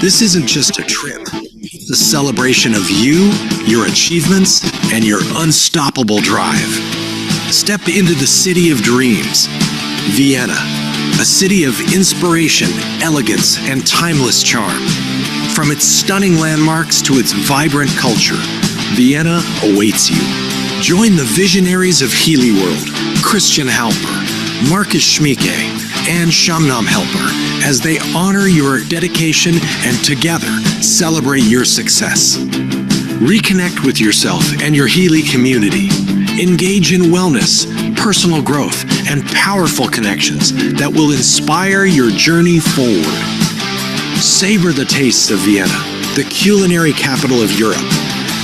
This isn't just a trip. It's a celebration of you, your achievements, and your unstoppable drive. Step into the city of dreams, Vienna, a city of inspiration, elegance, and timeless charm. From its stunning landmarks to its vibrant culture, Vienna awaits you. Join the visionaries of Healy World, Christian Halper, Marcus Schmieke, and Shamnam Helper as they honor your dedication and together celebrate your success. Reconnect with yourself and your Healy community. Engage in wellness, personal growth, and powerful connections that will inspire your journey forward. Savor the tastes of Vienna, the culinary capital of Europe.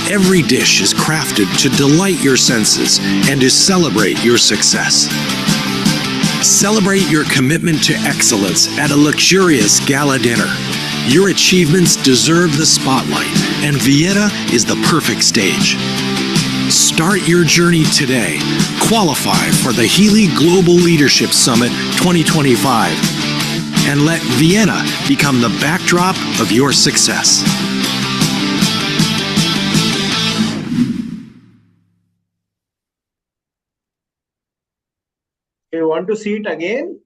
Every dish is crafted to delight your senses and to celebrate your success. Celebrate your commitment to excellence at a luxurious gala dinner. Your achievements deserve the spotlight, and Vienna is the perfect stage. Start your journey today. Qualify for the Healy Global Leadership Summit 2025, and let Vienna become the backdrop of your success. You want to see it again?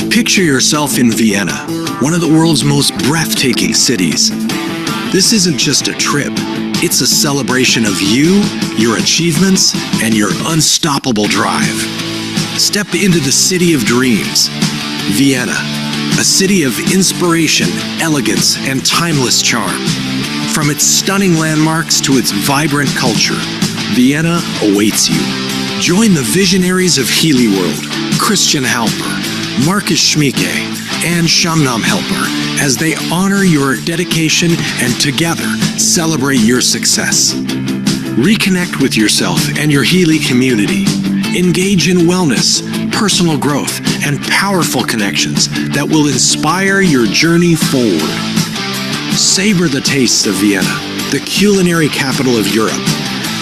Picture yourself in Vienna, one of the world's most breathtaking cities. This isn't just a trip, it's a celebration of you, your achievements, and your unstoppable drive. Step into the city of dreams, Vienna, a city of inspiration, elegance, and timeless charm. From its stunning landmarks to its vibrant culture, Vienna awaits you. Join the visionaries of Healy World, Christian Halper, Marcus Schmieke, and Shamnam Helper as they honor your dedication and together celebrate your success. Reconnect with yourself and your Healy community. Engage in wellness, personal growth, and powerful connections that will inspire your journey forward. Savor the tastes of Vienna, the culinary capital of Europe.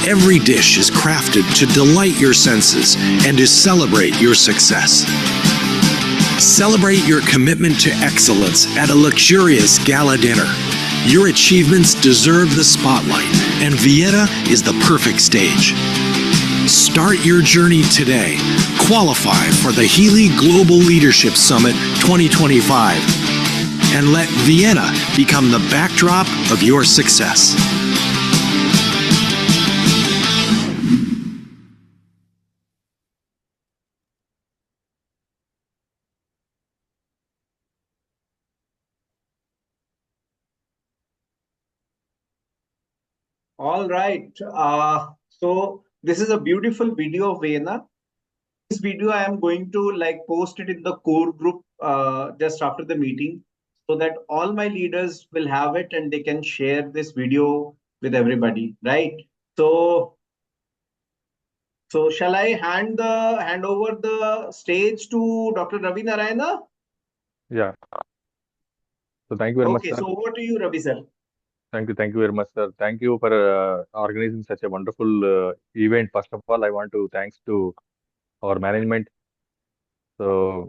Every dish is crafted to delight your senses and to celebrate your success. Celebrate your commitment to excellence at a luxurious gala dinner. Your achievements deserve the spotlight, and Vienna is the perfect stage. Start your journey today. Qualify for the Healy Global Leadership Summit 2025, and let Vienna become the backdrop of your success. All right. So this is a beautiful video of Vienna. This video I am going to post it in the core group just after the meeting, so that all my leaders will have it and they can share this video with everybody, right? So shall I hand over the stage to Dr. Ravi Narayana? Yeah. So thank you very much, Okay, sir. so over to you, Ravi sir. Thank you very much, sir. Thank you for organizing such a wonderful event. First of all, I want to thanks to our management. So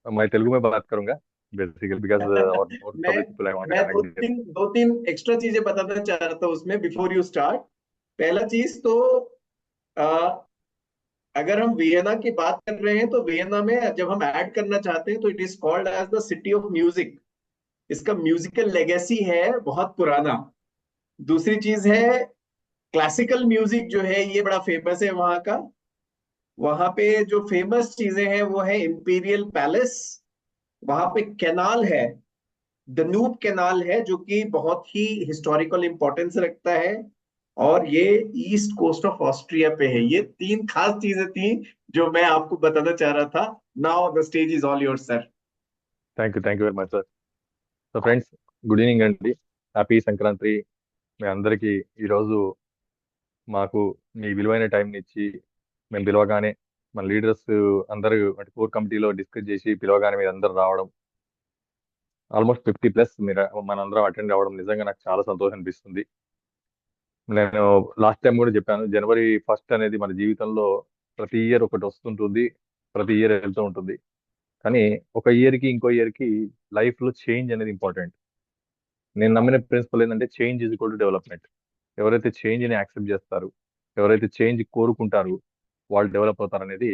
मैं तेलुगु में बात करूंगा basically because और people I want to मैं connect with. दो तीन extra चीजें बताना चाह रहा था उसमें बिफोर यू स्टार्ट। पहला चीज तो अगर हम वियना की बात कर रहे हैं तो वियना में जब हम ऐड करना चाहते हैं तो it is called as the city of music. इसका म्यूजिकल लेगेसी है बहुत पुराना। दूसरी चीज है क्लासिकल म्यूजिक जो है ये बड़ा फेमस है वहां का। वहां पे जो फेमस चीजें हैं वो है इंपीरियल पैलेस। वहां पे कैनाल है, दनूब कैनाल है, जो कि बहुत ही हिस्टोरिकल इंपॉर्टेंस रखता है, और ये ईस्ट कोस्ट ऑफ ऑस्ट्रिया पे है। ये तीन खास चीजें थी जो मैं आपको बताना चाह रहा था। Now the stage is all yours sir. Thank you very much, sir. So friends, good evening అండి. హ్యాపీ సంక్రాంతి మీ అందరికీ. ఈరోజు మాకు మీ విలువైన టైం ఇచ్చి మేము పిలవగానే మన లీడర్స్ అందరూ కోర్ కమిటీలో డిస్కస్ చేసి పిలవగానే మీరు అందరూ రావడం, ఆల్మోస్ట్ 50+ మీరు మనందరం అటెండ్ అవ్వడం నిజంగా నాకు చాలా సంతోషం అనిపిస్తుంది. నేను లాస్ట్ టైం కూడా చెప్పాను, January 1st అనేది మన జీవితంలో ప్రతి ఇయర్ ఒకటి వస్తుంటుంది, ప్రతి ఇయర్ వెళ్తూ ఉంటుంది. కానీ ఒక ఇయర్కి ఇంకో ఇయర్కి లైఫ్లో చేంజ్ అనేది ఇంపార్టెంట్. నేను నమ్మిన ప్రిన్సిపల్ ఏంటంటే change is equal to development. ఎవరైతే చేంజ్ని యాక్సెప్ట్ చేస్తారు, ఎవరైతే చేంజ్ కోరుకుంటారు, వాళ్ళు డెవలప్ అవుతారు అనేది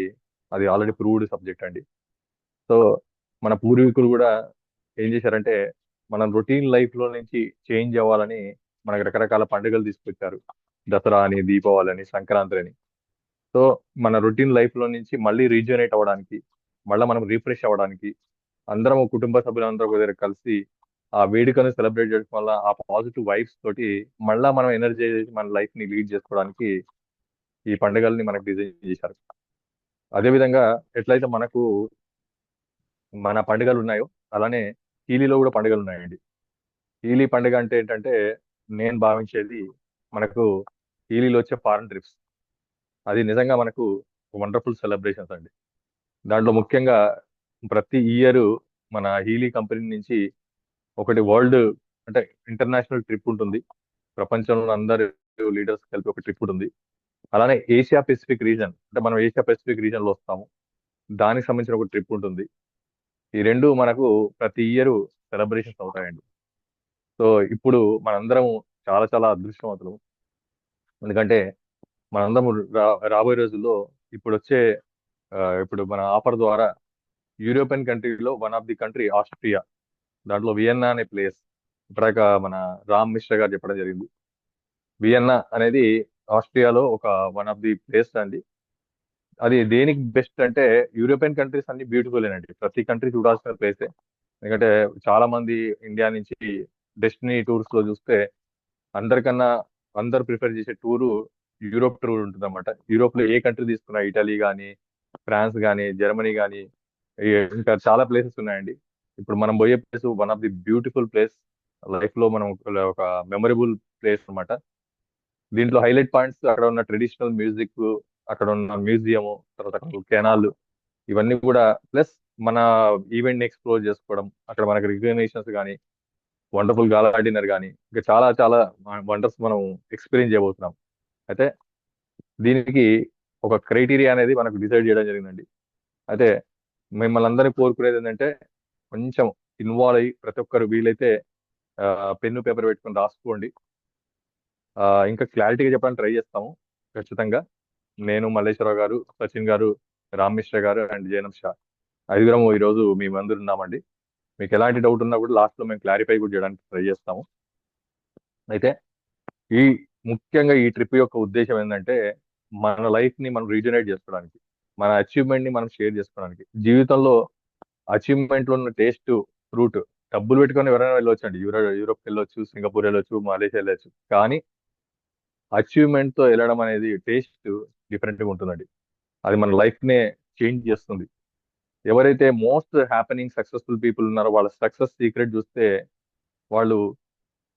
అది ఆల్రెడీ ప్రూవ్డ్ సబ్జెక్ట్ అండి. సో మన పూర్వీకులు కూడా ఏం చేశారంటే మనం రొటీన్ లైఫ్లో నుంచి చేంజ్ అవ్వాలని మనకు రకరకాల పండుగలు తీసుకొచ్చారు. దసరా అని, దీపావళి అని, సంక్రాంతి అని. సో మన రొటీన్ లైఫ్లో నుంచి మళ్ళీ రీజనరేట్ అవ్వడానికి, మళ్ళీ మనం రీఫ్రెష్ అవ్వడానికి, అందరం ఒక కుటుంబ సభ్యులందరూ ఒక దగ్గర కలిసి ఆ వేడుకను సెలబ్రేట్ చేయడం వల్ల ఆ పాజిటివ్ వైబ్స్ తోటి మళ్ళా మనం ఎనర్జీ మన లైఫ్ ని లీడ్ చేసుకోవడానికి ఈ పండుగల్ని మనకు డిజైన్ చేశారు. అదేవిధంగా ఎట్లయితే మనకు మన పండుగలు ఉన్నాయో అలానే హీలీలో కూడా పండుగలు ఉన్నాయండి. హీలీ పండుగ అంటే ఏంటంటే నేను భావించేది మనకు హీలీలో వచ్చే ఫారెన్ ట్రిప్స్. అది నిజంగా మనకు వండర్ఫుల్ సెలబ్రేషన్స్ అండి. దాంట్లో ముఖ్యంగా ప్రతి ఇయర్ మన హీలీ కంపెనీ నుంచి ఒకటి వరల్డ్ అంటే ఇంటర్నేషనల్ ట్రిప్ ఉంటుంది. ప్రపంచంలో అందరు లీడర్స్ కలిపి ఒక ట్రిప్ ఉంటుంది. అలానే ఏషియా పెసిఫిక్ రీజన్ అంటే మనం ఏషియా పెసిఫిక్ రీజన్ లో వస్తాము, దానికి సంబంధించిన ఒక ట్రిప్ ఉంటుంది. ఈ రెండు మనకు ప్రతి ఇయర్ సెలబ్రేషన్స్ అవుతాయండి. సో ఇప్పుడు మనందరం చాలా చాలా అదృష్టవంతులు. ఎందుకంటే మనందరం రాబోయే రోజుల్లో ఇప్పుడు వచ్చే ఇప్పుడు మన ఆఫర్ ద్వారా యూరోపియన్ కంట్రీలో one of the country Austria, దాంట్లో వియన్నా అనే ప్లేస్ ఇప్పటిక మన రామ్ మిశ్రా గారు చెప్పడం జరిగింది. వియన్నా అనేది ఆస్ట్రియాలో ఒక వన్ ఆఫ్ ది ప్లేస్ అండి. అది దేనికి బెస్ట్ అంటే యూరోపియన్ కంట్రీస్ అన్ని బ్యూటిఫుల్ అండి, ప్రతి కంట్రీ చూడాల్సిన ప్లేసే. ఎందుకంటే చాలా మంది ఇండియా నుంచి డెస్టినీ టూర్స్ లో చూస్తే అందరికన్నా అందరు ప్రిఫర్ చేసే టూరు యూరోప్ టూర్ ఉంటుంది అనమాట. యూరోప్ లో ఏ కంట్రీ తీసుకున్నా, ఇటలీ కానీ, ఫ్రాన్స్ కానీ, జర్మనీ కానీ, ఇంకా చాలా ప్లేసెస్ ఉన్నాయండి. ఇప్పుడు మనం పోయే place one of the beautiful place, life లో మనం ఒక మెమరబుల్ ప్లేస్ అన్నమాట. దీంట్లో హైలైట్ పాయింట్స్ అక్కడ ఉన్న ట్రెడిషనల్ మ్యూజిక్, అక్కడ ఉన్న మ్యూజియం, తర్వాత అక్కడ కెనాల్, ఇవన్నీ కూడా ప్లస్ మన ఈవెంట్ ని ఎక్స్ప్లోర్ చేసుకోవడం, అక్కడ మనకి రికగ్నేషన్స్ కానీ, వండర్ఫుల్ గాలా డిన్నర్ కానీ, ఇంకా చాలా చాలా వండర్స్ మనం ఎక్స్పీరియన్స్ చేయబోతున్నాం. అయితే దీనికి ఒక క్రైటీరియా అనేది మనకు డిసైడ్ చేయడం జరిగిందండి. అయితే మిమ్మల్ని అందరినీ కోరుకునేది ఏంటంటే కొంచెం ఇన్వాల్వ్ అయ్యి ప్రతి ఒక్కరు వీలైతే పెన్ను పేపర్ పెట్టుకొని రాసుకోండి. ఇంకా క్లారిటీగా చెప్పడానికి ట్రై చేస్తాము ఖచ్చితంగా. నేను, మల్లేశ్వరరావు గారు, సచిన్ గారు, రామ్ మిశ్రా గారు అండ్ జైనం షా, ఐదుగురం ఈరోజు మీ మందు ఉన్నామండి. మీకు ఎలాంటి డౌట్ ఉన్నా కూడా లాస్ట్ లో మేము క్లారిఫై కూడా చేయడానికి ట్రై చేస్తాము. అయితే ఈ ముఖ్యంగా ఈ ట్రిప్ యొక్క ఉద్దేశం ఏంటంటే మన లైఫ్ ని మనం రీజనరేట్ చేసుకోవడానికి, మన అచీవ్మెంట్ ని మనం షేర్ చేసుకోవడానికి. జీవితంలో అచీవ్మెంట్ లో ఉన్న టేస్ట్ ఫ్రూట్ డబ్బులు పెట్టుకొని ఎవరైనా వెళ్ళొచ్చు అండి, యూరోప్ వెళ్ళొచ్చు, సింగపూర్ వెళ్ళొచ్చు, మలేషియా వెళ్ళొచ్చు. కానీ అచీవ్మెంట్ తో వెళ్ళడం అనేది టేస్ట్ డిఫరెంట్ గా ఉంటుందండి. అది మన లైఫ్ నే చేంజ్ చేస్తుంది. ఎవరైతే మోస్ట్ హ్యాపెనింగ్ సక్సెస్ఫుల్ పీపుల్ ఉన్నారో వాళ్ళ సక్సెస్ సీక్రెట్ చూస్తే వాళ్ళు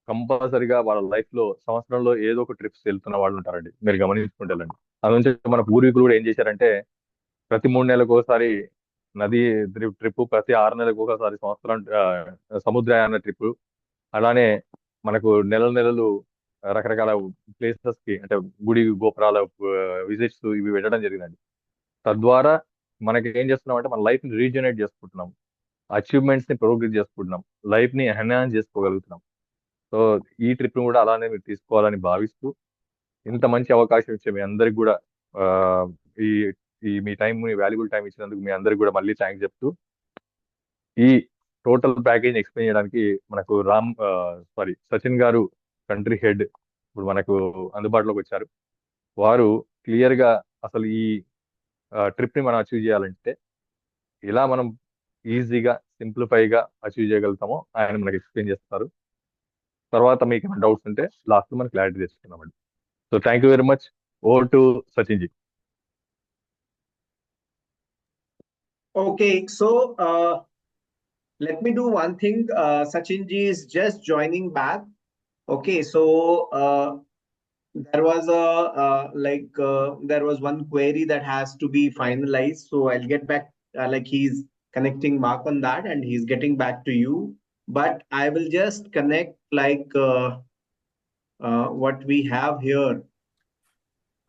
కంపల్సరిగా వాళ్ళ లైఫ్ లో సంవత్సరంలో ఏదో ఒక ట్రిప్స్ వెళ్తున్న వాళ్ళు ఉంటారండి. మీరు గమనించుకుంటారండి. అది నుంచి మన పూర్వీకులు కూడా ఏం చేశారంటే ప్రతి 3 నెలలకు ఒకసారి నది ట్రిప్, ప్రతి 6 నెలలకు ఒకసారి సంవత్సరం సముద్రయాన ట్రిప్, అలానే మనకు నెలలు నెలలు రకరకాల ప్లేసెస్ కి అంటే గుడి గోపురాల విజిట్స్ ఇవి వెళ్ళడం జరిగిందండి. తద్వారా మనకి ఏం చేస్తున్నాం అంటే మన లైఫ్ ని రీజనరేట్ చేసుకుంటున్నాం, అచీవ్మెంట్స్ ని ప్రోగ్రెస్ చేసుకుంటున్నాం, లైఫ్ ని ఎన్హాన్స్ చేసుకోగలుగుతున్నాం. సో ఈ ట్రిప్ ని కూడా అలానే మీరు తీసుకోవాలని భావిస్తూ ఇంత మంచి అవకాశం ఇచ్చే మీ అందరికి కూడా ఆ, ఈ ఈ మీ టైం, మీ వాల్యుబుల్ టైం ఇచ్చినందుకు మీ అందరికి కూడా మళ్ళీ థ్యాంక్స్ చెప్తూ ఈ టోటల్ ప్యాకేజ్ ఎక్స్ప్లెయిన్ చేయడానికి మనకు సచిన్ గారు, కంట్రీ హెడ్, ఇప్పుడు మనకు అందుబాటులోకి వచ్చారు. వారు క్లియర్ గా అసలు ఈ ట్రిప్ ని మనం అచీవ్ చేయాలంటే ఇలా మనం ఈజీగా సింప్లిఫైగా అచీవ్ చేయగలుగుతామో ఆయన మనకి ఎక్స్ప్లెయిన్ చేస్తారు. తర్వాత మీకు ఏమైనా డౌట్స్ ఉంటే లాస్ట్ మనం క్లారిటీ తెచ్చుకున్నామండి. So thank you very much. Over to Sachin ji. Okay, so let me do one thing. Sachin ji is just joining back. Okay, so there was there was one query that has to be finalized. So I'll get back. Like he's connecting Mark on that, and he's getting back to you. But I will just connect what we have here.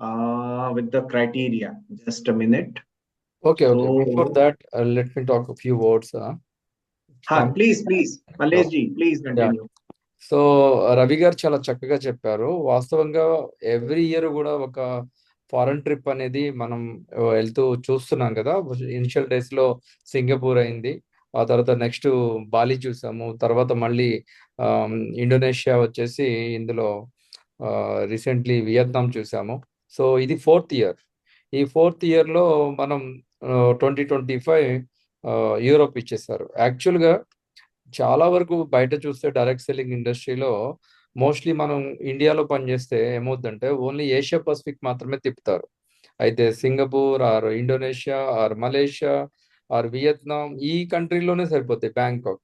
with the criteria. Just a minute. Okay. Before So, that, let me talk a few words. please, Malesh ji, please Yeah. continue. So Ravi గారు చాలా చక్కగా చెప్పారు. వాస్తవంగా every year కూడా ఒక foreign trip అనేది మనం వెళ్తూ చూస్తున్నాం కదా. ఇనిషియల్ డేస్ లో సింగపూర్ అయింది, ఆ తర్వాత నెక్స్ట్ బాలి చూసాము, తర్వాత మళ్ళీ ఇండోనేషియా వచ్చేసి ఇందులో రీసెంట్లీ వియత్నాం చూసాము. సో ఇది 4th ఇయర్. ఈ 4th ఇయర్ లో మనం 2025 యూరోప్ ఇచ్చేసారు. యాక్చువల్గా చాలా వరకు బయట చూస్తే డైరెక్ట్ సెల్లింగ్ ఇండస్ట్రీలో మోస్ట్లీ మనం ఇండియాలో పనిచేస్తే ఏమవుతుందంటే ఓన్లీ ఏషియా పసిఫిక్ మాత్రమే తిప్పుతారు. అయితే Singapore or Indonesia or Malaysia or Vietnam ఈ కంట్రీలోనే సరిపోతాయి, బ్యాంకాక్.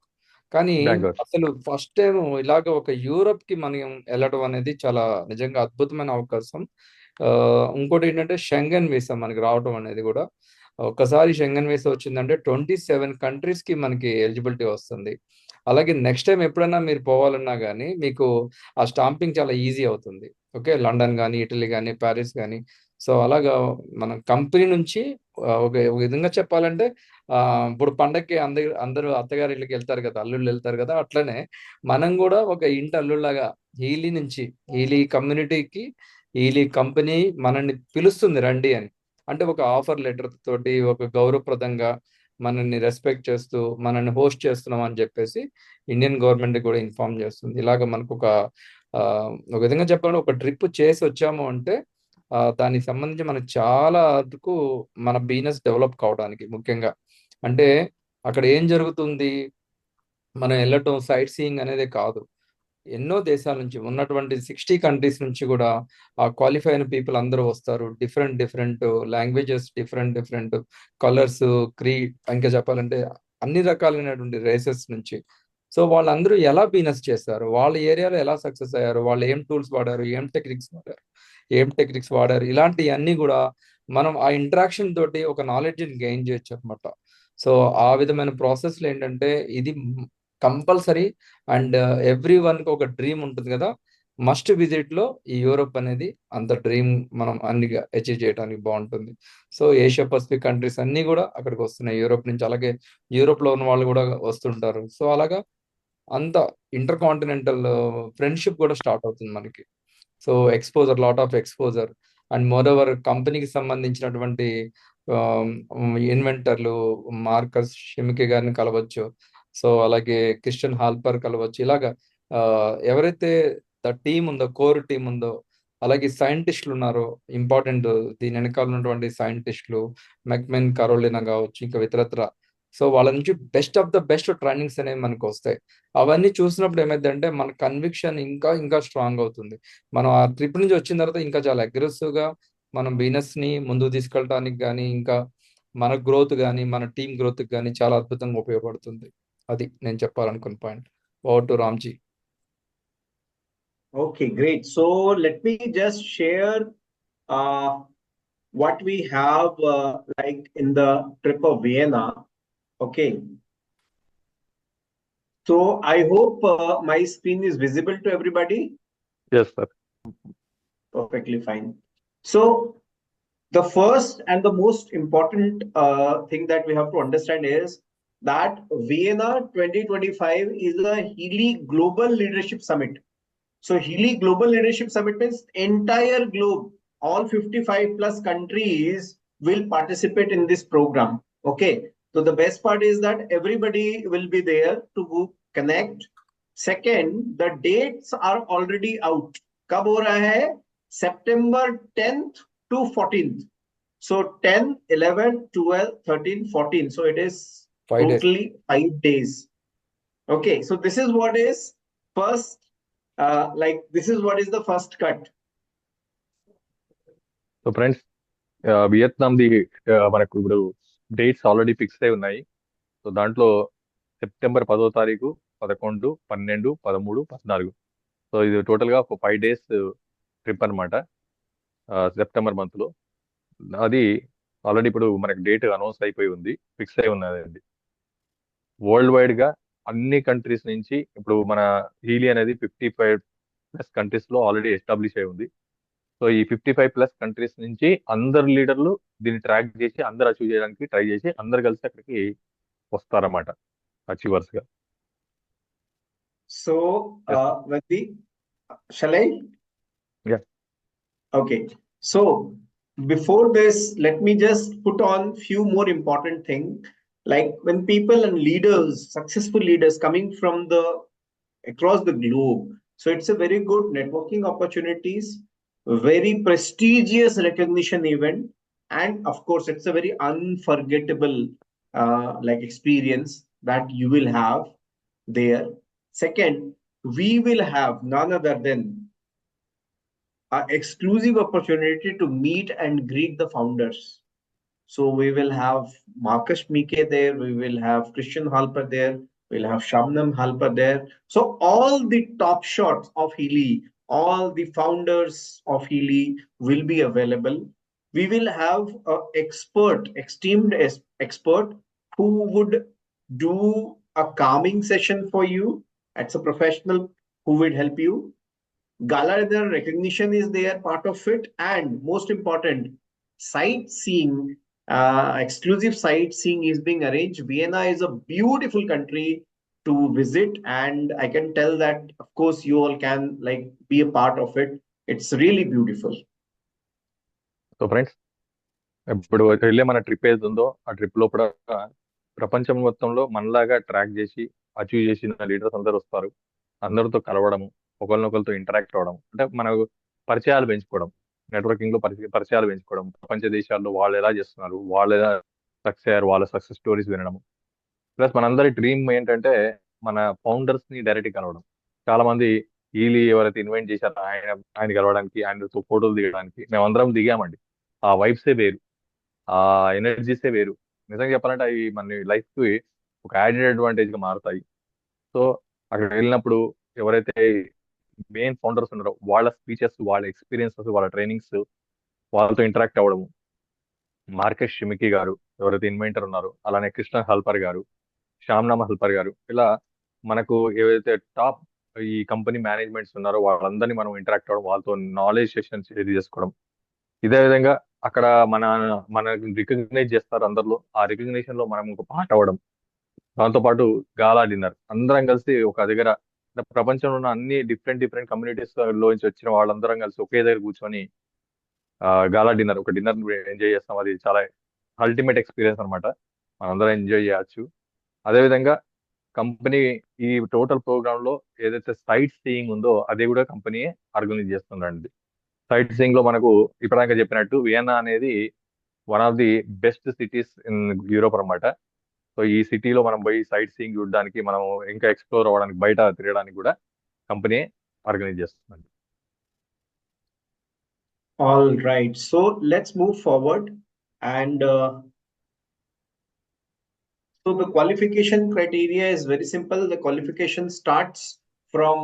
కానీ బ్యాంకాక్. అసలు ఫస్ట్ టైం ఇలాగ ఒక యూరోప్ కి మనం వెళ్ళడం అనేది చాలా నిజంగా అద్భుతమైన అవకాశం. ఇంకోటి ఏంటంటే షెంగన్ వీసా మనకి రావడం అనేది కూడా, ఒక్కసారి షెంగన్ వీసా వచ్చిందంటే 27 కంట్రీస్ కి మనకి ఎలిజిబిలిటీ వస్తుంది. అలాగే నెక్స్ట్ టైం ఎప్పుడైనా మీరు పోవాలన్నా కానీ మీకు ఆ స్టాంపింగ్ చాలా ఈజీ అవుతుంది. ఓకే, లండన్ కానీ, ఇటలీ కానీ, ప్యారిస్ కానీ. సో అలాగా మన కంపెనీ నుంచి ఒక విధంగా చెప్పాలంటే ఇప్పుడు పండక్కి అందరూ అత్తగారి ఇళ్ళకి వెళ్తారు కదా, అల్లుళ్ళు వెళ్తారు కదా, అట్లనే మనం కూడా ఒక ఇంటి అల్లుళ్ళగా హీలీ నుంచి, హీలీ కమ్యూనిటీకి హీలీ కంపెనీ మనల్ని పిలుస్తుంది రండి అని. అంటే ఒక ఆఫర్ లెటర్ తోటి ఒక గౌరవప్రదంగా మనల్ని రెస్పెక్ట్ చేస్తూ మనల్ని హోస్ట్ చేస్తున్నాం అని చెప్పేసి ఇండియన్ గవర్నమెంట్ కూడా ఇన్ఫార్మ్ చేస్తుంది. ఇలాగ మనకు ఒక విధంగా చెప్పాలంటే ఒక ట్రిప్ చేసి వచ్చాము అంటే దానికి సంబంధించి మనకు చాలా వరకు మన బిజినెస్ డెవలప్ కావడానికి ముఖ్యంగా అంటే అక్కడ ఏం జరుగుతుంది, మనం వెళ్ళటం సైట్ సీయింగ్ అనేది కాదు. ఎన్నో దేశాల నుంచి ఉన్నటువంటి 60 కంట్రీస్ నుంచి కూడా ఆ క్వాలిఫై అయిన పీపుల్ అందరూ వస్తారు. Different languages, different colours, creed, ఇంకా చెప్పాలంటే అన్ని రకాలైనటువంటి రేసెస్ నుంచి. సో వాళ్ళందరూ ఎలా బిజినెస్ చేస్తారు, వాళ్ళ ఏరియాలో ఎలా సక్సెస్ అయ్యారు, వాళ్ళు ఏం టూల్స్ వాడారు, ఏం టెక్నిక్స్ వాడారు, ఇలాంటివన్నీ కూడా మనం ఆ ఇంటరాక్షన్ తోటి ఒక నాలెడ్జ్ని గెయిన్ చేయొచ్చు అనమాట. సో ఆ విధమైన ప్రాసెస్లో ఏంటంటే ఇది కంపల్సరీ అండ్ ఎవ్రీ వన్కి ఒక డ్రీమ్ ఉంటుంది కదా, మస్ట్ విజిట్ లో ఈ యూరోప్ అనేది అంత డ్రీమ్ మనం అన్ని అచీవ్ చేయడానికి బాగుంటుంది. సో ఏషియా పసిఫిక్ కంట్రీస్ అన్ని కూడా అక్కడికి వస్తున్నాయి యూరోప్ నుంచి, అలాగే యూరోప్ లో ఉన్న వాళ్ళు కూడా వస్తుంటారు. సో అలాగా అంత ఇంటర్ కాంటినెంటల్ ఫ్రెండ్షిప్ కూడా స్టార్ట్ అవుతుంది మనకి. So lot of exposure and more over కంపెనీకి సంబంధించినటువంటి ఇన్వెంటర్లు మార్కస్ షిమికే గారిని కలవచ్చు. సో అలాగే క్రిస్టియన్ హాల్పర్ కలవచ్చు. ఇలాగా ఎవరైతే టీం ఉందో, కోర్ టీం ఉందో, అలాగే సైంటిస్టులు ఉన్నారో ఇంపార్టెంట్ దీని వెనకాల ఉన్నటువంటి సైంటిస్టులు, మెక్మెన్ కరోలినా కావచ్చు, ఇంకా ఇతరత్ర. సో వాళ్ళ నుంచి best of the best trainings అనేవి మనకు వస్తాయి. అవన్నీ చూసినప్పుడు ఏమైందంటే మన కన్విక్షన్ ఇంకా స్ట్రాంగ్ అవుతుంది. మనం ఆ ట్రిప్ నుంచి వచ్చిన తర్వాత ఇంకా చాలా అగ్రెసివ్ గా మనం బిజినెస్ ని ముందుకు తీసుకెళ్ళడానికి కానీ, ఇంకా మన గ్రోత్ కానీ, మన టీం గ్రోత్ కానీ చాలా అద్భుతంగా ఉపయోగపడుతుంది. అది నేను చెప్పాలనుకున్న point. Over to Ramji. Okay, great. So let me just share what we have like in the trip of Vienna. Okay. So I hope my screen is visible to everybody. Yes, sir. Perfectly fine. So the first and the most important thing that we have to understand is that Vienna 2025 is a Healy Global Leadership Summit. So Healy Global Leadership Summit means entire globe, all 55 plus countries will participate in this program. Okay. So the best part is that everybody will be there to connect. Second, the dates are already out. Kab ho raha hai? September 10th to 14th. So 10, 11, 12, 13, 14. So it is 5 days. totally 5 days. Okay. So this is what is first. This is what is the first cut. So friends, వియత్నాంది మనకు ఇప్పుడు dates already fix అయి ఉన్నాయి. So దాంట్లో September 10వ తారీఖు, 11, 12, 13, 14. So ఇది టోటల్గా ఒక 5 days ట్రిప్ అనమాట సెప్టెంబర్ మంత్లో. అది ఆల్రెడీ ఇప్పుడు మనకి డేట్ అనౌన్స్ అయిపోయి ఉంది, ఫిక్స్ అయి ఉన్నది. వరల్డ్ వైడ్గా అన్ని కంట్రీస్ నుంచి ఇప్పుడు మన హీలీ అనేది 55+ కంట్రీస్లో ఆల్రెడీ ఎస్టాబ్లిష్ అయి ఉంది. సో సో ఈ 55+ కంట్రీస్ నుంచి అందరు లీడర్లు దీన్ని ట్రాక్ చేసి అందరు అచీవ్ చేయడానికి ట్రై చేసి అందరు కలిసి అక్కడికి వస్తారన్నమాట అచీవర్స్ గా. So, Vandi, shall I? Yeah. Okay. So, before this, let me just put on few more important things. Like when people and leaders, successful leaders coming from across the globe. So it's a very good networking opportunities, very prestigious recognition event, and of course, it's a very unforgettable like experience that you will have there. Second, we will have none other than an exclusive opportunity to meet and greet the founders. So we will have Marcus Mike there, we will have Christian Halper there, we'll have Shabnam Halper there. So all the top shots of Healy, all the founders of Healy will be available. We will have an esteemed expert who would do a calming session for you. It's a professional who will help you. Gala dinner recognition is there, part of it, and most important, sightseeing, exclusive sightseeing is being arranged. Vienna is a beautiful country to visit, and I can tell that, of course, you all can like be a part of it. It's really beautiful. So friends, ఇప్పుడు వెళ్ళే మన trip ఏది ఉందో ఆ trip లో కూడా ప్రపంచం మొత్తంలో మనలాగా ట్రాక్ చేసి అచీవ్ చేసిన లీడర్స్ అందరూ వస్తారు. అందరితో కలవడము, ఒకరినొకరితో ఇంటరాక్ట్ అవ్వడం, అంటే మనకు పరిచయాలు పెంచుకోవడం, నెట్వర్కింగ్ లో పరిచయాలు పెంచుకోవడం, ప్రపంచ దేశాల్లో వాళ్ళు ఎలా చేస్తున్నారు, వాళ్ళు ఎలా సక్సెస్ అయ్యారు, వాళ్ళ సక్సెస్ స్టోరీస్ వినడం. ప్లస్ మనందరి డ్రీమ్ ఏంటంటే మన ఫౌండర్స్ ని డైరెక్ట్ కలవడం. చాలా మంది ఈలీ ఎవరైతే ఇన్వైట్ చేశారో ఆయన కలవడానికి, ఆయనతో ఫోటోలు దిగడానికి మేమందరం దిగామండి. ఆ వైబ్సే వేరు, ఆ ఎనర్జీసే వేరు. నిజంగా చెప్పాలంటే అవి మన లైఫ్ కి ఒక యాడెడ్ అడ్వాంటేజ్ గా మారుతాయి. సో అక్కడ వెళ్ళినప్పుడు ఎవరైతే మెయిన్ ఫౌండర్స్ ఉన్నారో వాళ్ళ స్పీచెస్, వాళ్ళ ఎక్స్పీరియన్సెస్, వాళ్ళ ట్రైనింగ్స్, వాళ్ళతో ఇంటరాక్ట్ అవ్వడము. మార్కెస్ షిమికి గారు ఎవరైతే ఇన్వెంటర్ ఉన్నారో, అలానే కృష్ణ హల్పర్ గారు, శ్యామ్నామ హల్పర్ గారు, ఇలా మనకు ఏవైతే టాప్ ఈ కంపెనీ మేనేజ్మెంట్స్ ఉన్నారో వాళ్ళందరినీ మనం ఇంటరాక్ట్ అవ్వడం, వాళ్ళతో నాలెడ్జ్ సెషన్స్ ఇది చేసుకోవడం. ఇదే విధంగా అక్కడ మన రికగ్నైజ్ చేస్తారు అందరిలో. ఆ రికగ్నిషన్ లో మనం ఒక పార్ట్ అవ్వడం. దాంతో పాటు గాలా డిన్నర్, అందరం కలిసి ఒక దగ్గర, ప్రపంచంలో ఉన్న అన్ని డిఫరెంట్ కమ్యూనిటీస్ లో నుంచి వచ్చిన వాళ్ళందరం కలిసి ఒకే దగ్గర కూర్చొని గాలా డిన్నర్, ఒక డిన్నర్ ఎంజాయ్ చేస్తాం. అది చాలా అల్టిమేట్ ఎక్స్పీరియన్స్ అనమాట, మనందరం ఎంజాయ్ చేయొచ్చు. అదేవిధంగా కంపెనీ ఈ టోటల్ ప్రోగ్రామ్ లో ఏదైతే సైట్ సీయింగ్ ఉందో అది కూడా కంపెనీ ఆర్గనైజ్ చేస్తుందండి. సైట్ సీయింగ్ లో మనకు ఇప్పటిదాకా చెప్పినట్టు వియన్నా అనేది one of the best cities in Europe అనమాట. సో ఈ సిటీలో మనం పోయి సైట్ సీయింగ్ చూడడానికి, మనం ఇంకా ఎక్స్ప్లోర్ అవ్వడానికి, బయట తిరగడానికి కూడా కంపెనీ ఆర్గనైజ్ చేస్తుంది. All right, so let's move forward. And so the qualification criteria is very simple. The qualification starts from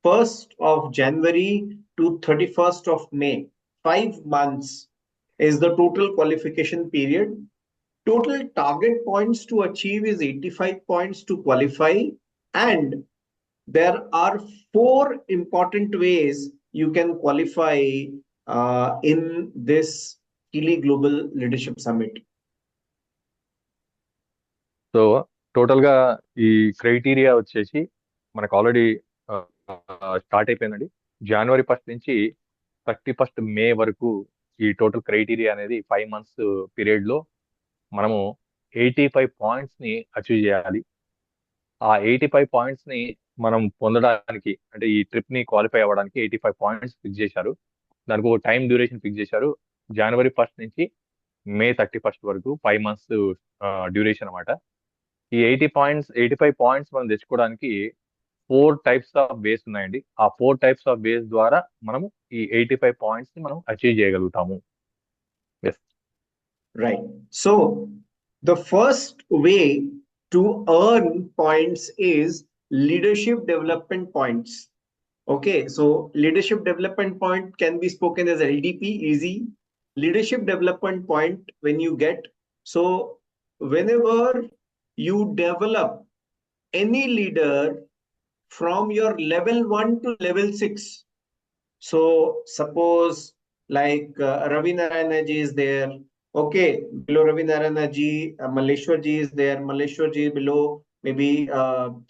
1st of January to 31st of May. 5 months is the total qualification period. Total target points to achieve is 85 points to qualify. And there are 4 important ways you can qualify in this Healy Global Leadership Summit. So total గా ఈ criteria వచ్చేసి మనకు already start అయిపోయిందండి. జనవరి 1 నుంచి 31st మే వరకు ఈ total criteria అనేది 5 months period లో మనము 85 points ని అచీవ్ చేయాలి. ఆ 85 points ని మనం పొందడానికి, అంటే ఈ ట్రిప్ ని క్వాలిఫై అవ్వడానికి 85 points ఫిక్స్ చేశారు. దానికి ఒక టైం డ్యూరేషన్ ఫిక్స్ చేశారు. జనవరి 1 నుంచి మే 31st వరకు 5 months డ్యూరేషన్ అనమాట. ఈ 85 points మనం తెచ్చుకోవడానికి 4 types ఆఫ్ వేస్ ఉన్నాయండి. ఆ 4 types ఆఫ్ వేస్ ద్వారా మనము ఈ 85 points ని మనం అచీవ్ చేయగలుగుతాము. Right. So the first way to earn points is leadership development points. Okay, so leadership development point can be spoken as LDP, easy. Leadership development point when you get, so whenever you develop any leader from your level 1 to level 6, so suppose like Ravi Narayana ji is there. Okay, below Ravi Narayana ji, Malleshwar ji is there. Malleshwar ji below, maybe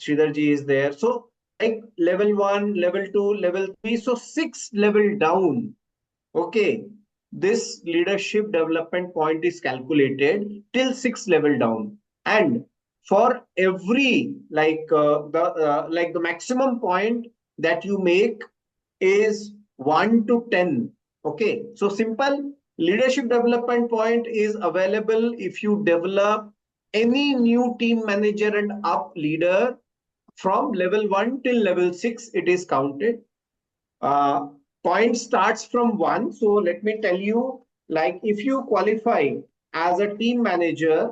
Sridhar ji is there. So like level 1, level 2, level 3. So 6 level down. Okay, this leadership development point is calculated till 6 level down, and for every like the maximum point that you make is 1 to 10. Okay, so simple leadership development point is available if you develop any new team manager and up leader from level 1 till level 6. It is counted. uh, Point starts from 1. So let me tell you, like if you qualify as a team manager,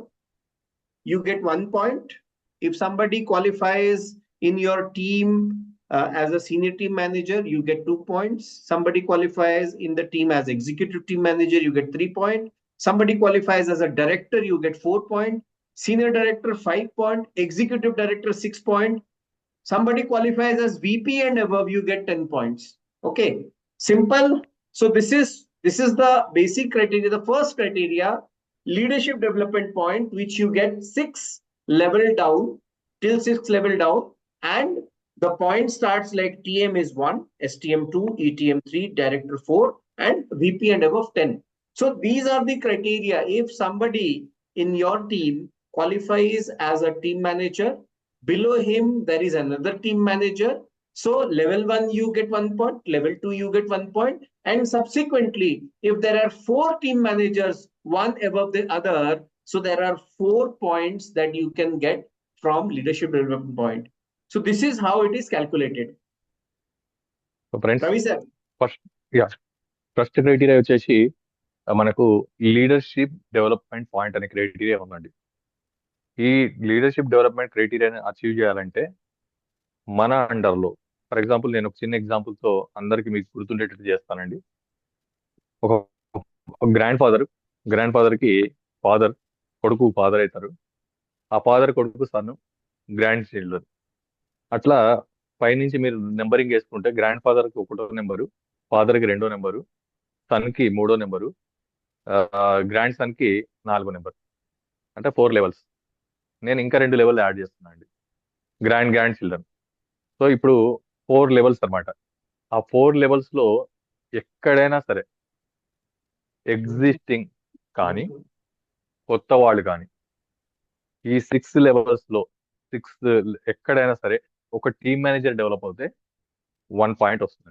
you get 1 point. If somebody qualifies in your team as a senior team manager, you get 2 points. Somebody qualifies in the team as executive team manager, you get 3 points. Somebody qualifies as a director, you get 4 points. Senior director, 5 points. Executive director, 6 points. Somebody qualifies as VP and above, you get 10 points. Okay, simple. So this is the basic criteria. The first criteria, leadership development point, which you get 6 level down, till 6 level down, and the point starts like TM is 1, STM 2, ETM 3, director 4, and VP and above 10. So these are the criteria. If somebody in your team qualifies as a team manager, below him there is another team manager. So level 1 you get 1 point, level 2 you get 1 point, and subsequently if there are 4 team managers, one above the other, so there are 4 points that you can get from leadership development point. So this is how it is calculated. So friends, Ravi sir. First criteria వచ్చేసి మనకు leadership development point అనే criteria ఉందండి. ఈ leadership development క్రైటీరియాని achieve చేయాలంటే మన అండర్లో, for example నేను ఒక చిన్న ఎగ్జాంపుల్తో అందరికి మీకు గుర్తుండేటట్టు చేస్తానండి. ఒక గ్రాండ్ ఫాదర్కి కొడుకు ఫాదర్ అవుతారు. ఆ ఫాదర్ కొడుకు సన్, గ్రాండ్ చిల్డ్రన్. అట్లా పైనుంచి మీరు నెంబరింగ్ వేసుకుంటే గ్రాండ్ ఫాదర్కి 1వ నెంబరు, ఫాదర్కి 2వ నెంబరు, సన్కి 3వ నెంబరు, గ్రాండ్ సన్కి 4వ నెంబర్. అంటే 4 లెవెల్స్. నేను ఇంకా 2 లెవెల్ యాడ్ చేస్తున్నా అండి, గ్రాండ్ చిల్డ్రన్. సో ఇప్పుడు 4 లెవెల్స్ అనమాట. ఆ 4 లెవెల్స్లో ఎక్కడైనా సరే ఎగ్జిస్టింగ్ కానీ కొత్త వాళ్ళు కానీ ఈ 6 లెవెల్స్లో 6 ఎక్కడైనా సరే ఒక టీమ్ మేనేజర్ డెవలప్ అవుతే 1 పాయింట్ వస్తుంది.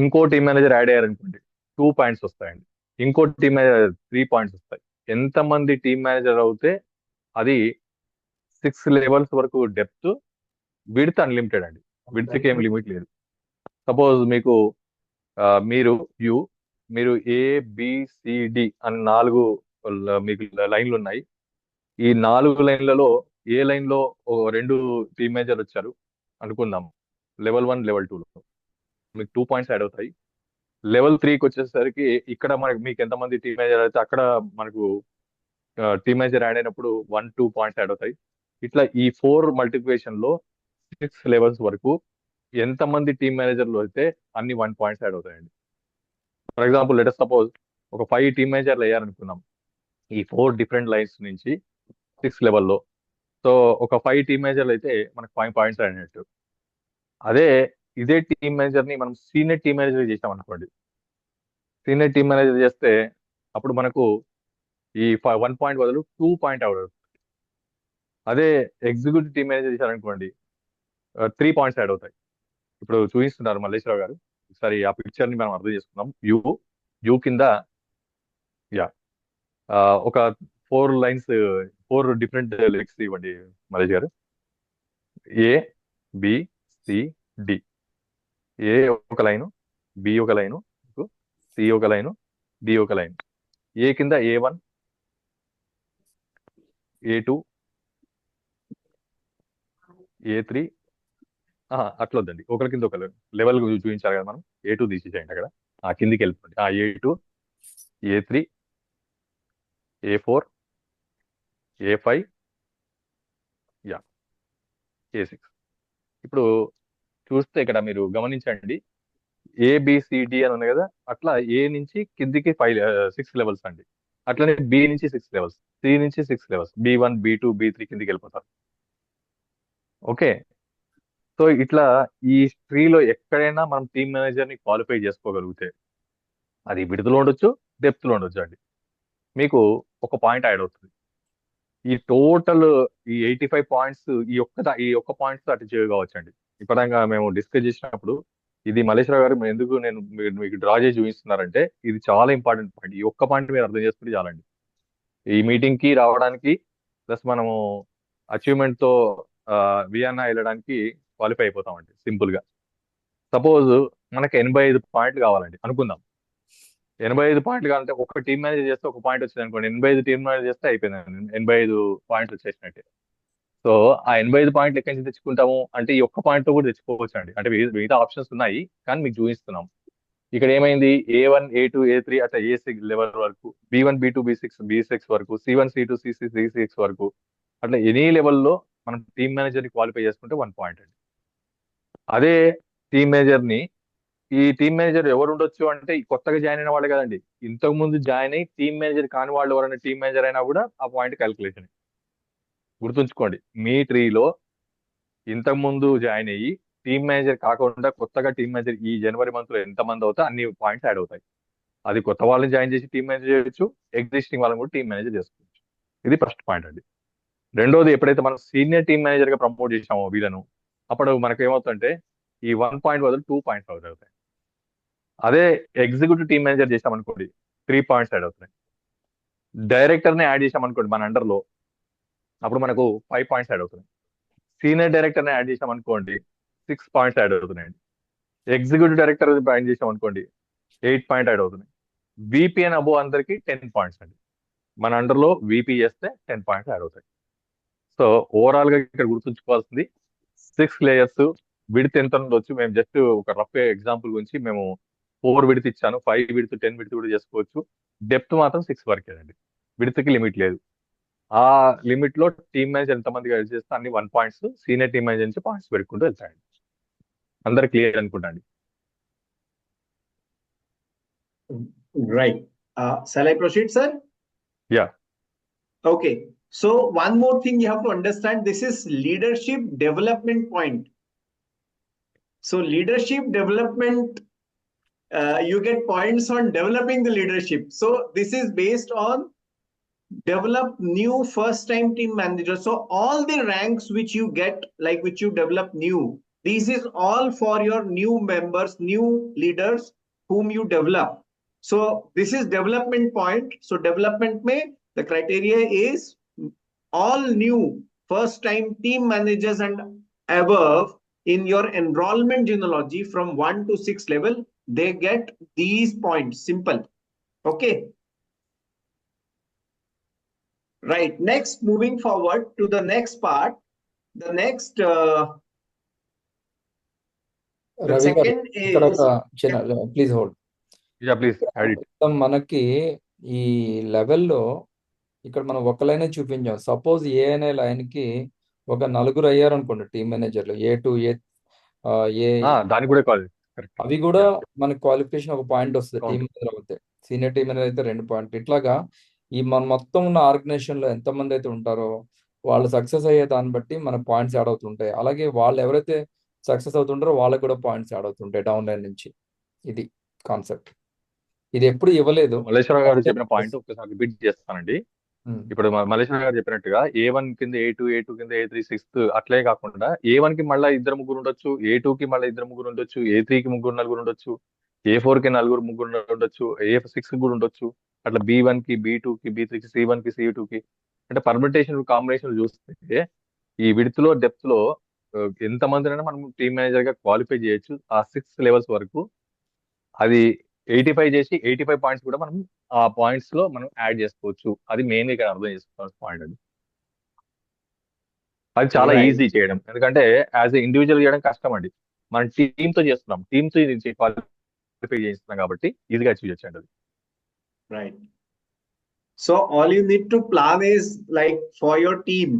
ఇంకో టీమ్ మేనేజర్ యాడ్ అయ్యారనుకోండి 2 పాయింట్స్ వస్తాయండి. ఇంకో టీమ్ మేనేజర్ 3 పాయింట్స్ వస్తాయి. ఎంతమంది టీమ్ మేనేజర్ అవుతే అది 6 లెవెల్స్ వరకు డెప్త్, విడ్త్ అన్లిమిటెడ్ అండి. విడ్త్కి ఏం లిమిట్ లేదు. సపోజ్ మీకు మీరు ABCD అని 4 మీకు లైన్లు ఉన్నాయి. ఈ 4 లైన్లలో ఏ లైన్లో 2 టీమ్ మేనేజర్ వచ్చారు అనుకుందాం, లెవెల్ 1 లెవెల్ 2లో మీకు 2 పాయింట్స్ యాడ్ అవుతాయి. లెవెల్ 3కి వచ్చేసరికి ఇక్కడ మీకు ఎంతమంది టీమ్ మేనేజర్ అయితే అక్కడ మనకు టీమ్ మేనేజర్ యాడ్ అయినప్పుడు 1-2 పాయింట్స్ యాడ్ అవుతాయి. ఇట్లా ఈ 4 మల్టిప్లికేషన్లో 6 లెవెల్స్ వరకు ఎంతమంది టీమ్ మేనేజర్లు అయితే అన్ని 1 పాయింట్స్ యాడ్ అవుతాయండి. ఫర్ ఎగ్జాంపుల్ లెట్ సపోజ్ ఒక 5 టీమ్ మేనేజర్లు అయ్యారనుకున్నాం ఈ 4 డిఫరెంట్ లైన్స్ నుంచి 6 లెవెల్లో. సో ఒక 5 టీమ్ మేనేజర్లు అయితే మనకు 5 పాయింట్స్ అయినట్టు. ఇదే టీమ్ మేనేజర్ని మనం సీనియర్ టీమ్ మేనేజర్ చేసాం అనుకోండి, సీనియర్ టీమ్ మేనేజర్ చేస్తే అప్పుడు మనకు ఈ 1 పాయింట్ బదులు 2 పాయింట్ అవుతుంది. అదే ఎగ్జిక్యూటివ్ టీమ్ మేనేజర్ చేశారనుకోండి 3 పాయింట్స్ యాడ్ అవుతాయి. ఇప్పుడు చూపిస్తున్నారు మల్లేశ్వరరావు గారు, ఒకసారి ఆ పిక్చర్ని మనం అర్థం చేసుకుందాం. యూ కింద ఒక 4 లైన్స్, 4 డిఫరెంట్ లిరిక్స్ ఇవ్వండి మల్లేష్ గారు. ABCD. ఏ ఒక లైను, బి ఒక లైను, సి ఒక లైను, డి ఒక లైన్. ఏ కింద A1, A2, A3. అట్లా వద్దండి, ఒకరి కింద ఒక లెవెల్ చూపించాలి కదా మనం. A2 తీసేసేయండి అక్కడ, ఆ కిందికి వెళ్ళిపోండి. A2, A3, A4, A5, A6. ఇప్పుడు చూస్తే ఇక్కడ మీరు గమనించండి, ABCD అని ఉన్నాయి కదా, అట్లా A నుంచి కిందికి 6 లెవెల్స్ అండి. అట్లనే B నుంచి 6 లెవెల్స్, C నుంచి 6 లెవెల్స్, B1 B2 B3 కిందికి వెళ్ళిపోతారు. ఓకే, సో ఇట్లా ఈ ట్రీలో ఎక్కడైనా మనం టీమ్ మేనేజర్ ని క్వాలిఫై చేసుకోగలిగితే, అది విడుదల ఉండొచ్చు, డెప్త్ లో ఉండొచ్చు అండి, మీకు ఒక పాయింట్ యాడ్ అవుతుంది. ఈ టోటల్ ఈ 85 పాయింట్స్ ఈ ఒక్క పాయింట్స్ అటు చేయవచ్చు అండి. ఇప్పటిదాకా మేము డిస్కస్ చేసినప్పుడు ఇది మల్లేశ్వర గారు ఎందుకు మీకు డ్రా చేసి చూపిస్తున్నారంటే, ఇది చాలా ఇంపార్టెంట్ పాయింట్. ఈ ఒక్క పాయింట్ మీరు అర్థం చేసుకుంటే చాలండి, ఈ మీటింగ్ కి రావడానికి ప్లస్ మనము అచీవ్మెంట్ తో వియన్నా వెళ్ళడానికి క్వాలిఫై అయిపోతామండి సింపుల్ గా. సపోజ్ మనకి 85 పాయింట్లు కావాలండి అనుకుందాం. 85 పాయింట్లు కావాలంటే ఒక టీమ్ మేనేజర్ చేస్తే ఒక పాయింట్ వచ్చింది అనుకోండి, 85 టీమ్ మేనేజర్ చేస్తే అయిపోయింది, 85 పాయింట్లు వచ్చేసినట్టే. సో ఆ 85 పాయింట్లు ఎక్కడి నుంచి తెచ్చుకుంటాము అంటే, ఈ ఒక్క పాయింట్ తో కూడా తెచ్చుకోవచ్చు అండి. అంటే మిగతా ఆప్షన్స్ ఉన్నాయి కానీ మీకు చూపిస్తున్నాం. ఇక్కడ ఏమైంది, A1 A2 A3 అట్లా A6 లెవెల్ వరకు, B1 B2 B6 వరకు, C1 C2 C6 C6 వరకు, అట్లా ఎనీ లెవెల్లో మనం టీమ్ మేనేజర్ ని క్వాలిఫై చేసుకుంటే 1 పాయింట్ అండి. అదే టీమ్ మేనేజర్ ని, ఈ టీమ్ మేనేజర్ ఎవరు ఉండొచ్చు అంటే, ఈ కొత్తగా జాయిన్ అయిన వాళ్ళు కదండి, ఇంతకు ముందు జాయిన్ అయ్యి టీమ్ మేనేజర్ కాని వాళ్ళు ఎవరైనా టీమ్ మేనేజర్ అయినా కూడా ఆ పాయింట్ క్యాలిక్యులేషన్. గుర్తుంచుకోండి, మీ ట్రీలో ఇంతకు ముందు జాయిన్ అయ్యి టీమ్ మేనేజర్ కాకుండా కొత్తగా టీమ్ మేనేజర్ ఈ జనవరి మంత్ లో ఎంత మంది అవుతా అన్ని పాయింట్స్ యాడ్ అవుతాయి. అది కొత్త వాళ్ళని జాయిన్ చేసి టీమ్ మేనేజర్ చేయొచ్చు, ఎగ్జిస్టింగ్ వాళ్ళని కూడా టీమ్ మేనేజర్ చేసుకోవచ్చు. ఇది ఫస్ట్ పాయింట్ అండి. రెండోది, ఎప్పుడైతే మనం సీనియర్ టీమ్ మేనేజర్ గా ప్రమోట్ చేసామో వీళ్ళను, అప్పుడు మనకు ఏమవుతుందంటే ఈ 1 పాయింట్ బదులు 2 పాయింట్స్ అవుతాయి. అదే ఎగ్జిక్యూటివ్ టీమ్ మేనేజర్ చేసామనుకోండి 3 పాయింట్స్ యాడ్ అవుతున్నాయి. డైరెక్టర్ ని యాడ్ చేసామనుకోండి మన అండర్ లో, అప్పుడు మనకు 5 పాయింట్స్ యాడ్ అవుతున్నాయి. సీనియర్ డైరెక్టర్ ని యాడ్ చేసామనుకోండి 6 పాయింట్స్ యాడ్ అవుతున్నాయండి. ఎగ్జిక్యూటివ్ డైరెక్టర్ జాయిన్ చేసామనుకోండి 8 పాయింట్ యాడ్ అవుతున్నాయి. VP అని అబో అందరికి 10 పాయింట్స్ అండి. మన అండర్ లో VP చేస్తే 10 పాయింట్స్ యాడ్ అవుతాయి. సో ఓవరాల్ గా ఇక్కడ గుర్తుంచుకోవాల్సింది 6 లేయర్స్. విడ్త్ ఎంత ఉండొచ్చు, మేము జస్ట్ ఒక రఫ్ ఎగ్జాంపుల్ గురించి మేము 4 విడ్త్ ఇచ్చాను, 5 విడ్త్ 10 విడ్త్ కూడా చేసుకోవచ్చు. డెప్త్ మాత్రం 6 వరకేనండి, విడ్త్ కి లిమిట్ లేదు. ఆ లిమిట్ లో టీమ్ మేనేజర్ ఎంతమందికి యాడ్ చేస్తే అన్ని 1 పాయింట్స్, సీనియర్ టీమ్ మేనేజర్ నుంచి పాయింట్స్ పెట్టుకుంటూ వెళ్తాయండి. అందరు క్లియర్ అనుకుంటా అండి. Right. Shall I proceed, sir? Yeah. Okay. So one more thing you have to understand, this is leadership development point. So leadership development, you get points on developing the leadership. So this is based on develop new first time team managers. So all the ranks which you get, like which you develop new, this is all for your new members, new leaders whom you develop. So this is development point. So development may, the criteria is all new first time team managers and above in your enrollment genealogy from 1 to 6 level, they get these points. Simple. Okay. Right. Next, moving forward to the next part, the next the Ravi గారు, second ఇక్కడ is, ఒక చిన్న please hold. Yeah, please add it. మనకి ఈ లెవెల్లో ఇక్కడ మనం ఒక లైన్ చూపించాం. సపోజ్ ఏ అనే లైన్ కి ఒక 4 అయ్యారు అనుకోండి టీమ్ మేనేజర్లు, A2 ఏ దానికి కూడా కాల్, అవి కూడా మనకి క్వాలిఫికేషన్ ఒక పాయింట్ వస్తుంది. టీమ్ మేనేజర్ అవుతే, సీనియర్ టీమ్ మేనేజర్ అయితే 2 పాయింట్లు. ఇట్లాగా ఈ మన మొత్తం ఉన్న ఆర్గనైజేషన్ లో ఎంతమంది అయితే ఉంటారో వాళ్ళు సక్సెస్ అయ్యే దాన్ని బట్టి మన పాయింట్స్ యాడ్ అవుతుంటాయి. అలాగే వాళ్ళు ఎవరైతే సక్సెస్ అవుతుంటారో వాళ్ళకి కూడా పాయింట్స్ యాడ్ అవుతుంటాయి డౌన్ లైన్ నుంచి. ఇది కాన్సెప్ట్. ఇది ఎప్పుడు ఇవ్వలేదు. మల్లేశ్వర గారు చెప్పిన పాయింట్ ఒకసారి రిపీట్ చేస్తానండి. ఇప్పుడు మల్లేశ్వర గారు చెప్పినట్టుగా A1 కింద A2 కింద A3 6 అట్లే కాకుండా A1 కి మళ్ళీ 2 ముగ్గురు ఉండొచ్చు, A2 కి మళ్ళీ 2 ముగ్గురు ఉండొచ్చు, A3 కి 3 4 ఉండొచ్చు, A4 కి 4 3 ఉండొచ్చు, A6 కి కూడా ఉండొచ్చు. అట్లా B1 కి B2 కి B3 కి C1 కి C2 కి, అంటే పర్మిటేషన్ కాంబినేషన్ చూస్తే ఈ విడ్త్ లో డెప్త్ లో ఎంత మందినైనా మనం టీమ్ మేనేజర్ గా క్వాలిఫై చేయొచ్చు. ఆ 6 లెవెల్స్ వరకు అది 85 చేసి 85 పాయింట్స్ కూడా మనం ఆ పాయింట్స్ లో మనం యాడ్ చేసుకోవచ్చు. అది మెయిన్ ఇక్కడ అర్థం చేసుకోవాల్సిన పాయింట్ అండి. అది చాలా ఈజీ చేయడం, ఎందుకంటే యాజ్ ఎ ఇండివిజువల్ చేయడం కష్టం అండి. మనం టీమ్ తో చేస్తున్నాం, టీమ్ తో క్వాలిఫై చేస్తున్నాం కాబట్టి ఈజీగా అచీవ్ చేయొచ్చు అది. Right. So all you need to plan is like for your team.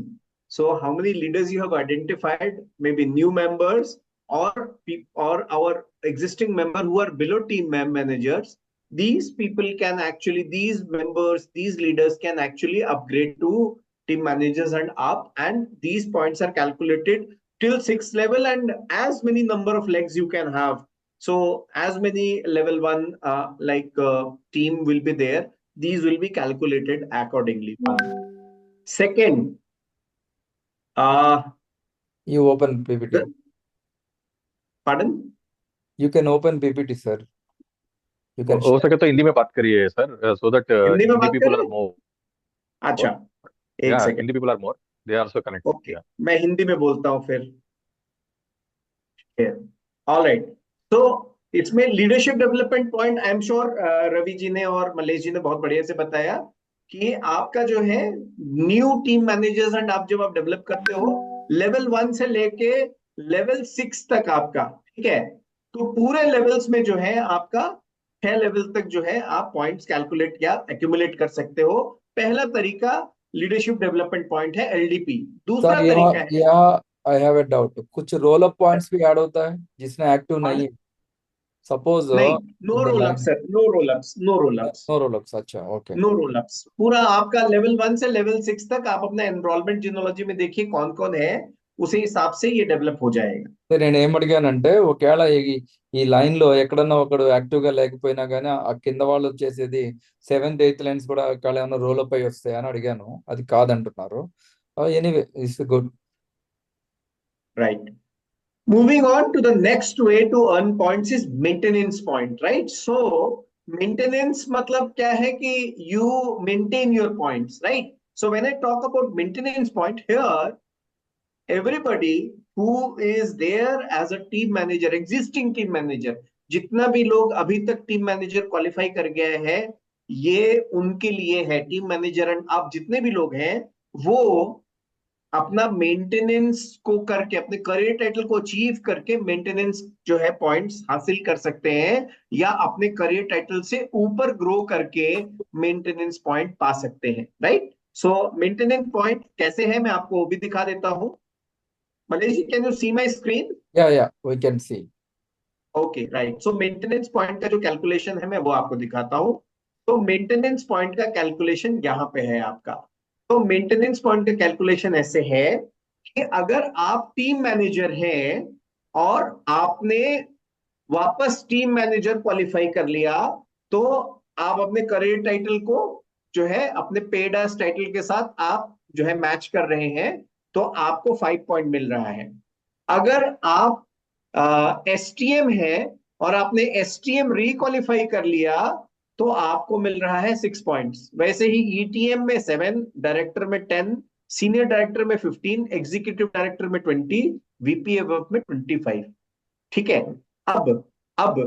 So how many leaders you have identified, maybe new members, or our existing member who are below team managers, these people can actually, these members, these leaders can actually upgrade to team managers and up, and these points are calculated till 6th level, and as many number of legs you can have. So as many level 1 team will be there, these will be calculated accordingly. Second, You open PPT. pardon? You can open PPT, sir. You can हो share. सके तो हिंदी में बात करिए sir, so that Hindi में Hindi बात people are करें? more. अच्छा, एक Yeah, second. Hindi people are more. They are also connected. Okay, Yeah. मैं हिंदी में बोलता हूँ फिर। ऑलराइट, तो इसमें leadership development point, I am sure Ravi ji ने और मलेश जी ने बहुत बढ़िया से बताया कि आपका जो है न्यू टीम मैनेजर्स एंड आप जब आप डेवलप करते हो लेवल 1 से लेके लेवल 6 तक आपका, ठीक है, तो पूरे लेवल्स में जो है आपका 6 लेवल तक जो है आप पॉइंट्स कैलकुलेट या एक्यूमुलेट कर सकते हो। पहला तरीका लीडरशिप डेवलपमेंट पॉइंट है, LDP। दूसरा सर यहाँ तरीका है, यहाँ आई हैव ए डाउट, कुछ रोल अप पॉइंट्स भी ऐड होता है जिसमें एक्टिव नहीं है। सपोज नहीं, no the roll up line, sir, no roll ups, no roll ups, no roll ups. अच्छा, ओके। No roll ups. पूरा आपका लेवल 1 से लेवल 6 तक आप अपना एनरोलमेंट जिनोलॉजी में देखिए कौन कौन है, उसी हिसाब से ये डेवलप हो जाएगा। నేను ఏం అడిగానంటే ఒకవేళ ఈ లైన్ లో ఎక్కడన్నా ఒకడు యాక్టివ్ గా లేకపోయినా గానీ ఆ కింద వాళ్ళు వచ్చేసేది 7th 8th లైన్స్ కూడా ఒకవేళ ఏమైనా రోల్ అప్ అయి వస్తాయి అని అడిగాను, అది కాదంటున్నారు. Anyway, it's good. Right. Moving on to the next way to earn points is maintenance point, right? So maintenance मतलब क्या है कि you maintain your points, right? So when I talk about maintenance point here, everybody who is there as a team manager, existing team manager, जितना भी लोग अभी तक team manager qualify कर गए हैं, ये उनके लिए है। टीम मैनेजर एंड आप जितने भी लोग हैं वो अपना मेंटेनेंस को करके, अपने करियर टाइटल को अचीव करके मेंटेनेंस जो है पॉइंट्स हासिल कर सकते हैं, या अपने करियर टाइटल से ऊपर ग्रो करके मेंटेनेंस पॉइंट पा सकते हैं, राइट? सो मेंटेनेंस पॉइंट कैसे है मैं आपको वो भी दिखा देता हूं। Malesh ji, can you see my screen? Yeah we can see. Okay, right. So maintenance point का जो कैलकुलेशन है मैं वो आपको दिखाता हूं। तो मेंटेनेंस पॉइंट का कैलकुलेशन यहाँ पे है आपका। तो मेंटेनेंस पॉइंट का कैलकुलेशन ऐसे है कि अगर आप टीम मैनेजर हैं और आपने वापस टीम मैनेजर क्वालिफाई कर लिया, तो आप अपने करियर टाइटल को जो है अपने पेड एज टाइटल के साथ आप जो है मैच कर रहे हैं, तो आपको 5 पॉइंट मिल रहा है। अगर आप STM है और आपने STM रिक्वालिफाई कर लिया, तो आपको मिल रहा है 6 पॉइंट्स। वैसे ही ETM में 7, डायरेक्टर में 10, सीनियर डायरेक्टर में 15, एग्जीक्यूटिव डायरेक्टर में 20, VP अबव में 25। ठीक है। अब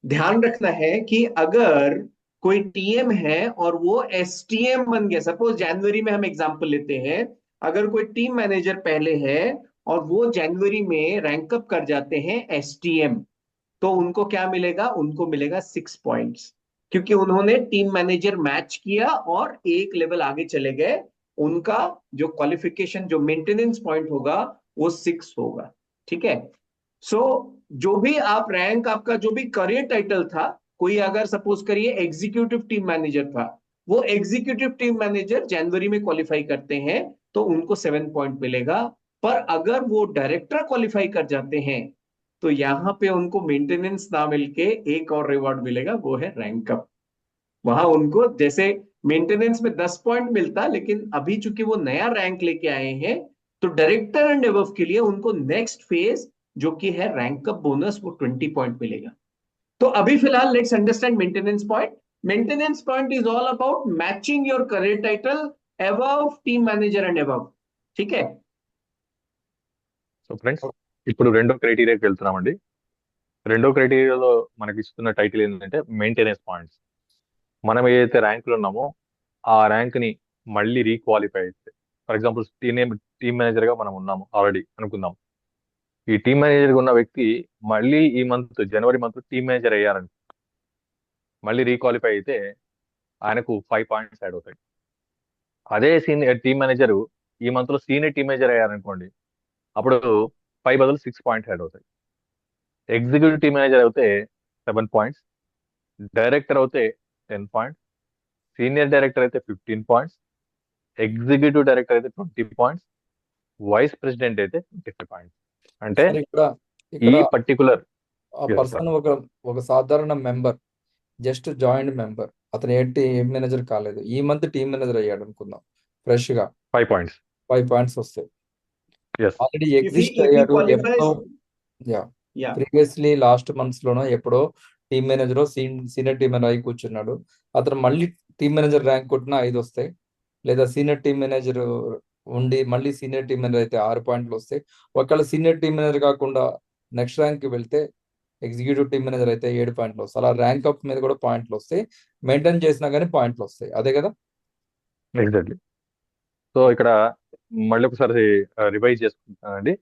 ध्यान रखना है कि अगर कोई TM है और वो STM बन गया, सपोज जनवरी में हम एग्जांपल लेते हैं, अगर कोई टीम मैनेजर पहले है और वो जनवरी में रैंक अप कर जाते हैं STM, तो उनको क्या मिलेगा? उनको मिलेगा 6 पॉइंट्स, क्योंकि उन्होंने टीम मैनेजर मैच किया और एक लेवल आगे चले गए। उनका जो क्वालिफिकेशन, जो मेंटेनेंस पॉइंट होगा वो 6 होगा। ठीक है। सो जो भी आप रैंक, आपका जो भी करियर टाइटल था, कोई अगर सपोज करिए एग्जीक्यूटिव टीम मैनेजर था, वो एग्जीक्यूटिव टीम मैनेजर जनवरी में क्वालिफाई करते हैं तो उनको 7 पॉइंट मिलेगा। पर अगर वो डायरेक्टर क्वालिफाई कर जाते हैं तो यहां पे उनको मेंटेनेंस ना मिलके एक और रिवॉर्ड मिलेगा, वो है रैंक अप। वहां उनको जैसे मेंटेनेंस में 10 पॉइंट मिलता, लेकिन अभी चूंकि वो नया रैंक लेके आए हैं, तो डायरेक्टर एंड अबव के लिए उनको नेक्स्ट फेज जो कि है रैंक अप बोनस, वो 20 पॉइंट मिलेगा। तो अभी फिलहाल let's understand maintenance point. Maintenance point is all about matching your career title above team manager and above. ठीक है। సో ఫ్రెండ్స్, ఇప్పుడు రెండో క్రైటీరియాకి వెళ్తున్నామండి. రెండో క్రైటీరియాలో మనకి ఇస్తున్న టైటిల్ ఏంటంటే మెయింటెనెన్స్ పాయింట్స్. మనం ఏదైతే ర్యాంకులో ఉన్నామో ఆ ర్యాంక్ ని మళ్ళీ రీక్వాలిఫై అయితే, ఫర్ ఎగ్జాంపుల్ టీమ్ మేనేజర్ గా మనం ఉన్నాము ఆల్రెడీ అనుకుందాం. ఈ టీమ్ మేనేజర్ గా ఉన్న వ్యక్తి మళ్ళీ ఈ మంత్ జనవరి మంత్ టీమ్ మేనేజర్ అయ్యారని మళ్ళీ రీక్వాలిఫై అయితే ఆయనకు 5 పాయింట్స్ యాడ్ అవుతాయి. అదే సీనియర్ టీమ్ మేనేజర్ ఈ మంత్ లో సీనియర్ టీమ్ మేనేజర్ అయ్యారనుకోండి, అప్పుడు 5 బదులు 6 పాయింట్స్ యాడ్ అవుతాయి. ఎగ్జిక్యూటివ్ టీమ్ మేనేజర్ అయితే 7 పాయింట్స్, డైరెక్టర్ అయితే 10 పాయింట్స్, సీనియర్ డైరెక్టర్ అయితే 15 పాయింట్స్, ఎగ్జిక్యూటివ్ డైరెక్టర్ అయితే 20 పాయింట్స్, వైస్ ప్రెసిడెంట్ అయితే 25 పాయింట్స్. అంటే సార్ ఇక్కడ ఈ ఇక్కడ పర్టికులర్ ఆ పర్సన్ ఒక సాధారణ మెంబర్, జస్ట్ జాయింట్ మెంబర్, అతను ఏంటి ఏం మేనేజర్ కాలేదు, ఈ మంత్ టీమ్ మేనేజర్ అయ్యాడు అనుకుందాం, ఫ్రెష్ గా 5 పాయింట్స్. 5 పాయింట్స్ వస్తాయి. Yes, already If he exist if he అయ్యాడు qualifies, ఎప్పుడో, yeah, ప్రీవియస్లీ లాస్ట్ మంత్స్ లోనో ఎప్పుడో team manager senior team manager అయి కూర్చున్నాడు, అతను మళ్ళీ టీమ్ మేనేజర్ ర్యాంక్ కొట్టినా 5 వస్తాయి, లేదా సీనియర్ టీమ్ మేనేజర్ ఉండి మళ్ళీ సీనియర్ టీమ్ మేనేజర్ అయితే 6 పాయింట్లు వస్తాయి. ఒకవేళ సీనియర్ టీమ్ మేనేజర్ కాకుండా నెక్స్ట్ ర్యాంక్ కి వెళ్తే ఎగ్జిక్యూటివ్ టీమ్ మేనేజర్ అయితే 7 పాయింట్లు వస్తాయి. అలా ర్యాంక్ అప్ మీద కూడా పాయింట్లు వస్తాయి, మెయింటైన్ చేసినా కానీ పాయింట్లు వస్తాయి. అదే కదా? ఎగ్జాక్ట్లీ. సో ఇక్కడ మళ్ళీ ఒకసారి రివైజ్ చేసుకుంటానండి.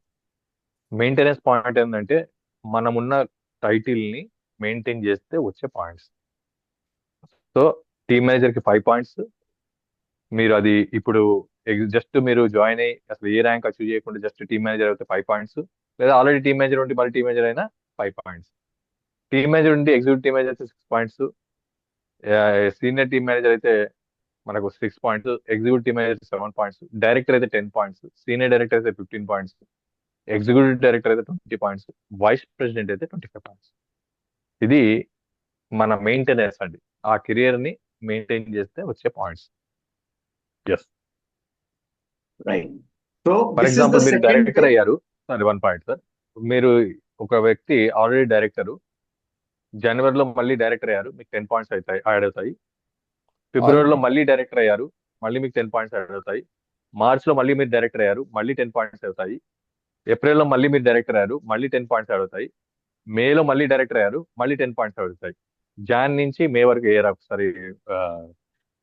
మెయింటెనెన్స్ పాయింట్ ఏంటంటే మనమున్న టైటిల్ ని మెయింటైన్ చేస్తే వచ్చే పాయింట్స్. సో టీమ్ మేనేజర్ కి 5 పాయింట్స్, మీరు అది ఇప్పుడు జస్ట్ మీరు జాయిన్ అయ్యి అసలు ఏ ర్యాంక్ అచీవ్ చేయకుండా జస్ట్ టీమ్ మేనేజర్ అయితే 5 పాయింట్స్, లేదా ఆల్రెడీ టీమ్ మేనేజర్ ఉండి మళ్ళీ టీమ్ మేనేజర్ అయినా 5 పాయింట్స్, టీమ్ మేనేజర్ ఉండి ఎగ్జిక్యూటివ్ టీమ్ మేనేజర్ అయితే 6 పాయింట్స్, సీనియర్ టీమ్ మేనేజర్ అయితే మనకు 6 points, executive team manager 7 points, director అయితే 10 పాయింట్స్, సీనియర్ డైరెక్టర్ అయితే 15 పాయింట్స్, ఎగ్జిక్యూటివ్ డైరెక్టర్ అయితే 20 పాయింట్స్, వైస్ ప్రెసిడెంట్ అయితే 25 పాయింట్స్. ఇది మన మెయింటెనెన్స్ అండి, ఆ కెరియర్ ని మెయింటైన్ చేస్తే వచ్చే points. Yes, right. So for this is example the మీరు second డైరెక్టర్ way. అయ్యారు, సారీ 1 పాయింట్ సార్. మీరు ఒక వ్యక్తి ఆల్రెడీ డైరెక్టర్, జనవరిలో మళ్ళీ డైరెక్టర్ అయ్యారు, మీకు 10 పాయింట్స్ అవుతాయి, యాడ్ అవుతాయి. ఫిబ్రవరిలో మళ్ళీ డైరెక్టర్ అయ్యారు, మళ్ళీ మీకు 10 పాయింట్స్ యాడ్ అవుతాయి. మార్చ్ లో మళ్ళీ మీరు డైరెక్టర్ అయ్యారు, మళ్ళీ 10 పాయింట్స్ అవుతాయి. ఏప్రిల్లో మళ్ళీ మీరు డైరెక్టర్ అయ్యారు, మళ్ళీ 10 పాయింట్స్ యాడ్ అవుతాయి. మేలో మళ్ళీ డైరెక్టర్ అయ్యారు, మళ్ళీ 10 పాయింట్స్ యాడ్ అవుతాయి. జాన్ నుంచి మే వరకు అయ్యారు ఒకసారి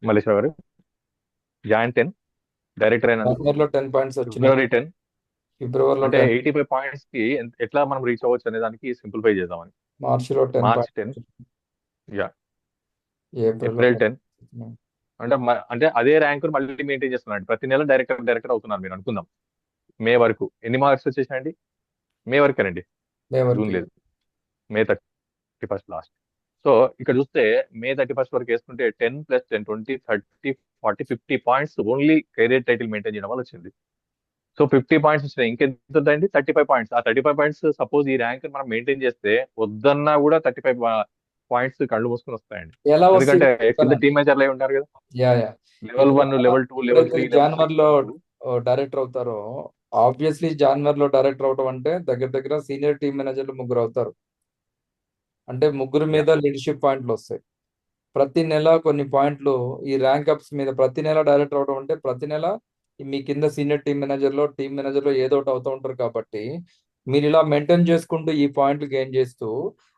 మల్లేశ్వర గారు. జాన్ 10 డైరెక్టర్ అయినందుకు, జనవరిలో 10 పాయింట్స్ వచ్చినాయి, ఫిబ్రవరి 10, ఫిబ్రవరిలో అంటే 10, 85 పాయింట్స్ కి ఎట్లా మనం రీచ్ అవ్వచ్చు అనే దానికి సింప్లిఫై చేద్దామని. మార్చిలో 10 మార్చ్ 10, పాయింట్స్, యా, ఏప్రిల్లో ఏప్రిల్ 10, 10. అంటే అదే ర్యాంక్ మళ్ళీ మెయింటైన్ చేస్తున్నాడు. ప్రతి నెల డైరెక్టర్ అవుతున్నారు మీరు అనుకుందాం. మే వరకు ఎన్ని మార్క్స్ వచ్చేసాయండి? మే వరకేనండి, మే వరకు జూన్ లేదు, మే 31 లాస్ట్. సో ఇక్కడ చూస్తే మే 31 వరకు వేసుకుంటే 10 + 10 20 30 40 50 points only career title maintain చేయడం వల్ల వచ్చింది. సో 50 పాయింట్స్ వచ్చినాయి, ఇంకెంత ఉందండి? 35 పాయింట్స్. ఆ 35 పాయింట్స్ సపోజ్ ఈ ర్యాంక్ మనం మెయింటైన్ చేస్తే వద్దన్నా కూడా 35 పాయింట్స్ కళ్ళు మూసుకొని వస్తాయండి. ఎలా ఎందుకంటే వస్తాయి కింద టీమ్ మేనేజర్లు అయి ఉంటారు కదా, లెవెల్ 1, లెవెల్ 2, లెవెల్ 3, లెవెల్ 6. జనవరిలో డైరెక్టర్ అవుతారో, ఆబ్వియస్లీ జనవరిలో డైరెక్టర్ అవటం అంటే దగ్గర సీనియర్ టీమ్ మేనేజర్లు 3 అవుతారు, అంటే 3 మీద లీడర్షిప్ పాయింట్లు వస్తాయి. ప్రతి నెల కొన్ని పాయింట్లు ఈ ర్యాంక్ అప్స్ మీద, ప్రతి నెల డైరెక్టర్ అవడం అంటే ప్రతి నెల మీ కింద సీనియర్ టీమ్ మేనేజర్లో ఏదో ఒకటి అవుతూ ఉంటారు. కాబట్టి మీరు ఇలా మెయింటైన్ చేసుకుంటూ ఈ పాయింట్లు గెయిన్ చేస్తూ,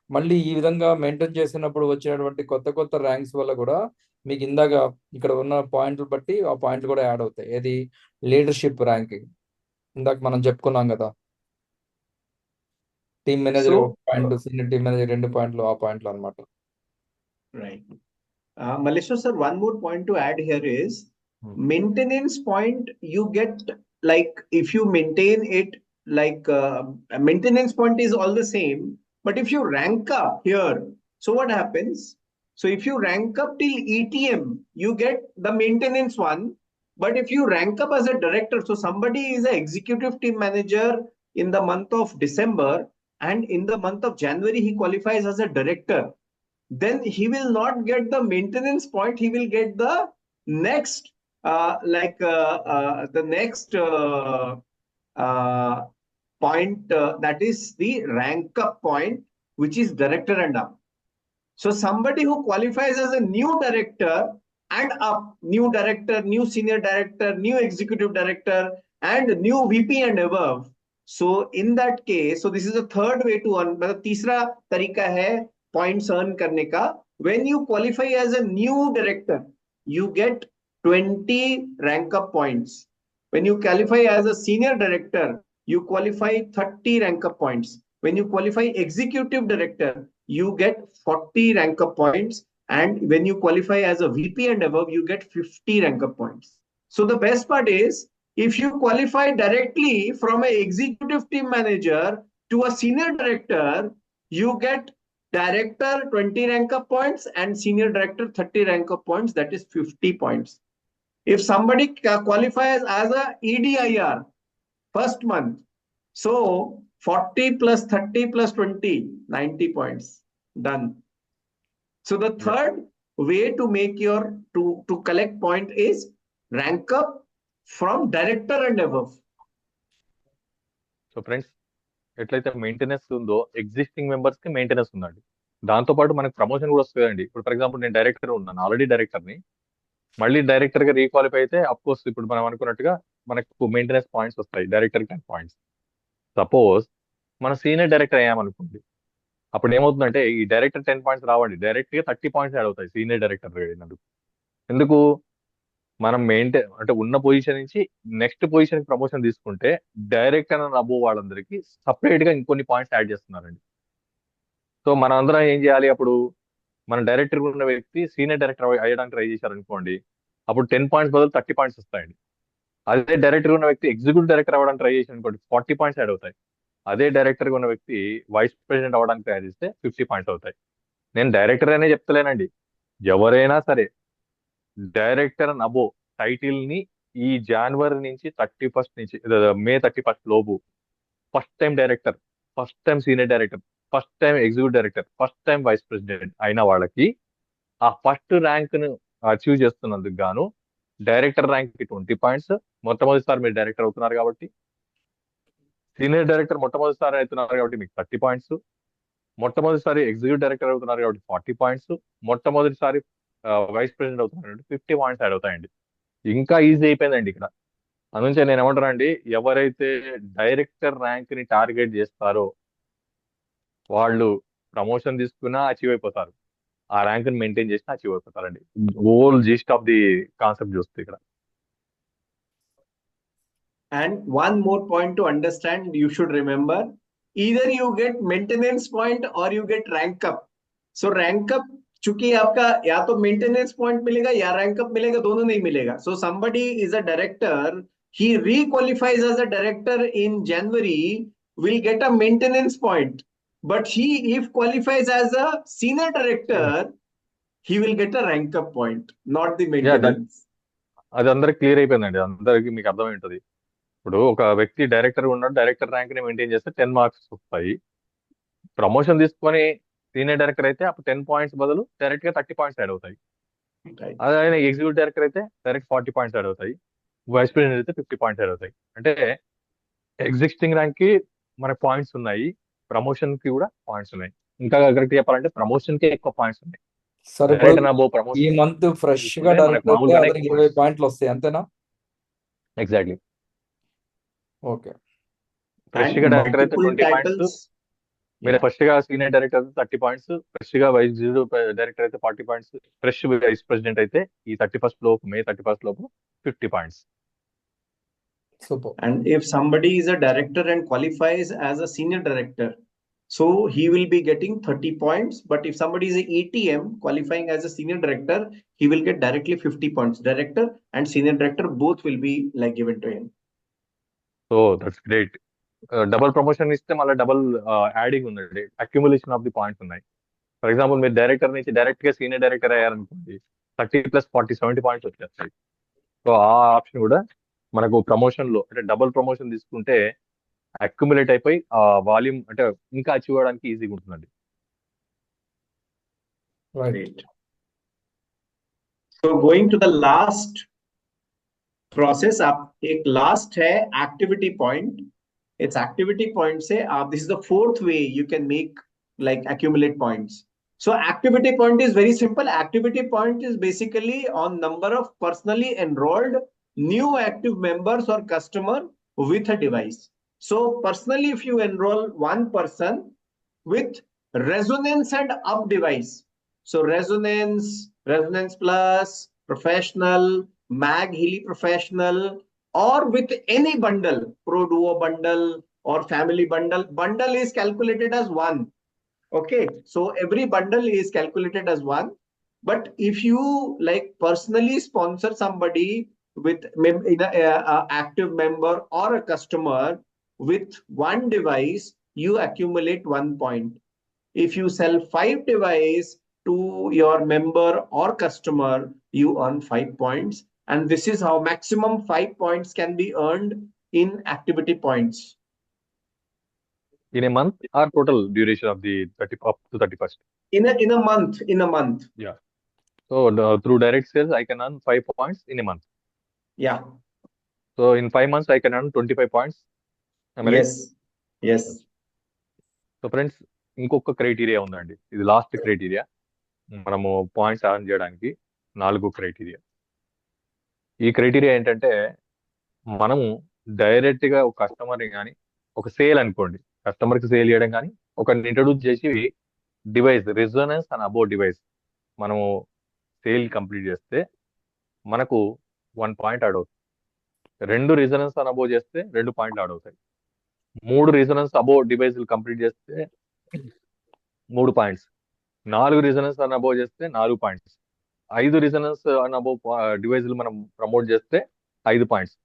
మళ్ళీ ఈ విధంగా మెయింటైన్ చేసినప్పుడు వచ్చినటువంటి కొత్త ర్యాంక్స్ వల్ల కూడా మీకు ఇందాక ఇక్కడ ఉన్న పాయింట్లు బట్టి ఆ పాయింట్లు కూడా యాడ్ అవుతాయి. ఏది? లీడర్షిప్ ర్యాంకింగ్ ఇందాక మనం చెప్పుకున్నాం కదా, team manager 1 point, senior team manager 2 పాయింట్లు, ఆ పాయింట్లు అన్నమాట. Right. Maleshwar sir, one more point to add here is maintenance point. You get, like, if you maintain it, like maintenance point is all the same, but if you rank up here, so what happens? So if you rank up till ETM, you get the maintenance one. But if you rank up as a director, so somebody is an executive team manager in the month of December, and in the month of January he qualifies as a director, then he will not get the maintenance point. He will get the next, the next point, that is the rank up point, which is director and up. So somebody who qualifies as a new director and up, new director, new senior director, new executive director, and new VP and above. So in that case, so this is the third way to earn. मतलब तीसरा तरीका है points earn करने का. When you qualify as a new director, you get 20 rank up points. When you qualify as a senior director, you qualify 30 rank up points. When you qualify executive director, you get 40 rank up points. And when you qualify as a VP and above, you get 50 rank up points. So the best part is, if you qualify directly from an executive team manager to a senior director, you get director 20 rank up points and senior director 30 rank up points, that is 50 points. If somebody qualifies as a EDIR first month, so 40 plus 30 plus 20, 90 points, done. So the third way to make your to collect point is rank up from director and above. So friends, ఎట్లయితే maintenance ఉందో existing members కి maintenance ఉందండి. దాంతో పాటు మనకు promotion కూడా వస్తుందండి. ఇప్పుడు ఫర్ ఎగ్జాంపుల్ నేను డైరెక్టర్ ఉన్నాను, ఆల్రెడీ డైరెక్టర్ని, మళ్ళీ డైరెక్టర్ గా రీక్వాలిఫై అయితే అఫ్ కోర్స్ ఇప్పుడు మనం అనుకున్నట్టుగా మనకు మెయింటెనెన్స్ పాయింట్స్ వస్తాయి, డైరెక్టర్ 10 పాయింట్స్. సపోజ్ మన సీనియర్ డైరెక్టర్ అయ్యామనుకోండి, అప్పుడు ఏమవుతుందంటే ఈ డైరెక్టర్ 10 పాయింట్స్ రావండి, డైరెక్ట్ గా 30 పాయింట్స్ యాడ్ అవుతాయి సీనియర్ డైరెక్టర్ అయినందుకు. ఎందుకు? మనం అంటే ఉన్న పొజిషన్ నుంచి నెక్స్ట్ పొజిషన్ కి ప్రమోషన్ తీసుకుంటే డైరెక్టర్ అని అబోవ్ వాళ్ళందరికీ సపరేట్ గా ఇంకొన్ని పాయింట్స్ యాడ్ చేస్తున్నారండి. సో మనం అందరం ఏం చేయాలి? అప్పుడు మన డైరెక్టర్ ఉన్న వ్యక్తి సీనియర్ డైరెక్టర్ అయ్యడానికి ట్రై చేశారు అనుకోండి, అప్పుడు 10 పాయింట్స్ బదులు 30 పాయింట్స్ వస్తాయండి. అదే డైరెక్టర్ ఉన్న వ్యక్తి ఎగ్జిక్యూటివ్ డైరెక్టర్ అవ్వడానికి ట్రై చేశారు అనుకోండి, 40 పాయింట్స్ యాడ్ అవుతాయి. అదే డైరెక్టర్ ఉన్న వ్యక్తి వైస్ ప్రెసిడెంట్ అవ్వడానికి ట్రై చేస్తే 50 పాయింట్స్ అవుతాయి. నేను డైరెక్టర్ అనే చెప్తలేనండి, ఎవరైనా సరే డైరెక్టర్ అండ్ అబో టైటిల్ ని ఈ జనవరి నుంచి 31st నుంచి మే 31st లోపు first time director, first time senior director, first time executive director, first time vice president అయిన వాళ్ళకి ఆ ఫస్ట్ ర్యాంక్ ను అచీవ్ చేస్తున్నందుకు గాను డైరెక్టర్ ర్యాంక్ కి 20 పాయింట్స్, మొట్టమొదటిసారి మీరు డైరెక్టర్ అవుతున్నారు కాబట్టి. సీనియర్ డైరెక్టర్ మొట్టమొదటిసారి అవుతున్నారు కాబట్టి మీకు 30 పాయింట్స్, మొట్టమొదటిసారి ఎగ్జిక్యూటివ్ డైరెక్టర్ అవుతున్నారు కాబట్టి 40 పాయింట్స్, మొట్టమొదటిసారి వైస్ ప్రెసిడెంట్ అవుతున్నారు కాబట్టి 50 పాయింట్స్ యాడ్ అవుతాయండి. ఇంకా ఈజీ అయిపోయిందండి ఇక్కడ. అందుకే నేను ఏమంటానండి, ఎవరైతే డైరెక్టర్ ర్యాంక్ ని టార్గెట్ చేస్తారో వాళ్ళు ప్రమోషన్ తీసుకున్నా అచీవ్ అయిపోతారు, ఆ ర్యాంక్ ని మెయింటైన్ చేసినా అచీవ్ అయిపోతారండి. Whole gist of the concept చూస్తే ఇక్కడ. And one more point to understand, you should remember, either you get maintenance point or you get rank up. So rank up, चूंकि आपका या तो मेंटेनेंस पॉइंट मिलेगा या रैंक अप मिलेगा, दोनों नहीं मिलेगा. So somebody is a director, he requalifies as a director in January, will get a maintenance point. But he, if qualifies as a senior director, he will get a rank up point, not the maintenance. అది అందరికి clear అయిపోయిందండి, అందరికి మీకు అర్థమై ఉంటుంది. ఇప్పుడు ఒక వ్యక్తి డైరెక్టర్ ఉన్నాడు, డైరెక్టర్ ర్యాంక్ ని మెయింటైన్ చేస్తే 10 మార్క్స్ వస్తాయి. ప్రమోషన్ తీసుకొని సీనియర్ డైరెక్టర్ అయితే అప్పుడు 10 పాయింట్స్ బదులు డైరెక్ట్ గా 30 పాయింట్స్ యాడ్ అవుతాయి. అదే ఆయన ఎగ్జిక్యూటివ్ డైరెక్టర్ అయితే డైరెక్ట్ 40 పాయింట్స్ యాడ్ అవుతాయి, వైస్ ప్రెసిడెంట్ అయితే 50 పాయింట్స్ యాడ్ అవుతాయి. అంటే ఎగ్జిస్టింగ్ ర్యాంక్ కి మనకి పాయింట్స్ ఉన్నాయి, ప్రమోషన్ కి కూడా పాయింట్స్ ఉన్నాయి. ఇంకా కరెక్ట్ చెప్పాలంటే ప్రమోషన్ కి ఎక్కువ పాయింట్స్ ఉన్నాయి. సరే, ఈ మంత్ ఫ్రెష్ గా డైరెక్టర్ 20 పాయింట్లు వస్తాయి, అంతేనా? ఎగ్జాక్ట్లీ. ఓకే. ఫ్రెష్ గా డైరెక్టర్ అయితే 20 పాయింట్స్, మీరు ఫస్ట్ గా సీనియర్ డైరెక్టర్ అయితే 30 పాయింట్స్, ఫ్రెష్ గా వైస్ డైరెక్టర్ అయితే 40 పాయింట్స్, ఫ్రెష్ వైస్ ప్రెసిడెంట్ అయితే ఈ 31st లోపు, మే 31st లోపు 50 points. Super. And if somebody is a director and qualifies as a senior director, so he will be getting 30 points. But if somebody is a ETM qualifying as a senior director, he will get directly 50 points. Director and senior director both will be like given to him. So that's great. Double promotion ఇస్తే మళ్ళీ double adding ఉందండి, accumulation of the points ఉన్నాయి. For example మీరు director నుంచి direct గా senior director అయ్యారనుకోండి, 30 + 40 70 points వచ్చేస్తాయి. So ఆ option కూడా మనకు ప్రమోషన్ లో, అంటే డబుల్ ప్రమోషన్ తీసుకుంటే అక్యుములేట్ అయిపోయి ఆ వాల్యూమ్ అంటే ఇంకా అచీవ్ అవ్వడానికి ఈజీగా ఉంటుందండి. Right. So going to the last process, आप एक last है activity point. It's activity point से आप, this is the fourth way you can make like accumulate points. So activity point is very simple. Activity point is basically on number of personally enrolled new active members or customer with a device. So personally, if you enroll one person with Resonance and Up device, so Resonance Plus, Professional, Mag Healy Professional, or with any bundle, Pro Duo bundle or family bundle is calculated as one. Okay, so every bundle is calculated as one. But if you like personally sponsor somebody with active member or a customer with one device, you accumulate 1 point. If you sell 5 devices to your member or customer, you earn 5 points. And this is how maximum 5 points can be earned in activity points. In a month or total duration of the 30 up to 31st? In a month. Yeah. So through direct sales, I can earn 5 points in a month. Yeah. So in 5 months, I can earn 25 points. Am I right? Yes. So friends, ఇంకొక criteria ఉందండి. ఇది last criteria. మనము points earn చేయడానికి 4 criteria. ఈ criteria ఏంటంటే, మనము direct గా ఒక కస్టమర్ని కానీ, ఒక సేల్ అనుకోండి, కస్టమర్ కి సేల్ చేయడం కానీ, ఒకరిని ఇంట్రొడ్యూస్ చేసి device resonance and above device మనము సేల్ కంప్లీట్ చేస్తే మనకు 1 పాయింట్ యాడ్ అవుతుంది. 2 రెజొనెన్స్ అండ్ అబౌవ్ చేస్తే 2 పాయింట్లు యాడ్ అవుతాయి. 3 రెజొనెన్స్ అబౌవ్ డివైస్ కంప్లీట్ చేస్తే 3 పాయింట్స్. 4 రెజొనెన్స్ అండ్ అబౌవ్ చేస్తే 4 పాయింట్స్. 5 రెజొనెన్స్ అండ్ అబౌవ్ డివైజులు మనం ప్రమోట్ చేస్తే 5 పాయింట్స్.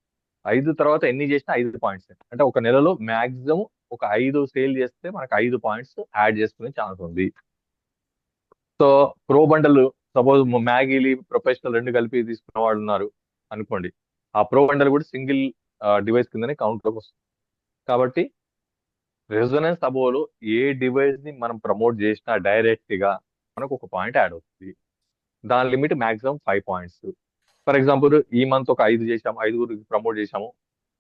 5 తర్వాత ఎన్ని చేసినా 5 పాయింట్స్. అంటే ఒక నెలలో మాక్సిమం ఒక 5 సేల్ చేస్తే మనకు 5 పాయింట్స్ యాడ్ చేసుకునే ఛాన్స్ ఉంది. సో ప్రో బండల్, సపోజ్ మ్యాగీలి ప్రొఫెషనల్ 2 కలిపి తీసుకున్న వాళ్ళు ఉన్నారు అనుకోండి, ఆ ప్రో బండల్ కూడా సింగిల్ డివైస్ కిందనే కౌంట్లోకి వస్తుంది. కాబట్టి రెజొనెన్స్ అబోవ్లో ఏ డివైస్ ని మనం ప్రమోట్ చేసినా డైరెక్ట్ గా మనకు 1 పాయింట్ యాడ్ అవుతుంది. దాని limit maximum 5 points. For example, ఈ మంత్ ఒక 5 చేసాము, 5 ప్రమోట్ చేసాము,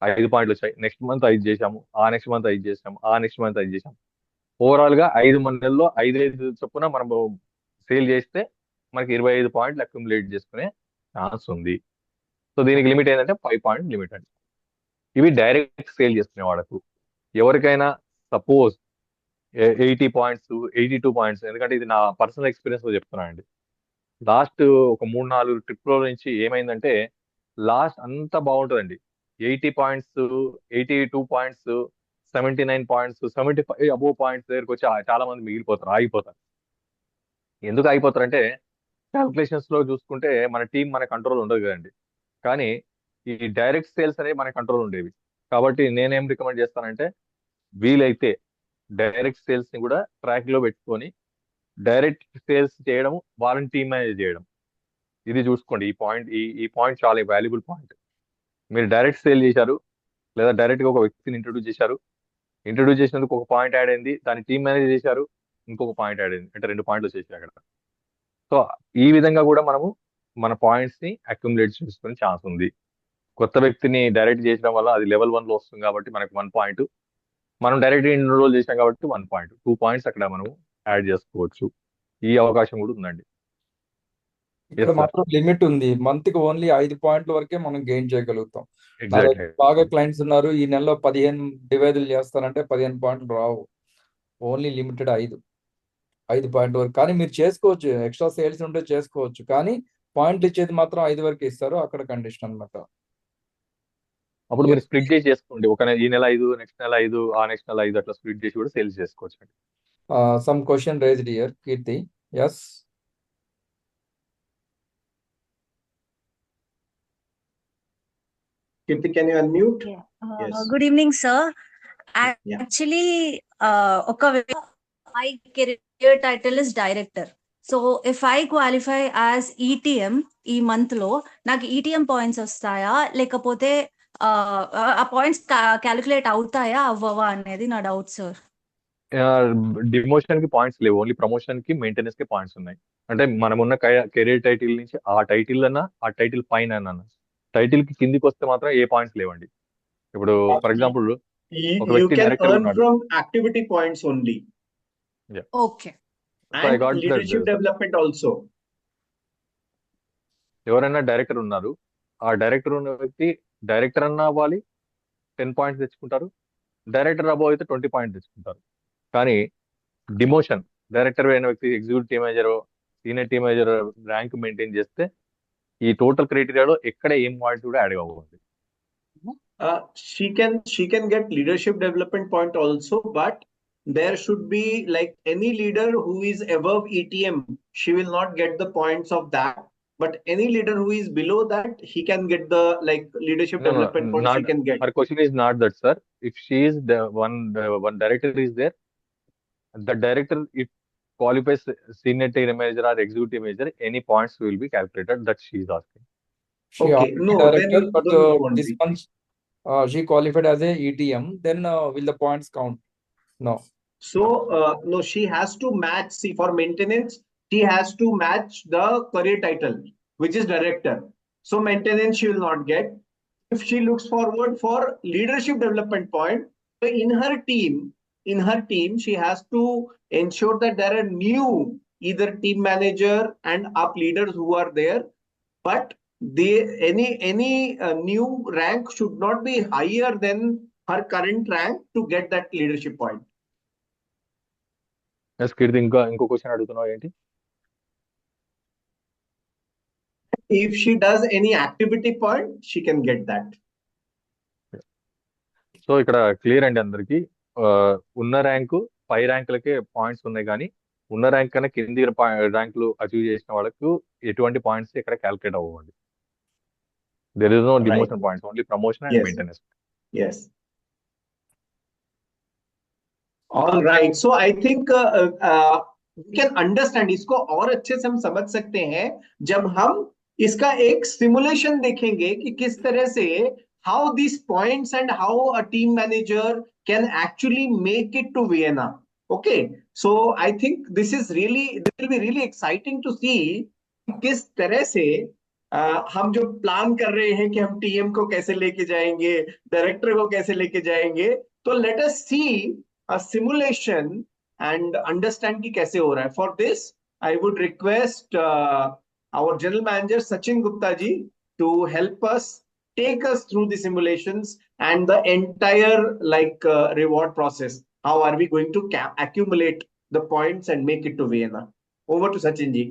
5 పాయింట్లు వచ్చాయి. నెక్స్ట్ మంత్ 5 చేసాము, ఆ నెక్స్ట్ మంత్ 5 చేసాము, ఆ నెక్స్ట్ మంత్ 5 చేసాము. ఓవరాల్ గా 5 నెలల్లో 5 చొప్పున మనం సేల్ చేస్తే మనకి 25 పాయింట్లు అక్యుములేట్ చేసుకునే ఛాన్స్ ఉంది. సో దీనికి లిమిట్ ఏంటంటే 5 పాయింట్ లిమిట్ అండి. ఇవి డైరెక్ట్ సేల్ చేసుకునే వాళ్ళకు. ఎవరికైనా సపోజ్ 80 పాయింట్స్, 82 పాయింట్స్, ఎందుకంటే ఇది నా పర్సనల్ ఎక్స్పీరియన్స్ లో చెప్తున్నాను అండి. లాస్ట్ ఒక 3-4 ట్రిప్ల నుంచి ఏమైందంటే, లాస్ట్ అంతా బాగుంటుందండి. 80 points, 82 points, 79 points, 75 above points దగ్గరకు వచ్చి చాలా మంది మిగిలిపోతారు, ఆగిపోతారు. ఎందుకు ఆగిపోతారంటే, క్యాల్కులేషన్స్ లో చూసుకుంటే మన టీం మన కంట్రోల్ ఉండదు కదండి. కానీ ఈ డైరెక్ట్ సేల్స్ అనేవి మన కంట్రోల్ ఉండేవి. కాబట్టి నేనేం రికమెండ్ చేస్తానంటే, వీలైతే డైరెక్ట్ సేల్స్ ని కూడా ట్రాక్ లో పెట్టుకొని డైరెక్ట్ సేల్స్ చేయడం, వాళ్ళని టీమ్ మేనేజ్ చేయడం, ఇది చూసుకోండి. ఈ పాయింట్ చాలా వాల్యుబుల్ పాయింట్. మీరు డైరెక్ట్ సేల్ చేశారు, లేదా డైరెక్ట్ గా ఒక వ్యక్తిని ఇంట్రొడ్యూస్ చేశారు, ఇంట్రొడ్యూస్ చేసినందుకు 1 పాయింట్ యాడ్ అయింది, దాన్ని టీమ్ మేనేజ్ చేశారు, ఇంకొక పాయింట్ యాడ్ అయింది, అంటే 2 పాయింట్లు వచ్చేసాయి అక్కడ. సో ఈ విధంగా కూడా మనము మన పాయింట్స్ ని అక్యుములేట్ చేసుకునే ఛాన్స్ ఉంది. కొత్త వ్యక్తిని డైరెక్ట్ చేసడం వల్ల అది లెవెల్ 1 లో వస్తుంది కాబట్టి మనకు 1 పాయింట్, మనం డైరెక్ట్ ఎన్రోల్ చేసాం కాబట్టి 1 పాయింట్, 2 పాయింట్స్ అక్కడ మనం యాడ్ చేసుకోవచ్చు. ఈ అవకాశం కూడా ఉందండి. ఇక్కడ మాత్రం లిమిట్ ఉంది. మంత్ కి ఓన్లీ 5 పాయింట్ల వరకే మనం గెయిన్ చేయగలుగుతాం. నా ఎగ్జాక్ట్లీ. దగ్గర బాగా క్లయింట్స్ ఉన్నారు, ఈ నెలలో 15 డివైజులు చేస్తారంటే 15 పాయింట్లు రావు. ఓన్లీ లిమిటెడ్ 5 పాయింట్ల వరకు. కానీ మీరు చేసుకోవచ్చు, ఎక్స్ట్రా సేల్స్ ఉంటే చేసుకోవచ్చు, కానీ పాయింట్లు ఇచ్చేది మాత్రం 5 వరకు ఇస్తారు. అక్కడ కండిషన్ అన్నమాట. అప్పుడు మీరు స్ప్లిట్ చేసి చేసుకోండి. ఈ నెల 5, నెక్స్ట్ నెల 5, ఆ నెక్స్ట్ నెల 5, అట్లా స్ప్లిట్ చేసి కూడా సేల్స్ చేసుకోవచ్చు అండి. Some question raised here, Kirti. Yes. Kirti, can you unmute? Yeah. Yes. Good evening, sir. Yeah. Actually, my career title is director. So if I qualify as ETM ఈ month లో నాకు ETM points వస్తాయా, లేకపోతే ఆ points calculate అవుతాయా అవ్వవా అనేది నా doubt sir. Demotion కి పాయింట్స్ లేవు, ఓన్లీ ప్రమోషన్ కి మెయింటెనెన్స్ కి పాయింట్స్ ఉన్నాయి. అంటే మనమున్న కెరీర్ టైటిల్ నుంచి ఆ టైటిల్ అన్నా, ఆ టైటిల్ పైన అన్నా, టైటిల్ కి కిందికి వస్తే మాత్రం ఏ పాయింట్స్ లేవండి. ఇప్పుడు ఫర్ ఎగ్జాంపుల్ ఒక వ్యక్తి డైరెక్టర్ ఉన్నాడు, from activity points only. Okay. So I got And leadership development also. ఎవరైనా డైరెక్టర్ ఉన్నారు, ఆ డైరెక్టర్ ఉన్న వ్యక్తి డైరెక్టర్ అన్నా అవ్వాలి, 10 పాయింట్స్ తెచ్చుకుంటారు. డైరెక్టర్ అబోవ్ అయితే 20 పాయింట్స్ తెచ్చుకుంటారు. కానీ డిమోషన్, డైరెక్టర్ అయిన వ్యక్తి executive team manager, senior team manager rank maintain చేస్తే ఈ టోటల్ క్రైటీరియాలో ఎక్కడ ఏం పాయింట్స్ కూడా యాడ్ అవ్వదు. She can get leadership development point also, but there should be, like any leader who is above ETM, she will not get the points of that. But any leader who is below that, he can get the leadership development points. He can get. Her question is not that, sir. If she is the one director is there, the director, if qualifies senior team manager or executive manager, any points will be calculated that she is asking. She Okay, already no, director, then but won't this be. one she qualified as a ETM. Then will the points count? No. So, no, she has to match. See, for maintenance, she has to match the career title, which is director. So, maintenance she will not get. If she looks forward for leadership development point, so in her team, she has to ensure that there are new either team manager and up leaders who are there, but any new rank should not be higher than her current rank to get that leadership point. Yes, కీర్తి ఇంకో question అడుగుతున్నావు ఏంటి? If she does any activity point, she can get that. So ఇక్కడ clear అండి అందరికి, ఉన్న rank పై ర్యాంకులకే points ఉన్నాయి, కానీ ఉన్న ర్యాంక్ కన్నా కింది ర్యాంకులు అచీవ్ చేసిన వాళ్ళకు ఎటువంటి పాయింట్స్ ఇక్కడ క్యాల్కులేట్ అవ్వండి. There is no demotion points, only promotion and maintenance. Yes. All right. So I think we can understand, इसको और अच्छे से हम समझ सकते हैं जब हम इसका एक सिमुलेशन देखेंगे कि किस तरह से how these points and how a team manager can actually make it to Vienna. Okay. So I think this will be really exciting to see किस तरह से हम जो प्लान कर रहे हैं कि हम टीएम को कैसे लेके जाएंगे, डायरेक्टर को कैसे लेके जाएंगे, तो let us see a simulation and understand कि कैसे हो रहा है. For this, I would request our general manager Sachin Gupta ji to help us take us through the simulations and the entire reward process. How are we going to accumulate the points and make it to Vienna? Over to Sachin ji.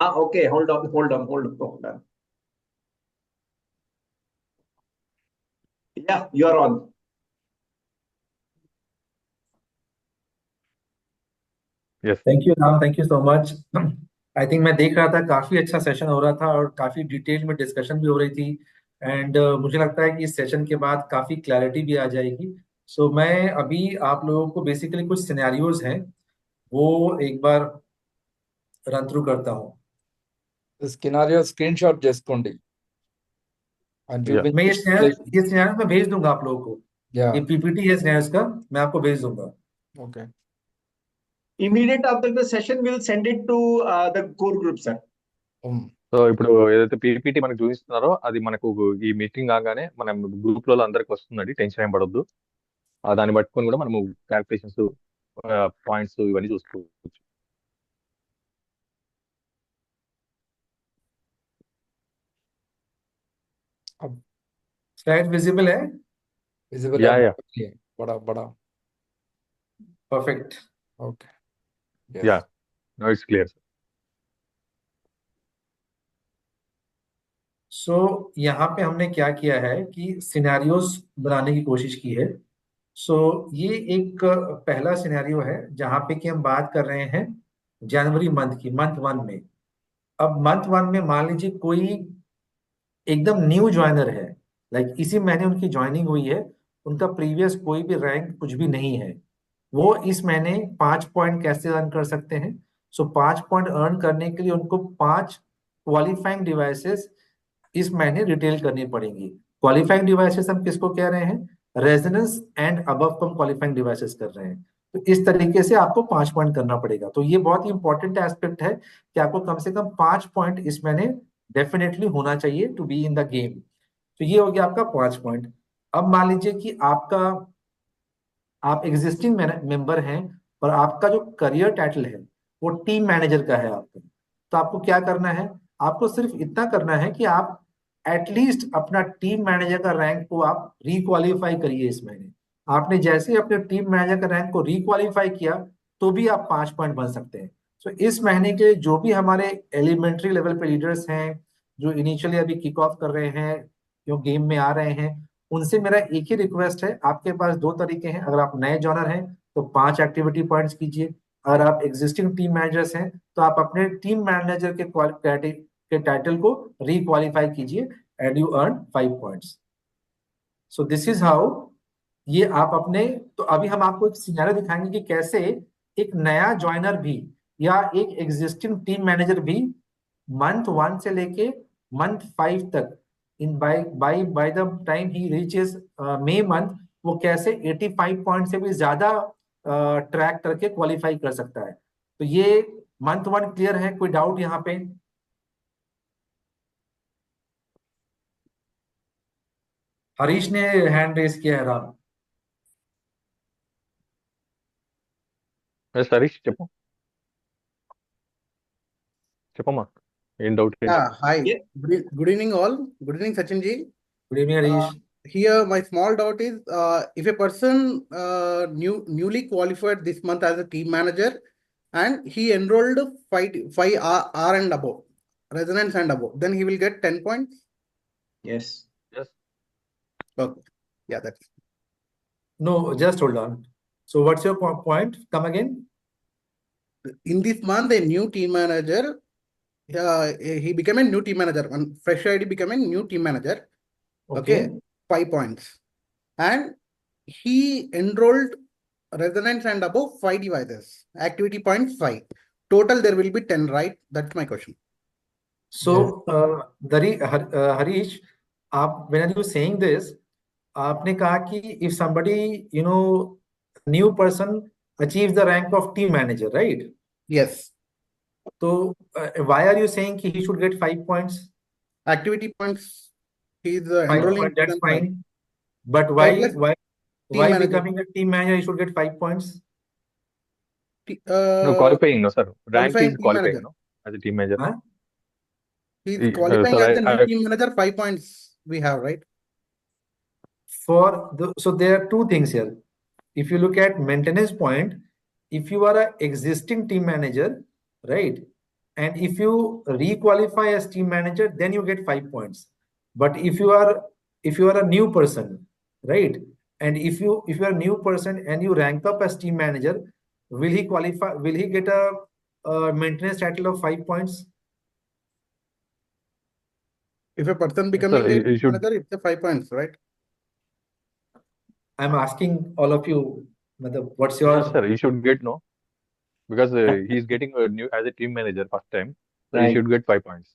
Okay, hold on. Yeah, you're on. Yes. Thank you Ram, thank you so much. I think मैं देख रहा था काफी अच्छा session हो रहा था और काफी डिटेल में डिस्कशन भी हो रही थी, एंड मुझे लगता है कि इस सेशन के बाद काफी क्लैरिटी भी आ जाएगी. सो मैं अभी आप लोगों को बेसिकली कुछ सिनेरियोज हैं वो एक बार रन थ्रू करता हूँ. स्किनारियो स्क्रीनशॉट చేసుకోండి. मैं ये सिनेरियो मैं भेज दूंगा आप लोगों को. ये पीपीटी है सिनेरियोज का, मैं आपको भेज दूंगा. Okay. Immediate after the session, we'll send it to the core group, sir. So ఇప్పుడు ఏదైతే పీపీటీ మనకు చూపిస్తున్నారో అది మనకు ఈ మీటింగ్ కాగానే మన గ్రూప్ లో అందరికి వస్తుందండి, టెన్షన్ ఏం పడొద్దు. దాన్ని పట్టుకొని కూడా మనము క్యాల్కులేషన్స్, పాయింట్స్ ఇవన్నీ చూసుకోవచ్చు. स्लाइड विजिबल है? विजिबल या बड़ा परफेक्ट. ओके. या नो इट्स क्लियर. सो यहाँ पे हमने क्या किया है कि सिनेरियोज बनाने की कोशिश की है. सो ये एक पहला सिनेरियो है जहाँ पे कि हम बात कर रहे हैं जनवरी मंथ 1 में. अब मंथ 1 में मान लीजिए कोई एकदम न्यू ज्वाइनर है, लाइक इसी महीने उनकी ज्वाइनिंग हुई है, उनका प्रीवियस कोई भी रैंक कुछ भी नहीं है. वो इस महीने 5 पॉइंट कैसे अर्न कर सकते हैं? सो 5 पॉइंट अर्न करने के लिए उनको 5 क्वालिफाइंग डिवाइसेस इस महीने रिटेल करनी पड़ेंगी. क्वालिफाइंग डिवाइसेस हम किसको कह रहे हैं? रेजोनेंस एंड अबव को हम क्वालिफाइंग डिवाइसेस कर रहे हैं. तो इस तरीके से आपको 5 पॉइंट करना पड़ेगा. तो ये बहुत ही इंपॉर्टेंट एस्पेक्ट है कि आपको कम से कम 5 पॉइंट इस महीने डेफिनेटली होना चाहिए to be in the game. तो ये हो गया आपका 5 पॉइंट. अब मान लीजिए कि आप एग्जिस्टिंग मेंबर हैं और आपका जो करियर टाइटल है वो टीम मैनेजर का है आपका. तो आपको क्या करना है? आपको सिर्फ इतना करना है कि आप एटलीस्ट अपना टीम मैनेजर का रैंक को आप रिक्वालीफाई करिए इस महीने. आपने जैसे ही अपने टीम मैनेजर का रैंक को रिक्वालीफाई किया तो भी आप 5 पॉइंट बन सकते हैं. तो इस महीने के जो भी हमारे एलिमेंट्री लेवल पे लीडर्स हैं जो इनिशियली अभी किक ऑफ कर रहे हैं, जो गेम में आ रहे हैं, उनसे मेरा एक ही रिक्वेस्ट है. आपके पास 2 तरीके हैं. अगर आप नए जॉनर हैं तो 5 एक्टिविटी पॉइंट्स कीजिए. अगर आप एग्जिस्टिंग टीम मैनेजर्स हैं तो आप अपने टीम मैनेजर के टाइटल को रिक्वालीफाई कीजिए and you earn 5 points. So this is how ये आप अपने. तो अभी हम आपको एक सिनेरियो दिखाएंगे कि कैसे एक नया ज्वाइनर भी या एक एग्जिस्टिंग टीम मैनेजर भी मंथ 1 से लेके मंथ 5 तक इन बाय द टाइम ही रीचेस मई मंथ, वो कैसे 85 पॉइंट से भी ज्यादा ट्रैक करके क्वालिफाई कर सकता है। तो ये मंथ 1 क्लियर है? कोई डाउट यहाँ पे? हरीश ने हैंड रेस किया है राम। హరీష్ చెప్పు చెప్పమ్మా ఏం డౌట్ ఏంటి? Yeah, hi. Yeah. Good evening, all. Good evening, Sachin ji. Good evening Harish. Here, my small doubt is if a person newly qualified this month as a team manager and he enrolled five R and above, resonance and above, then he will get 10 points. Yes. Yes. Okay. Yeah, that's No, just hold on. So what's your point? Come again. in this month a new team manager. He became a new team manager. One fresh ID became a new team manager. Okay, 5 points. And he enrolled resonance and above 5 devices. Activity points 5. Total there will be 10, right? That's my question. So, Harish, when are you saying this? आपने कहा कि if somebody, new person achieves the rank of team manager, right? Yes. So, why are you saying he should get 5 points? Activity points. He's 5 enrolling. points, that's fine. But why manager. becoming a team manager he should get 5 points? No, qualifying, no, sir. Rank qualifying is team qualifying, manager. no, as a team manager. Huh? He's sir, qualifying as a new I- team manager. 5 points we have, right? So there are two things here. If you look at maintenance point, if you are an existing team manager, right, and if you requalify as team manager, then you get 5 points. But if you are a new person, right, and if you are a new person and you rank up as team manager, will he qualify? Will he get a maintenance title of 5 points? If a person becoming sir, a you team should- manager, it's a 5 points, right? I'm asking all of you, what's your? Yes, sir, you should get, no, because he's getting a new as a team manager first time, so he Right. should get 5 points.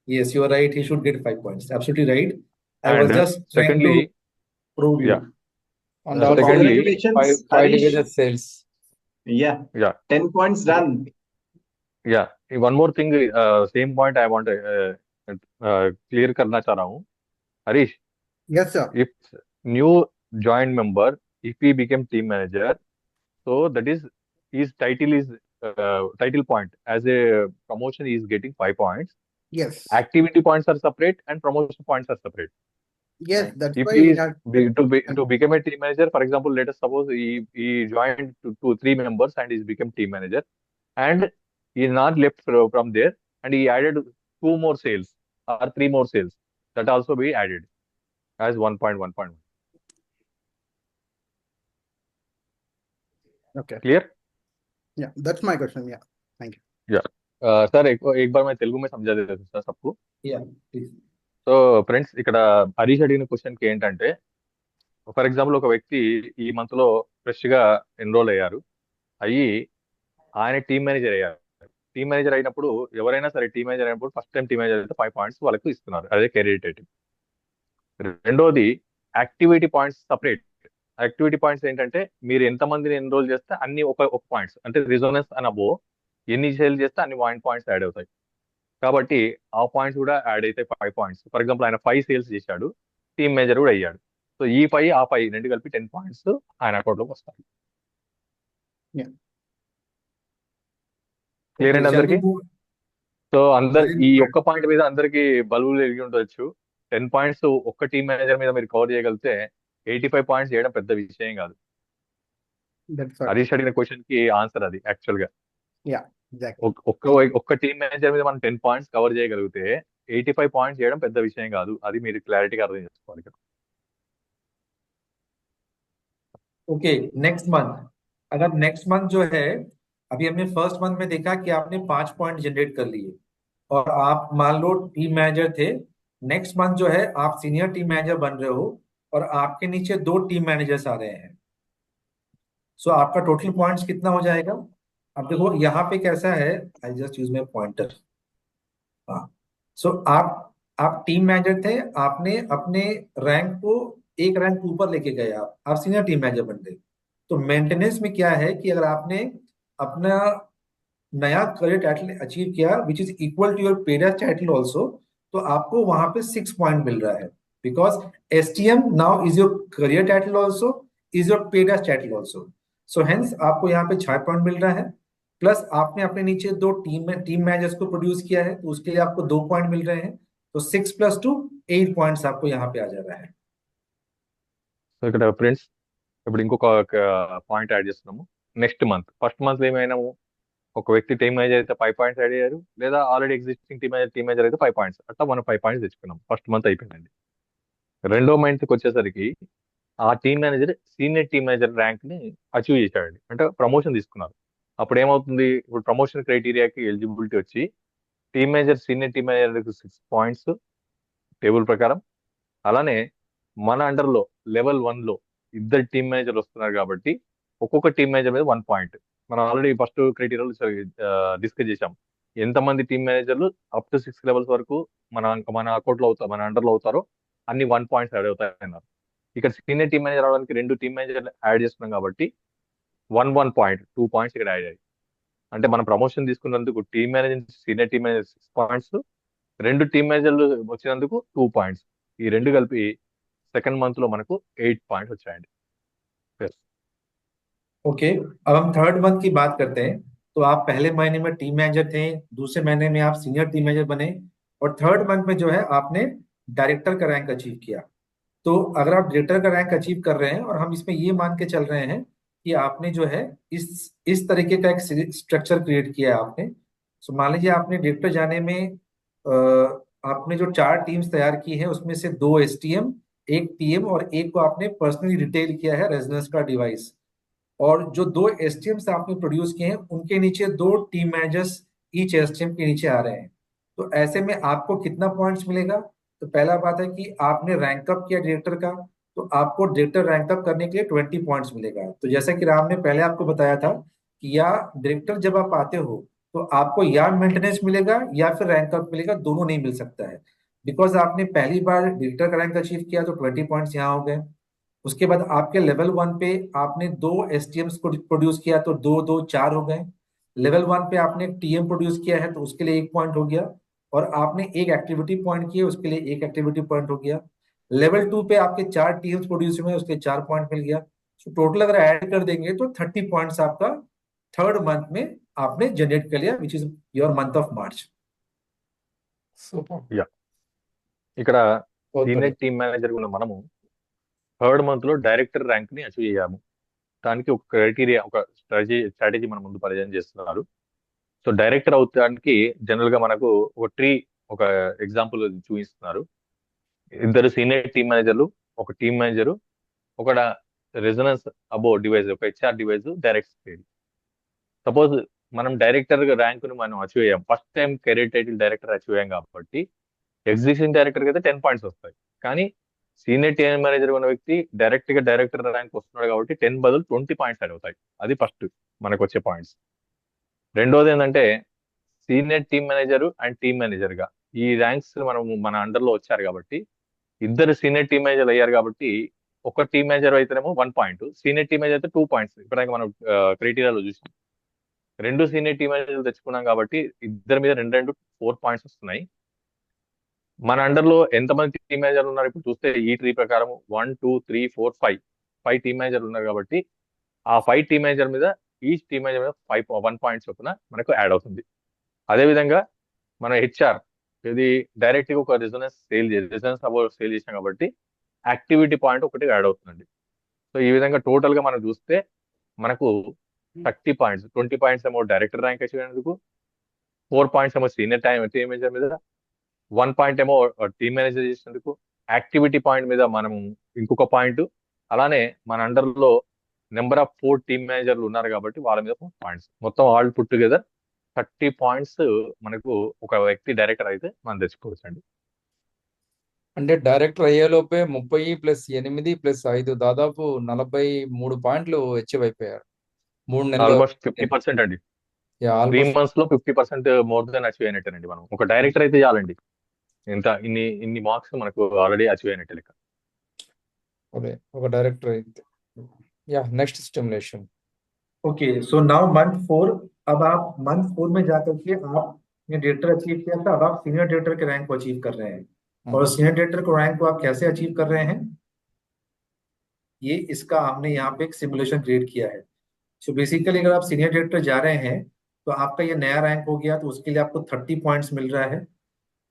Yes, you are right. He should get 5 points. Absolutely right. I was And just trying to secondly, prove you. yeah. And So also secondly, Congratulations, five Harish. division sales. Yeah. yeah, 10 points done. yeah. One more thing, same point I want to clear करना चाह रहा हूँ, Harish. Yes, sir. If new joined member, if he became team manager, so that is his title is title point as a promotion he is getting 5 points. Yes. Activity points are separate and promotion points are separate. Yes, that's If why he we is have to become a team manager, for example, let us suppose he joined 2-3 members and he became team manager, and he is not left from there, and he added 2 more sales or 3 more sales, that also be added as 1.1.1. okay. Clear? Yeah, that's my question. Yeah. Sir एक बार मैं तेलुगु में समझा देता हूँ sir सबको. Yeah, please. So friends, ఇక్కడ హరీష్ అడిగిన క్వశ్చన్కి ఏంటంటే, ఫర్ ఎగ్జాంపుల్ ఒక వ్యక్తి ఈ మంత్ లో ఫ్రెష్ గా ఎన్రోల్ అయ్యారు, అయ్యి ఆయన టీమ్ మేనేజర్ అయ్యారు. టీమ్ మేనేజర్ అయినప్పుడు ఎవరైనా సరే టీమ్ మేనేజర్ అయినప్పుడు ఫస్ట్ టైం టీమ్ మేనేజర్ అయితే 5 పాయింట్స్ వాళ్ళకు ఇస్తున్నారు, అదే కెరీర్ రేటింగ్. రెండోది activity points separate. Activity points ఏంటంటే మీరు ఎంతమందిని ఎన్రోల్ చేస్తే అన్ని ఒక పాయింట్స్, అంటే రిజోనెన్స్ అని అబో ఎన్ని సేల్ చేస్తే అన్ని పాయింట్స్ యాడ్ అవుతాయి. కాబట్టి ఆ పాయింట్స్ కూడా యాడ్ అయితే 5 పాయింట్స్. ఫర్ ఎగ్జాంపుల్ ఆయన 5 సేల్స్ చేశాడు, టీమ్ మేనేజర్ కూడా అయ్యాడు. సో ఈ 5 ఆ 5 రెండు కలిపి 10 పాయింట్స్ ఆయన అకౌంట్ లోకి వస్తాయి. Yeah. క్లియర్ అండి Okay, shall we అందరికి? move? సో అందరు Very ఈ good. ఒక్క పాయింట్ మీద అందరికి బల్బులు ఎరిగి ఉండొచ్చు. 10 పాయింట్స్ ఒక్క టీమ్ మేనేజర్ మీద మీరు కవర్ చేయగలిగితే 85 పాయింట్స్ చేయడం పెద్ద విషయం కాదు. That's right. హరీష్ అడిగిన క్వశ్చన్ కి ఆన్సర్ అది యాక్చువల్ గా. Exactly. ఒక్క టీమ్ మేనేజర్ మీద మనం 10 పాయింట్స్ కవర్ చేయగలిగితే 85 పాయింట్స్ చేయడం పెద్ద విషయం కాదు. అది మీరు క్లారిటీగా అర్థం చేసుకోవాలి ఇక్కడ. Okay, next month. अगर नेक्स्ट मंथ जो है, अभी हमने फर्स्ट मंथ में देखा कि आपने 5 पॉइंट जनरेट कर लिए और आप मान लो टीम मैनेजर थे. नेक्स्ट मंथ जो है आप सीनियर टीम मैनेजर बन रहे हो और आपके नीचे 2 टीम मैनेजर्स आ रहे हैं. सो आपका टोटल पॉइंट्स कितना हो जाएगा? अब देखो यहाँ पे कैसा है, I just use my pointer. हाँ, सो आप टीम मैनेजर थे, आपने अपने रैंक को एक रैंक ऊपर लेके गए, आप सीनियर टीम मैनेजर बन गए। तो मेंटेनेंस में क्या है कि अगर आपने अपना नया करियर टाइटल अचीव किया which is equal to your paid title also, तो आपको वहां पे 6 पॉइंट मिल रहा है, because STM now is your career title also, is your paid title also. So hence आपको यहाँ पे 6 पॉइंट मिल रहा है, प्लस आपने अपने नीचे दो टीम मैनेजर्स को प्रोड्यूस किया है, तो उसके लिए आपको 2 पॉइंट मिल रहे हैं। तो 6 + 2 8 पॉइंट्स आपको यहाँ पे आ जा रहा है। సో ఇక్కడ ఫ్రెండ్స్ ఇప్పుడు ఇంకొక పాయింట్ యాడ్ చేస్తున్నాము. నెక్స్ట్ మంత్ ఫస్ట్ మంత్ ఏమైనాము, ఒక వ్యక్తి టీమ్ మేనేజర్ అయితే 5 పాయింట్స్ యాడ్ అయ్యారు, లేదా ఆల్రెడీ ఎగ్జిస్టింగ్ టీమ్ మేనేజర్ అయితే 5 పాయింట్స్, అట్లా మనం 5 పాయింట్స్ తెచ్చుకున్నాం. ఫస్ట్ మంత్ అయిపోయిందండి. రెండో మంత్కి వచ్చేసరికి ఆ team manager senior team manager rank ని అచీవ్ చేశాడండి, అంటే ప్రమోషన్ తీసుకున్నారు. అప్పుడు ఏమవుతుంది, ఇప్పుడు ప్రమోషన్ క్రైటీరియాకి ఎలిజిబిలిటీ వచ్చి team manager senior team manager 6 points table ప్రకారం, అలానే మన అండర్లో లెవెల్ 1 లో ఇద్దరు టీమ్ మేనేజర్ వస్తున్నారు కాబట్టి ఒక్కొక్క టీమ్ మేనేజర్ మీద 1 పాయింట్. మనం ఆల్రెడీ ఫస్ట్ క్రైటీరియాలో డిస్కస్ చేశాం, ఎంతమంది టీమ్ మేనేజర్లు అప్ టు 6 లెవెల్స్ వరకు మన అకౌంట్ లో అవుతారు, మన అండర్లో అవుతారో అన్ని 1 పాయింట్స్ యాడ్ అవుతాయి అన్నారు. ఇక్కడ సీనియర్ టీమ్ మేనేజర్ అవడానికి 2 టీమ్ మేనేజర్ యాడ్ చేస్తున్నాం కాబట్టి 1 పాయింట్ 2 పాయింట్స్ ఇక్కడ యాడ్ అయ్యాయి. అంటే మనం ప్రమోషన్ తీసుకున్నందుకు team manager senior team manager 6 points, 2 team మేనేజర్లు వచ్చినందుకు 2 పాయింట్స్, ఈ రెండు కలిపి సెకండ్ మంత్ లో మనకు 8 పాయింట్స్ వచ్చాయండి. ओके, अब हम थर्ड मंथ की बात करते हैं। तो आप पहले महीने में टीम मैनेजर थे, दूसरे महीने में आप सीनियर टीम मैनेजर बने, और थर्ड मंथ में जो है आपने डायरेक्टर का रैंक अचीव किया। तो अगर आप डायरेक्टर का रैंक अचीव कर रहे हैं, और हम इसमें ये मान के चल रहे हैं कि आपने जो है इस तरीके का एक स्ट्रक्चर क्रिएट किया है आपने। सो मान लीजिए आपने डायरेक्टर जाने में आपने जो 4 टीम्स तैयार की है, उसमें से 2 एसटीएम, 1 टीएम और एक को आपने पर्सनली रिटेल किया है रेजोनेंस का डिवाइस। और जो 2 एसटीएम्स आपने प्रोड्यूस किए हैं, उनके नीचे 2 टीम मैनेजर्स ईच एसटीएम के नीचे आ रहे हैं। तो ऐसे में आपको कितना पॉइंट्स मिलेगा? तो पहला बात है कि आपने रैंक अप किया डायरेक्टर का, तो आपको डायरेक्टर रैंक अप करने के लिए 20 पॉइंट्स मिलेगा। तो जैसा कि राम ने पहले आपको बताया था कि या डायरेक्टर जब आप आते हो तो आपको या मेंटेनेंस मिलेगा या फिर रैंक अप मिलेगा, दोनों नहीं मिल सकता है। बिकॉज आपने पहली बार डायरेक्टर का रैंक अचीव किया तो 20 पॉइंट्स यहाँ हो गए। उसके बाद आपके लेवल 1 पे आपने 2 एसटीएम्स को प्रोड्यूस किया तो 2 2 4 हो गए। लेवल 1 पे आपने एक टीएम प्रोड्यूस किया है तो उसके लिए 1 पॉइंट हो गया, और आपने एक एक्टिविटी पॉइंट किया उसके लिए 1 एक्टिविटी पॉइंट हो गया। लेवल 2 पे आपके 4 टीम्स प्रोड्यूस हुए, उसके 4 पॉइंट मिल गया। तो टोटल अगर ऐड कर देंगे तो 30 पॉइंट्स आपका थर्ड मंथ में आपने जनरेट कर लिया, which is your month of March. Super. Yeah, ఇక్కడ ఓకే. సీనియర్ టీమ్ మేనేజర్ ఉన్న మనము థర్డ్ మంత్ లో డైరెక్టర్ ర్యాంక్ ని అచీవ్ అయ్యాము. దానికి ఒక క్రైటీరియా, ఒక స్ట్రాటజీ మన ముందు పరిచయం చేస్తున్నారు. సో డైరెక్టర్ అవుతానికి జనరల్ గా మనకు ఒక ఎగ్జాంపుల్ చూపిస్తున్నారు. ఇద్దరు సీనియర్ టీమ్ మేనేజర్లు, ఒక టీమ్ మేనేజరు, ఒక రెజొనెన్స్ అబో డివైస్, ఒక HR device direct speed. Suppose మనం డైరెక్టర్ ర్యాంక్ ను మనం అచీవ్ అయ్యాం, first time career title director achieve అయ్యాం కాబట్టి ఎగ్జిస్టింగ్ డైరెక్టర్ అయితే 10 పాయింట్స్ వస్తాయి. కానీ సీనియర్ టీమ్ మేనేజర్ ఉన్న వ్యక్తి డైరెక్ట్ గా డైరెక్టర్ ర్యాంక్ వస్తున్నాడు కాబట్టి 10 బదులు 20 పాయింట్స్ యాడ్ అవుతాయి. అది ఫస్ట్ మనకు వచ్చే పాయింట్స్. రెండోది ఏంటంటే senior team manager and team manager గా ఈ ర్యాంక్స్ మన అండర్ లో వచ్చారు కాబట్టి, ఇద్దరు సీనియర్ టీమ్ మేనేజర్ అయ్యారు కాబట్టి ఒక టీమ్ మేనేజర్ అయితేనేమో 1 పాయింట్, సీనియర్ టీమ్ మేనేజర్ అయితే 2 పాయింట్స్. ఇప్పటిదాకా మనం క్రైటీరియాలో చూసాం. 2 సీనియర్ టీమ్ మేనేజర్లు తెచ్చుకున్నాం కాబట్టి ఇద్దరి మీద 2 4 పాయింట్స్ వస్తున్నాయి. మన అండర్ లో ఎంతమంది టీమ్ మేనేజర్లు ఉన్నారు ఇప్పుడు చూస్తే ఈ ట్రీ ప్రకారం 1 2 3 4 5 టీమ్ మేనేజర్లు ఉన్నారు కాబట్టి ఆ 5 టీమ్ మేనేజర్ మీద ఈచ్ టీమ్ మేనేజర్ మీద 1 పాయింట్ చొప్పున మనకు యాడ్ అవుతుంది. అదేవిధంగా మన హెచ్ఆర్ ఇది డైరెక్ట్ గా ఒక రెజొనెన్స్ అబౌట్ సేల్ చేసాం కాబట్టి యాక్టివిటీ పాయింట్ ఒకటి యాడ్ అవుతుందండి. సో ఈ విధంగా టోటల్ గా మనం చూస్తే మనకు 30 పాయింట్స్, 20 పాయింట్స్ ఏమో డైరెక్టర్ ర్యాంక్ అచీవ్ అయినందుకు, 4 పాయింట్స్ ఏమో సీనియర్ టీమ్ మేనేజర్ మీద, 1 పాయింట్ ఏమో టీమ్ మేనేజర్ చేసినందుకు, యాక్టివిటీ పాయింట్ మీద మనం ఇంకొక పాయింట్, అలానే మన అండర్ లో నెంబర్ ఆఫ్ 4 టీమ్ మేనేజర్లు ఉన్నారు కాబట్టి వాళ్ళ మీద 4 పాయింట్స్, మొత్తం ఆల్ పుట్ టుగెదర్ 30 పాయింట్స్ మనకు ఒక వ్యక్తి డైరెక్టర్ అయితే మనం తెచ్చుకోవచ్చు అండి. అంటే డైరెక్టర్ అయ్యేలోపే 30 + 8 + 5 దాదాపు 43 పాయింట్లు అచీవ్ అయిపోయారు. 3 నెలలు ఆల్మోస్ట్ 50% అండి. 3 ఆల్మోస్ట్ months లో 50% మోర్ దెన్ అచీవ్ అయినట్టేనండి. మనం ఒక డైరెక్టర్ అయితే చాలండి, ఇన్ని మార్క్స్ మనకు ఆల్రెడీ అచీవ్ అయినట్టే లెక్క. ఒక డైరెక్టర్ అయితే next stimulation. Okay, so now month 4। अब आप मंथ 4 में जाकर के आपने डायरेक्टर अचीव किया था, अब आप सीनियर डायरेक्टर के रैंक को अचीव कर रहे हैं। और सीनियर डायरेक्टर को रैंक को आप कैसे अचीव कर रहे हैं, ये इसका हमने यहाँ पे एक सिमुलेशन क्रिएट किया है। सो बेसिकली अगर आप सीनियर डायरेक्टर जा रहे हैं तो आपका ये नया रैंक हो गया, तो उसके लिए आपको 30 पॉइंट्स मिल रहा है।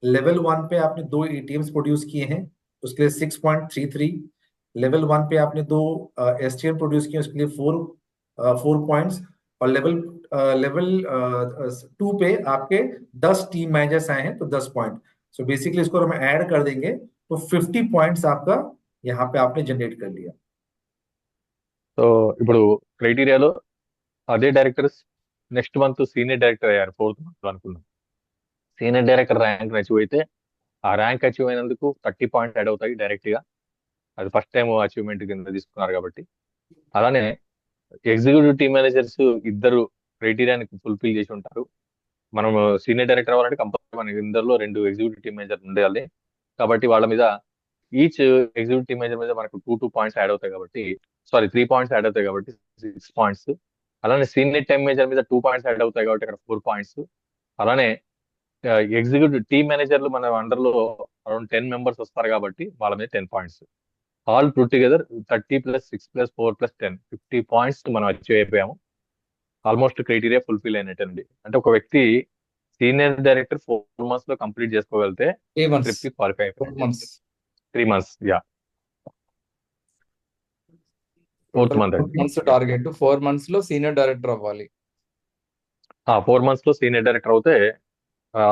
लेवल 1 पे आपने 2 एटीएम्स प्रोड्यूस किए हैं, उसके लिए 6.33। लेवल 1 पे आपने 2 एसटीएम प्रोड्यूस किए, उसके लिए 4 पॉइंट्स। और लेवल 2 पे आपके 10 टीम मैनेजर्स आए हैं तो 10 पॉइंट। सो बेसिकली इसको हम ऐड कर देंगे तो 50 पॉइंट्स आपका यहाँ पे आपने जनरेट कर लिया। సో ఇప్పుడు క్రైటీరియాలో అదే director next month senior director అయ్యారు, 4th month అనుకుందాం. సీనియర్ డైరెక్టర్ ర్యాంక్ అచీవ్ అయితే ఆ ర్యాంక్ అచీవ్ అయినందుకు 30 పాయింట్స్ యాడ్ అవుతాయి డైరెక్ట్ గా. అది ఫస్ట్ టైం అచీవ్మెంట్ కింద తీసుకున్నారు కాబట్టి. అలానే ఎగ్జిక్యూటివ్ టీమ్ మేనేజర్స్ ఇద్దరు క్రైటీరియాని ఫుల్ఫిల్ చేసి ఉంటారు. మనం సీనియర్ డైరెక్టర్ అవ్వాలంటే కంపల్సరీ మన ఇద్దరులో 2 ఎగ్జిక్యూటివ్ టీమ్ మేనేజర్ ఉండాలి. కాబట్టి వాళ్ళ మీద ఈచ్ ఎగ్జిక్యూటివ్ టీమ్ మేనేజర్ మీద మనకు 2 పాయింట్స్ యాడ్ అవుతాయి కాబట్టి, 3 పాయింట్స్ యాడ్ అవుతాయి కాబట్టి 6 పాయింట్స్. అలానే సీనియర్ టీమ్ మేనేజర్ మీద 2 పాయింట్స్ యాడ్ అవుతాయి కాబట్టి అక్కడ 4 పాయింట్స్. అలానే ఎగ్జిక్యూటివ్ టీమ్ మేనేజర్లు మన అండర్ లో అరౌండ్ 10 మెంబర్స్ వస్తారు కాబట్టి వాళ్ళ మీద 10 points. All put together 30 + 6 + 4 + 10 50 points మనం అచీవ్ అయిపోయాము. ఆల్మోస్ట్ క్రైటీరియా ఫుల్ఫిల్ అయినట్టండి. అంటే ఒక వ్యక్తి సీనియర్ డైరెక్టర్ 4 months లో కంప్లీట్ చేసుకోగలిగితే 3 months. ట్రిప్ కి క్వాలిఫై 4 అయిపోయింది. months. 3 months, yeah. 4th month అండి. మంత్స్ టార్గెట్ 4 months లో సీనియర్ డైరెక్టర్ అవ్వాలి. 4 months లో సీనియర్ డైరెక్టర్ అవుతే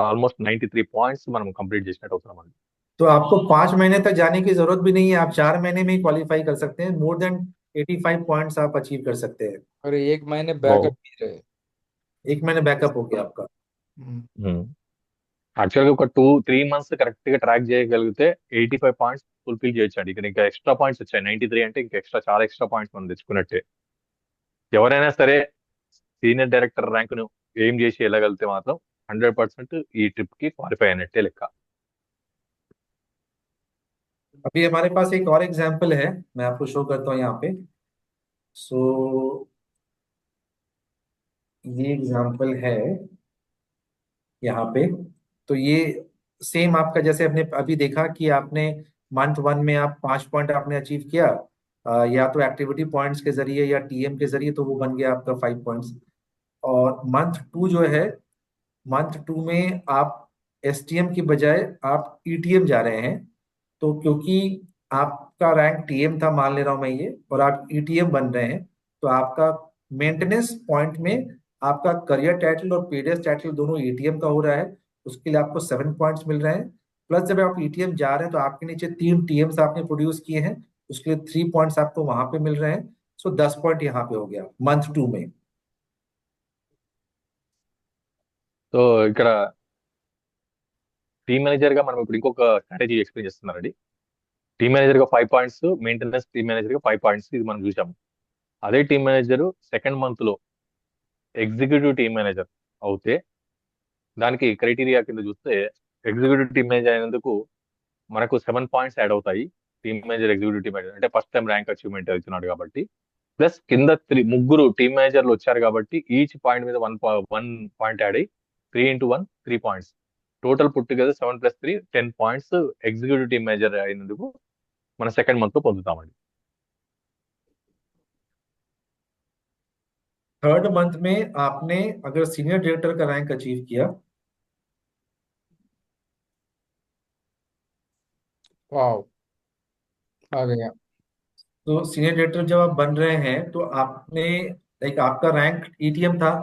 ఆల్మోస్ట్ 93 పాయింట్స్ మనం కంప్లీట్ చేసినట్టు అవుతున్నామండి. तो आपको 5 महीने तक जाने की जरूरत भी नहीं है, आप 4 महीने में ही क्वालिफाई कर सकते हैं। मोर देन 85 पॉइंट्स आप अचीव कर सकते हैं। और 1 महीने बैकअप भी रहे। 1 महीने बैकअप हो गया आपका। యాక్చువల్గా ఒక 2-3 months కరెక్ట్ గా ట్రాక్ చేయగలిగితే 85 పాయింట్స్ ఫుల్ఫిల్ చేయొచ్చండి. ఇక్కడ ఇంకా ఎక్స్ట్రా పాయింట్స్ వచ్చాయి 93 అంటే ఇంకా చాలా ఎక్స్ట్రా పాయింట్స్ మనం తెచ్చుకున్నట్టే. ఎవరైనా సరే సీనియర్ డైరెక్టర్ ర్యాంక్ ను ఎయిమ్ చేసి వెళ్ళగలిగితే మాత్రం 100% ఈ ట్రిప్ కి క్వాలిఫై అయినట్టే లెక్క. अभी हमारे पास एक और एग्जाम्पल है, मैं आपको शो करता हूँ यहाँ पे। सो ये एग्जाम्पल है यहाँ पे। तो ये सेम आपका जैसे आपने अभी देखा कि आपने मंथ 1 में आप 5 पॉइंट आपने अचीव किया, या तो एक्टिविटी पॉइंट्स के जरिए या टीएम के जरिए, तो वो बन गया आपका 5 पॉइंट्स। और मंथ 2 जो है, मंथ 2 में आप एसटीएम की बजाय आप ईटीएम जा रहे हैं। तो क्योंकि आपका रैंक टीएम था, मान ले रहा हूं मैं ये, और आप ईटीएम बन रहे हैं, तो आपका मेंटेनेंस पॉइंट में आपका करियर टाइटल और पीडीएस टाइटल दोनों ईटीएम का हो रहा है, उसके लिए आपको 7 पॉइंट्स मिल रहे हैं। प्लस जब आप ईटीएम जा रहे हैं तो आपके नीचे 3 टीएम्स आपने प्रोड्यूस किए हैं, उसके लिए 3 पॉइंट्स आपको वहां पे मिल रहे हैं। सो 10 पॉइंट यहाँ पे हो गया मंथ 2 में। సో ఇక్కడ టీమ్ మేనేజర్ గా మనం ఇప్పుడు ఇంకొక స్ట్రాటజీ ఎక్స్ప్లెయిన్ చేస్తున్నారండి. టీమ్ మేనేజర్ గా 5 పాయింట్స్, మెయింటెనెన్స్ టీమ్ మేనేజర్ గా 5 పాయింట్స్, ఇది మనం చూసాము. అదే టీమ్ మేనేజర్ 2nd month లో ఎగ్జిక్యూటివ్ టీమ్ మేనేజర్ అవుతే దానికి క్రైటీరియా కింద చూస్తే ఎగ్జిక్యూటివ్ టీమ్ మేనేజర్ అయినందుకు మనకు 7 పాయింట్స్ యాడ్ అవుతాయి. Team manager executive team manager అంటే ఫస్ట్ టైం ర్యాంక్ అచీవ్మెంట్ అవుతున్నాడు కాబట్టి. ప్లస్ కింద 3 టీమ్ మేనేజర్లు వచ్చారు కాబట్టి ఈచ్ పాయింట్ మీద 1 పాయింట్ యాడ్ అయ్యి 3 × 1 3 points. Total put together 7 + 3 10 points executive team manager అయినందుకు మన 2nd month లో పొందుతామండి. 3rd मंथ में आपने अगर सीनियर डायरेक्टर का रैंक अचीव किया, वाओ आ गया। तो सीनियर डायरेक्टर जब आप बन रहे हैं तो आपने लाइक आपका रैंक ईटीएम था,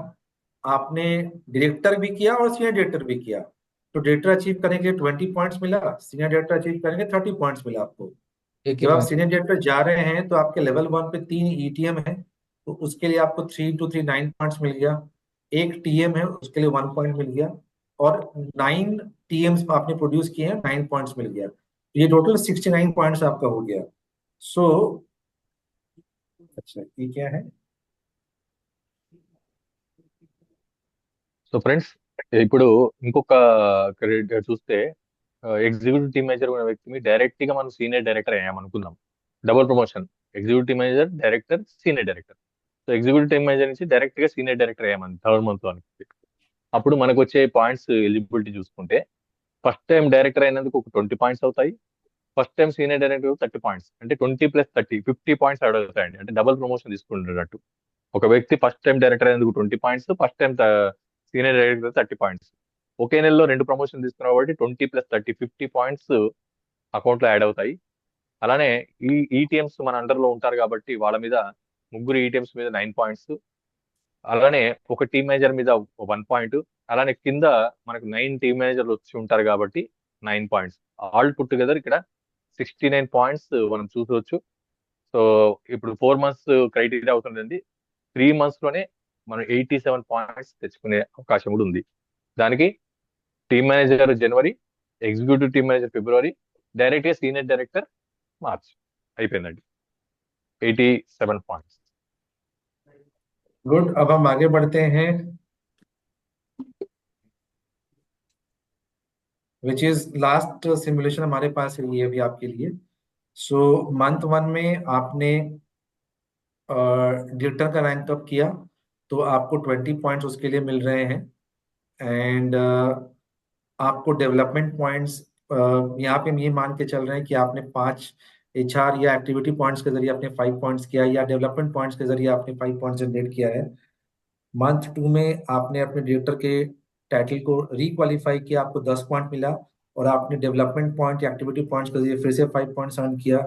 आपने डायरेक्टर भी किया और सीनियर डायरेक्टर भी किया। तो डायरेक्टर अचीव करने के लिए 20 पॉइंट्स मिला, सीनियर डायरेक्टर अचीव करेंगे 30 पॉइंट्स मिला आपको। एक ही जब आप month। सीनियर डायरेक्टर जा रहे हैं तो आपके लेवल 1 पे 3 ईटीएम है, तो उसके लिए आपको 3 × 3 9 पॉइंट्स मिल गया। एक टीएम है, उसके लिए 1 पॉइंट मिल गया। और 9 टीएम्स आपने प्रोड्यूस किए हैं, 9 पॉइंट्स मिल गया। ये टोटल 69 पॉइंट्स आपका हो गया। सो अच्छा ये क्या है, సో ఫ్రెండ్స్, ఇప్పుడు ఇంకొక చూస్తే ఎగ్జిక్యూటివ్ టీమ్ మేనేజర్ ఉన్న వ్యక్తిని డైరెక్ట్ గా మనం సీనియర్ డైరెక్టర్ అయ్యామనుకుందాం. Double promotion, executive team manager, director, senior director. So executive team manager నుంచి డైరెక్ట్ గా సీనియర్ డైరెక్టర్ అయ్యామని థర్డ్ మంత్ అనుకుంటే, అప్పుడు మనకు వచ్చే పాయింట్స్ ఎలిజిబిలిటీ చూసుకుంటే, ఫస్ట్ టైం డైరెక్టర్ అయినందుకు ఒక 20 పాయింట్స్ అవుతాయి. First time senior director 30 points, అంటే 20 + 30 50 పాయింట్స్ యాడ్ అవుతాయండి. అంటే డబుల్ ప్రమోషన్ తీసుకుంటున్నట్టు. ఒక వ్యక్తి ఫస్ట్ టైం డైరెక్టర్ అయినందుకు 20 points, first time senior director 30 points. ఒకే నెలలో 2 ప్రమోషన్ తీసుకున్న కాబట్టి 20 + 30 50 పాయింట్స్ అకౌంట్ లో యాడ్ అవుతాయి. అలానే ఈ ఈటీఎంస్ మన అండర్ లో ఉంటారు కాబట్టి వాళ్ళ మీద ముగ్గురు ఈటీఎంస్ మీద 9 పాయింట్స్, అలానే ఒక టీమ్ మేనేజర్ మీద 1 పాయింట్, అలానే కింద మనకు 9 టీమ్ మేనేజర్లు వచ్చి ఉంటారు కాబట్టి 9 పాయింట్స్. ఆల్ పుట్ టుగెదర్ ఇక్కడ 69 పాయింట్స్ మనం చూసుకోవచ్చు. సో ఇప్పుడు 4 మంత్స్ క్రైటీరియా అవుతుందండి. 3 months లోనే మనం 87 పాయింట్స్ తెచ్చుకునే అవకాశం కూడా ఉంది. దానికి టీమ్ మేనేజర్ జనవరి, ఎగ్జిక్యూటివ్ టీమ్ మేనేజర్ ఫిబ్రవరి, డైరెక్ట్ గా సీనియర్ డైరెక్టర్ మార్చ్. అయిపోయిందండి 87 పాయింట్స్. गुड। अब हम आगे बढ़ते हैं, विच इज लास्ट सिमुलेशन हमारे पास है ये अभी आपके लिए। सो मंथ 1 में आपने डायरेक्टर का रैंक अप किया तो आपको 20 पॉइंट्स उसके लिए मिल रहे हैं। एंड आपको डेवलपमेंट पॉइंट्स यहाँ पे हम ये मान के चल रहे हैं कि आपने 5 HR या एक्टिविटी पॉइंट्स के जरिए आपने 5 पॉइंट्स किया, या डेवलपमेंट पॉइंट्स के जरिए आपने 5 पॉइंट्स जनरेट किया है। मंथ 2 में आपने अपने डायरेक्टर के टाइटल को रिक्वालीफाई किया, आपको 10 पॉइंट मिला, और आपने डेवलपमेंट पॉइंट या एक्टिविटी पॉइंट्स के जरिए फिर से 5 पॉइंट्स अर्न किया।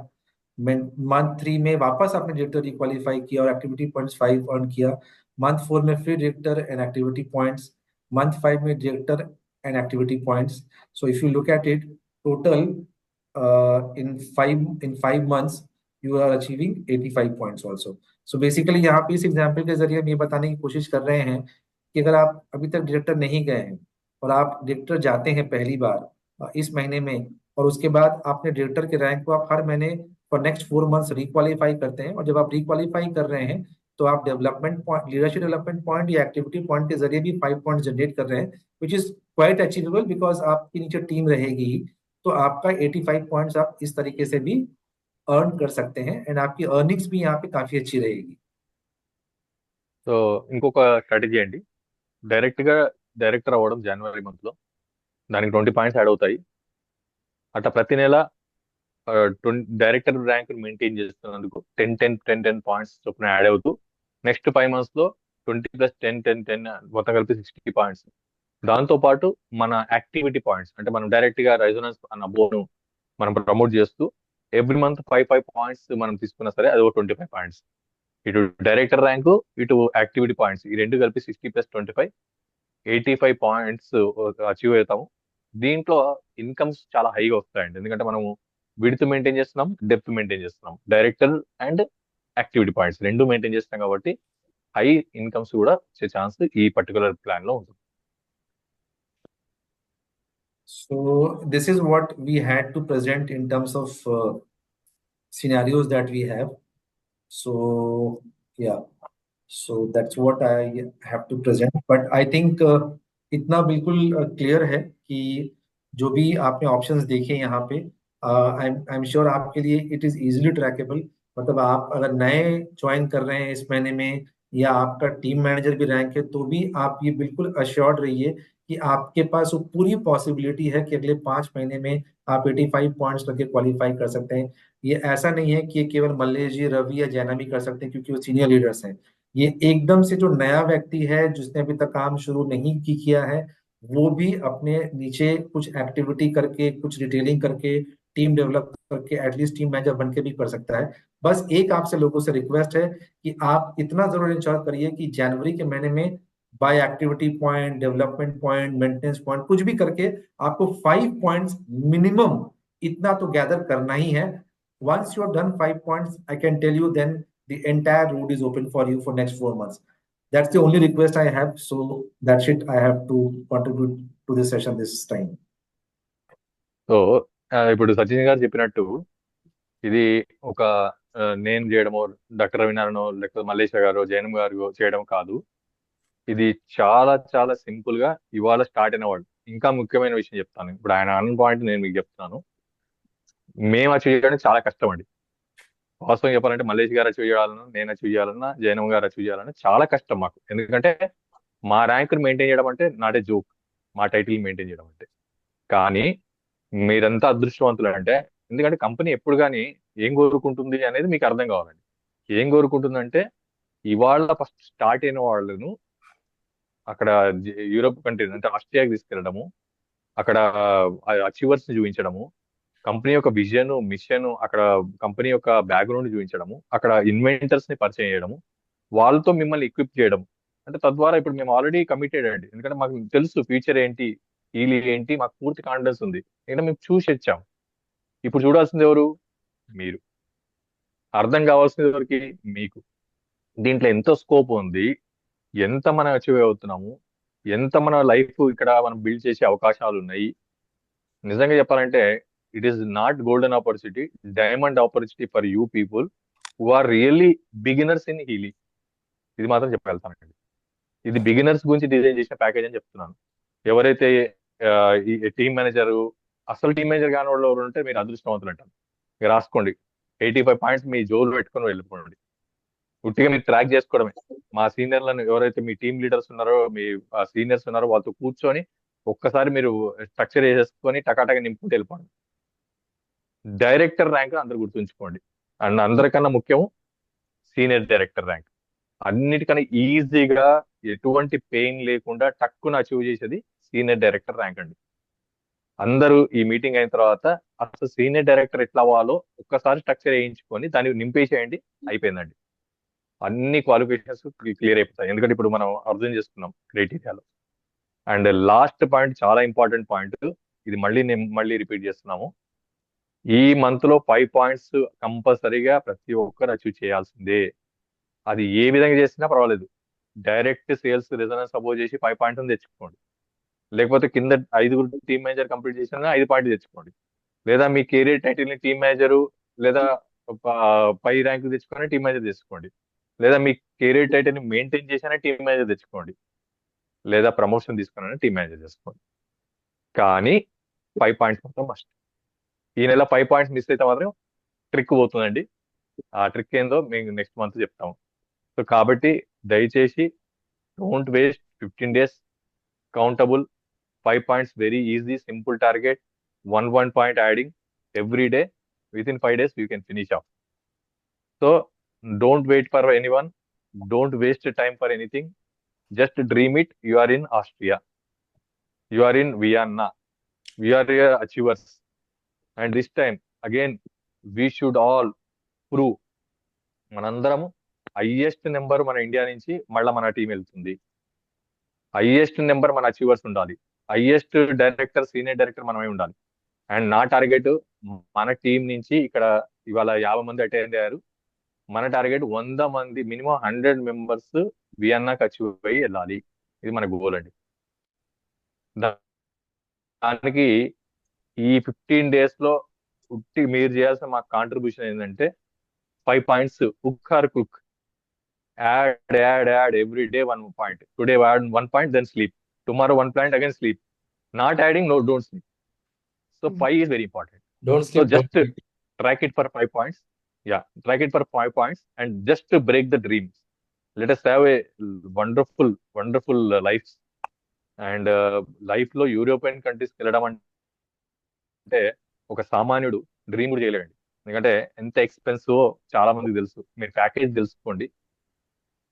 मंथ 3 में वापस आपने डायरेक्टर रिक्वालीफाई किया और एक्टिविटी पॉइंट्स 5 अर्न किया। मंथ 4 में फिर director and activity points. Month 5 में director and activity points. So if you look at it, total in 5 months you are achieving 85 points also. So basically यहाँ पे इस एग्जाम्पल के जरिए हम ये बताने की कोशिश कर रहे हैं कि अगर आप अभी तक डायरेक्टर नहीं गए हैं और आप डायरेक्टर जाते हैं पहली बार इस महीने में, और उसके बाद आपने डायरेक्टर के रैंक को आप हर महीने फॉर नेक्स्ट 4 months रिक्वालीफाई करते हैं, और जब आप रिक्वालीफाई कर रहे हैं तो आप development point, leadership development point या एक्टिविटी पॉइंट के जरिए भी 5 पॉइंट जनरेट कर रहे हैं, which is quite achievable because आपकी नीचे टीम रहेगी ही। तो आपका 85 पॉइंट्स आप इस तरीके से भी अर्न कर सकते हैं, एंड आपकी अर्निंग्स भी यहाँ पे काफी अच्छी रहेगी। సో ఇంకొక స్ట్రాటజీ అండి, డైరెక్ట్ గా డైరెక్టర్ అవ్వడం జనవరి మంత్ లో, దానికి 20 పాయింట్స్ యాడ్ అవుతాయి. అట్లా ప్రతి నెల డైరెక్టర్ ర్యాంక్ మెయింటైన్ చేస్తున్నందుకు 10 పాయింట్స్ చొప్పున యాడ్ అవుతూ నెక్స్ట్ 5 months లో 20 + 10 మొత్తం కలిపి 60 పాయింట్స్. దాంతో పాటు మన యాక్టివిటీ పాయింట్స్, అంటే మనం డైరెక్ట్ గా రెజొనెన్స్ అన్న బోను మనం ప్రమోట్ చేస్తూ ఎవ్రీ మంత్ 5 పాయింట్స్ మనం తీసుకున్నా సరే అది ఒక 25 పాయింట్స్. ఇటు డైరెక్టర్ ర్యాంకు, ఇటు యాక్టివిటీ పాయింట్స్, ఈ రెండు కలిపి 60 + 25 85 పాయింట్స్ అచీవ్ అవుతాము. దీంట్లో ఇన్కమ్స్ చాలా హైగా వస్తాయండి, ఎందుకంటే మనము విడ్త్ మెయింటైన్ చేస్తున్నాం, డెప్త్ మెయింటైన్ చేస్తున్నాం, డైరెక్టర్ అండ్ యాక్టివిటీ పాయింట్స్ రెండు మెయింటైన్ చేస్తున్నాం కాబట్టి హై ఇన్కమ్స్ కూడా వచ్చే ఛాన్స్ ఈ పర్టికులర్ ప్లాన్ లో ఉంటుంది. So this is what we had to present in terms of scenarios that we have. So yeah, so that's what I have to present. But I think इतना बिल्कुल clear है कि जो भी आपने ऑप्शंस देखे यहाँ पे, आई एम श्योर आपके लिए इट इज इजीली ट्रैकेबल। मतलब आप अगर नए ज्वाइन कर रहे हैं इस महीने में, या आपका टीम मैनेजर भी रैंक है, तो भी आप ये बिल्कुल अश्योर्ड रहिए कि आपके पास वो पूरी पॉसिबिलिटी है कि अगले 5 महीने में आप 85 पॉइंट्स करके क्वालिफाई कर सकते हैं। ये ऐसा नहीं है कि ये केवल मल्लेश जी, रवि या जैना भी कर सकते हैं क्योंकि वो सीनियर लीडर्स हैं। ये एकदम से जो नया व्यक्ति है जिसने अभी तक काम शुरू नहीं किया है, वो भी अपने नीचे कुछ एक्टिविटी करके, कुछ डिटेलिंग करके, टीम डेवलप करके एटलीस्ट टीम मैनेजर बन के भी कर सकता है। बस एक आपसे लोगों से रिक्वेस्ट है कि आप इतना जरूर इंश्योर करिए कि जनवरी के महीने में by activity point, development point, maintenance point, कुछ भी करके आपको 5 पॉइंट्स मिनिमम इतना तो गैदर करना ही है। Once you have done 5 points, I can tell you then the entire road is open for you for next 4 months. That's the only request I have. So that's it. I have to contribute to this session this time. So ఇప్పుడు సచిన్ గారు చెప్పినట్టు ఇది ఒక నేను చేయడమో, doctor Ravinarayana లేకపోతే మల్లేష్ గారు, జైనం గారు చేయడం కాదు. ఇది చాలా చాలా సింపుల్ గా ఇవాళ స్టార్ట్ అయిన వాళ్ళు. ఇంకా ముఖ్యమైన విషయం చెప్తాను. ఇప్పుడు ఆయన అన్న పాయింట్ నేను మీకు చెప్తున్నాను. మేము అచీవ్ చేయడానికి చాలా కష్టం అండి. వాస్తవం చెప్పాలంటే మల్లేష్ గారు అచీవ్ చేయాలన్నా, నేను అచీవ్ చేయాలన్నా, జయనమ్ గారు అచీవ్ చేయాలన్నా చాలా కష్టం మాకు. ఎందుకంటే మా ర్యాంకుని మెయింటైన్ చేయడం అంటే నాట్ ఏ జోక్. మా టైటిల్ మెయింటైన్ చేయడం అంటే. కానీ మీరంతా అదృష్టవంతులు అంటే, ఎందుకంటే కంపెనీ ఎప్పుడు కానీ ఏం కోరుకుంటుంది అనేది మీకు అర్థం కావాలండి. ఏం కోరుకుంటుందంటే ఇవాళ ఫస్ట్ స్టార్ట్ అయిన వాళ్ళను అక్కడ యూరోప్ కంట్రీ అంటే ఆస్ట్రియాకి తీసుకెళ్ళడము, అక్కడ అచీవర్స్ ని చూపించడము, కంపెనీ యొక్క విజన్ మిషన్, అక్కడ కంపెనీ యొక్క బ్యాక్గ్రౌండ్ చూపించడము, అక్కడ ఇన్వెంటర్స్ ని పరిచయం చేయడము, వాళ్ళతో మిమ్మల్ని ఎక్విప్ చేయడం. అంటే తద్వారా ఇప్పుడు మేము ఆల్రెడీ కమిటెడ్ అండి. ఎందుకంటే మాకు తెలుసు ఫ్యూచర్ ఏంటి, ఈలీ ఏంటి, మాకు పూర్తి కాన్ఫిడెన్స్ ఉంది. ఎందుకంటే మేము చూసి వచ్చాం. ఇప్పుడు చూడాల్సింది ఎవరు? మీరు. అర్థం కావాల్సింది ఎవరికి? మీకు. దీంట్లో ఎంత స్కోప్ ఉంది, ఎంత మనం అచీవ్ అవుతున్నాము, ఎంత మన లైఫ్ ఇక్కడ మనం బిల్డ్ చేసే అవకాశాలు ఉన్నాయి. నిజంగా చెప్పాలంటే it is not golden opportunity, diamond opportunity for you people who are really beginners in Healy. ఇది మాత్రం చెప్పగలుగుతానండి. ఇది బిగినర్స్ గురించి డిజైన్ చేసిన ప్యాకేజ్ అని చెప్తున్నాను. ఎవరైతే ఈ టీమ్ మేనేజర్, అసలు టీమ్ మేనేజర్ కాని వాళ్ళు ఎవరు ఉంటే మీరు అదృష్టవంతులు అంటారు. మీరు రాసుకోండి, 85 పాయింట్స్ మీ జోలు పెట్టుకొని వెళ్ళిపోండి. ఉట్టిగా మీరు ట్రాక్ చేసుకోవడమే. మా సీనియర్లను ఎవరైతే మీ టీమ్ లీడర్స్ ఉన్నారో, మీ సీనియర్స్ ఉన్నారో వాళ్ళతో కూర్చొని ఒక్కసారి మీరు స్ట్రక్చర్ వేసేసుకొని టకాటక నింపుకుంటూ వెళ్ళిపోండి. డైరెక్టర్ ర్యాంక్ అందరు గుర్తుంచుకోండి. అండ్ అందరికన్నా ముఖ్యం సీనియర్ డైరెక్టర్ ర్యాంక్. అన్నిటికన్నా ఈజీగా ఎటువంటి పెయిన్ లేకుండా టక్కున అచీవ్ చేసేది సీనియర్ డైరెక్టర్ ర్యాంక్ అండి. అందరూ ఈ మీటింగ్ అయిన తర్వాత అసలు సీనియర్ డైరెక్టర్ ఎట్లా అవ్వాలో ఒక్కసారి స్ట్రక్చర్ వేయించుకొని దాన్ని నింపేసేయండి, అయిపోయిందండి. అన్ని క్వాలిఫికేషన్స్ క్లియర్ అయిపోతాయి. ఎందుకంటే ఇప్పుడు మనం అర్థం చేసుకున్నాం క్రైటీరియాలో. అండ్ లాస్ట్ పాయింట్ చాలా ఇంపార్టెంట్ పాయింట్, ఇది మళ్ళీ రిపీట్ చేస్తున్నాము. ఈ మంత్ లో 5 పాయింట్స్ కంపల్సరీగా ప్రతి ఒక్కరు అచీవ్ చేయాల్సిందే. అది ఏ విధంగా చేసినా పర్వాలేదు. డైరెక్ట్ సేల్స్ రిజనెన్స్ సపోజ్ చేసి 5 పాయింట్స్ తెచ్చుకోండి. లేకపోతే కింద 5 టీమ్ మేనేజర్ కంప్లీట్ చేసినా 5 పాయింట్లు తెచ్చుకోండి. లేదా మీ కెరీర్ టైటిల్ ని టీమ్ మేనేజర్ లేదా పై ర్యాంక్ తెచ్చుకొని టీమ్ మేనేజర్ తెచ్చుకోండి. లేదా మీ కెరీర్ టైటిల్ ని మెయింటైన్ చేసినా టీమ్ మేనేజర్ తెచ్చుకోండి. లేదా ప్రమోషన్ తీసుకున్నా టీమ్ మేనేజర్ చేసుకోండి. కానీ 5 పాయింట్స్ మాత్రం మస్ట్. ఈ నెల 5 పాయింట్స్ మిస్ అయితే మాత్రం ట్రిక్ పోతుందండి. ఆ ట్రిక్ ఏందో మేము నెక్స్ట్ మంత్ చెప్తాము. సో కాబట్టి దయచేసి don't waste 15 days, countable 5 points, very easy, simple target, 1 point adding every day. Within 5 days you can finish off. So don't wait for anyone, don't waste time for anything, just dream it. You are in Austria, you are in Vienna, we are your achievers, and this time again we should all prove మనందరము highest number మన India నుంచి మళ్ళీ మన team వెళ్తుంది. Highest number మన achievers ఉండాలి. Highest director, senior director మనమే ఉండాలి. అండ్ నా టార్గెట్ మన టీం నుంచి ఇక్కడ ఇవాళ 50 మంది అటెండ్ అయ్యారు. మన టార్గెట్ 100 మంది, మినిమం 100 మెంబర్స్ వియన్నాకి అచీవ్ అయ్యి వెళ్ళాలి. ఇది మన గోల్ అండి. దానికి ఈ 15 days లో మీరు చేయాల్సిన మా కాంట్రిబ్యూషన్ ఏంటంటే 5 points cook or cook, add every day 1 point. Today add 1 point, then sleep. Tomorrow 1 point, again sleep. Not adding, no, don't sleep. So 5 is very important. Don't So sleep, just don't sleep. track it for 5 points. Yeah, track it for 5 points and just to break the dreams. Let us have a wonderful lives. And life లో European కంట్రీస్కి వెళ్ళడం అంటే ఒక సామాన్యుడు dream కూడా చేయలేడండి. ఎందుకంటే ఎంత expensive చాలా మందికి తెలుసు. మీరు ప్యాకేజ్ తెలుసుకోండి,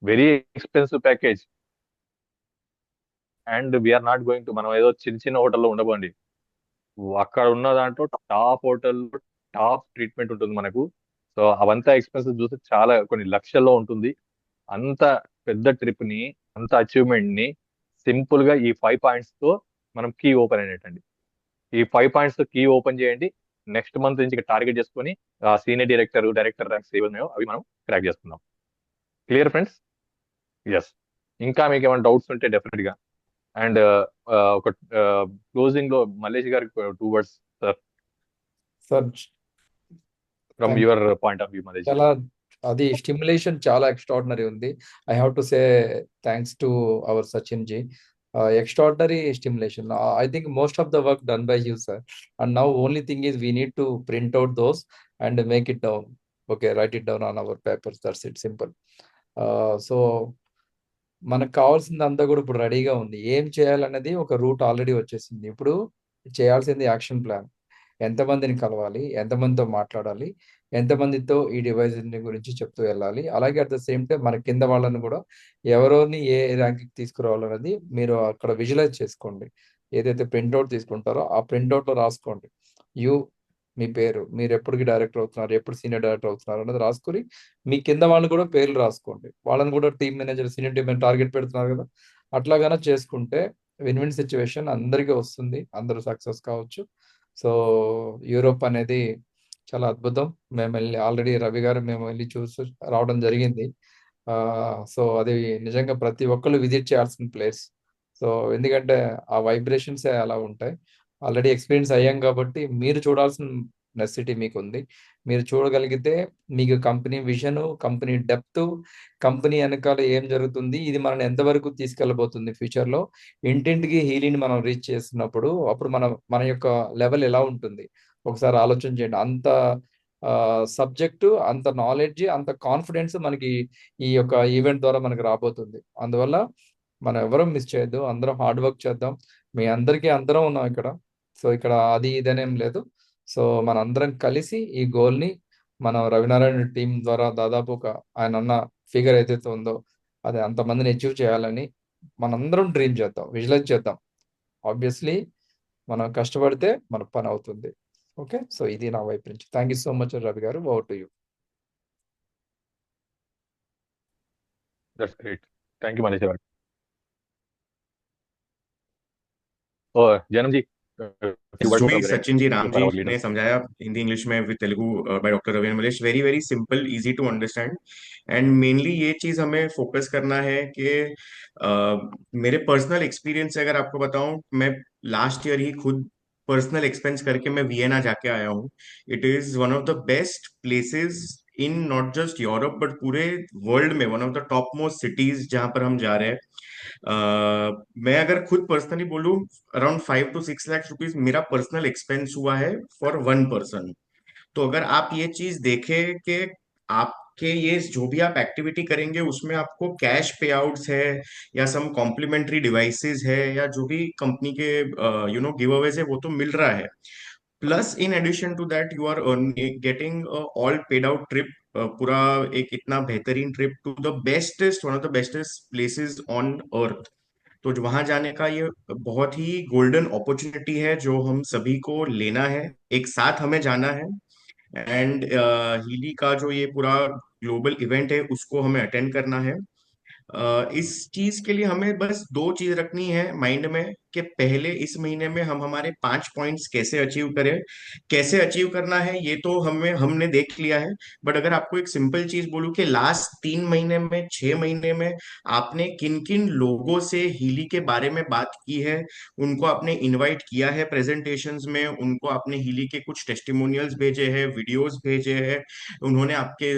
very expensive package. And we are not going to, మనం ఏదో చిన్న హోటల్లో ఉండబండి. అక్కడ ఉన్న దాంట్లో టాప్ హోటల్, టాప్ ట్రీట్మెంట్ ఉంటుంది మనకు. సో అవంతా ఎక్స్పెన్సెస్ చూస్తే చాలా కొన్ని లక్షల్లో ఉంటుంది. అంత పెద్ద ట్రిప్ ని, అంత అచీవ్మెంట్ ని సింపుల్ గా ఈ 5 పాయింట్స్ తో మనం కీ ఓపెన్ అయినట్టండి. ఈ 5 పాయింట్స్ తో కీ ఓపెన్ చేయండి. నెక్స్ట్ మంత్ నుంచి టార్గెట్ చేసుకొని సీనియర్ డైరెక్టర్ ర్యాంక్స్ ఏవి ఉన్నాయో అవి మనం క్రాక్ చేసుకుందాం. Clear friends? ఎస్. ఇంకా మీకు ఏమైనా డౌట్స్ ఉంటే డెఫినెట్ గా. అండ్ ఒక క్లోజింగ్ లో మల్లేష్ గారికి 2 words sir, sir from your point of view. Mallesh చాలా అది స్టిమ్యులేషన్ చాలా ఎక్స్ట్రాడినరీ ఉంది. I have to say thanks to our Sachin ji. Extraordinary stimulation. I think most of the work done by you, sir. And now only thing is we need to print out those and make it down. Okay, write it down on our papers. That's it. Simple. So మనకు కావాల్సింది అంతా కూడా ఇప్పుడు రెడీగా ఉంది. ఏం చేయాలనేది ఒక రూట్ ఆల్రెడీ వచ్చేసింది. ఇప్పుడు చేయాల్సింది యాక్షన్ ప్లాన్. ఎంతమందిని కలవాలి, ఎంతమందితో మాట్లాడాలి, ఎంతమందితో ఈ డివైస్ గురించి చెప్తూ వెళ్ళాలి. అలాగే అట్ ద సేమ్ టైం మన కింద వాళ్ళని కూడా ఎవరోని ఏ ర్యాంక్కి తీసుకురావాలనేది మీరు అక్కడ విజువలైజ్ చేసుకోండి. ఏదైతే ప్రింట్అవుట్ తీసుకుంటారో ఆ ప్రింట్అవుట్లో రాసుకోండి. మీ పేరు, మీరు ఎప్పటికి డైరెక్టర్ అవుతున్నారు, ఎప్పుడు సీనియర్ డైరెక్టర్ అవుతున్నారు అనేది రాసుకొని మీ కింద వాళ్ళని కూడా పేర్లు రాసుకోండి. వాళ్ళని కూడా team manager, senior team target పెడుతున్నారు కదా, అట్లాగానే చేసుకుంటే విన్ విన్ సిచ్యువేషన్ అందరికీ వస్తుంది. అందరూ సక్సెస్ కావచ్చు. సో యూరోప్ అనేది చాలా అద్భుతం. మేము వెళ్ళి ఆల్రెడీ రవి గారు మేము వెళ్ళి చూసి రావడం జరిగింది. సో అది నిజంగా ప్రతి ఒక్కరు విజిట్ చేయాల్సిన ప్లేస్. సో ఎందుకంటే ఆ వైబ్రేషన్స్ అలా ఉంటాయి. ఆల్రెడీ ఎక్స్పీరియన్స్ అయ్యాం కాబట్టి మీరు చూడాల్సిన నెసెసిటీ మీకు ఉంది. మీరు చూడగలిగితే మీకు company vision, company depth, company వెనకాల ఏం జరుగుతుంది, ఇది మనల్ని ఎంతవరకు తీసుకెళ్ళబోతుంది ఫ్యూచర్లో, ఇంటింటికి హీలింగ్ మనం రీచ్ చేస్తున్నప్పుడు అప్పుడు మన యొక్క లెవెల్ ఎలా ఉంటుంది ఒకసారి ఆలోచన చేయండి. అంత సబ్జెక్టు, అంత నాలెడ్జ్, అంత కాన్ఫిడెన్స్ మనకి ఈ యొక్క ఈవెంట్ ద్వారా మనకి రాబోతుంది. అందువల్ల మనం ఎవరం మిస్ చేయొద్దు. అందరం హార్డ్ వర్క్ చేద్దాం. మీ అందరికీ అందరం ఉన్నాం ఇక్కడ. సో ఇక్కడ అది ఇదనేం లేదు. సో మన అందరం కలిసి ఈ గోల్ని మనం రవినారాయణ టీం ద్వారా దాదాపు ఆయన అన్న ఫిగర్ ఏదైతే ఉందో అది అంతమందిని అచీవ్ చేయాలని మనందరం డ్రీమ్ చేద్దాం, విజువలైజ్ చేద్దాం. ఆబ్వియస్లీ మనం కష్టపడితే మన పని అవుతుంది. ఓకే, సో ఇది నా వైపు నుంచి. Thank you so much Ravi గారు. Over to you. That's great. Thank you Manish గారు. जन्म जी जो भी सचिन जी, राम जी ने समझाया हिंदी इंग्लिश में with Telugu by doctor Ravi Malesh, very very simple, easy to understand. And mainly ये चीज हमें फोकस करना है कि मेरे पर्सनल एक्सपीरियंस से अगर आपको बताऊं, मैं लास्ट ईयर ही खुद पर्सनल एक्सपेंस करके मैं वियना जाके आया हूँ. It is one of the best places in not just Europe but पूरे वर्ल्ड में, one of the top most cities जहां पर हम जा रहे हैं. मैं अगर खुद पर्सनली बोलूं, अराउंड 5 to 6 लाख रुपीज मेरा पर्सनल एक्सपेंस हुआ है फॉर वन पर्सन. तो अगर आप ये चीज देखें कि आपके ये जो भी आप एक्टिविटी करेंगे उसमें आपको कैश पे आउट्स है या सम कॉम्प्लीमेंट्री डिवाइसेस है या जो भी कंपनी के गिव अवेज है वो तो मिल रहा है. Plus in addition to that you are getting all paid out trip, पूरा एक इतना बेहतरीन trip to the bestest, one of the bestest places on earth. तो वहां जाने का ये बहुत ही गोल्डन अपॉर्चुनिटी है जो हम सभी को लेना है, एक साथ हमें जाना है. एंड हीली का जो ये पूरा ग्लोबल इवेंट है उसको हमें अटेंड करना है. इस चीज के लिए हमें बस दो चीज रखनी है माइंड में कि पहले इस महीने में हम हमारे 5 पॉइंट्स कैसे अचीव करें. कैसे अचीव करना है ये तो हमने देख लिया है. बट अगर आपको एक सिंपल चीज बोलूं कि लास्ट 3 महीने में, 6 महीने में आपने किन किन लोगों से हीली के बारे में बात की है, उनको आपने इनवाइट किया है प्रेजेंटेशंस में, उनको आपने हीली के कुछ टेस्टिमोनियल्स भेजे हैं, वीडियोस भेजे हैं, उन्होंने आपके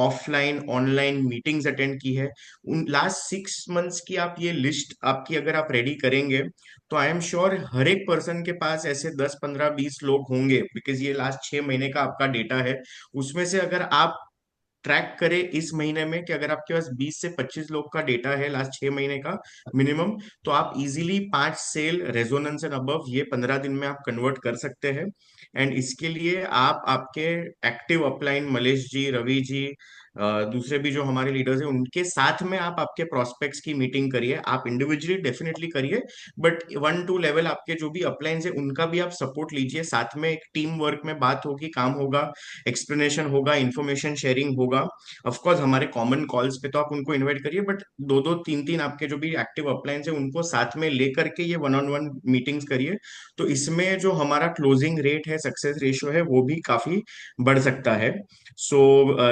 ऑफलाइन ऑनलाइन मीटिंग्स अटेंड की है, उन लास्ट 6 मंथ्स की आप ये लिस्ट आपकी अगर आप रेडी करेंगे तो आई एम श्योर हर एक पर्सन के पास ऐसे 10, 15, 20 लोग होंगे. बिकॉज ये लास्ट 6 महीने का आपका डेटा है. उसमें से अगर आप ट्रैक करें इस महीने में कि अगर आपके पास 20 से 25 लोग का डेटा है लास्ट 6 महीने का मिनिमम, तो आप easily 5 cell resonance and above ये 15 दिन में आप कन्वर्ट कर सकते हैं. एंड इसके लिए आप आपके एक्टिव अपलाइन मलेश जी, रवि जी, दूसरे भी जो हमारे लीडर्स हैं उनके साथ में आप आपके प्रोस्पेक्ट्स की मीटिंग करिए. आप इंडिविजुअली डेफिनेटली करिए बट 1-2 लेवल आपके जो भी अपलाइंस है उनका भी आप सपोर्ट लीजिए. साथ में एक टीम वर्क में बात होगी, काम होगा, एक्सप्लेनेशन होगा, इंफॉर्मेशन शेयरिंग होगा. ऑफकोर्स हमारे कॉमन कॉल्स पे तो आप उनको इन्वाइट करिए बट 2-2, 3-3 आपके जो भी एक्टिव अपलाइंस है उनको साथ में लेकर के ये वन-ऑन-वन मीटिंग्स करिए. तो इसमें जो हमारा क्लोजिंग रेट है, सक्सेस रेशियो है, वो भी काफी बढ़ सकता है. So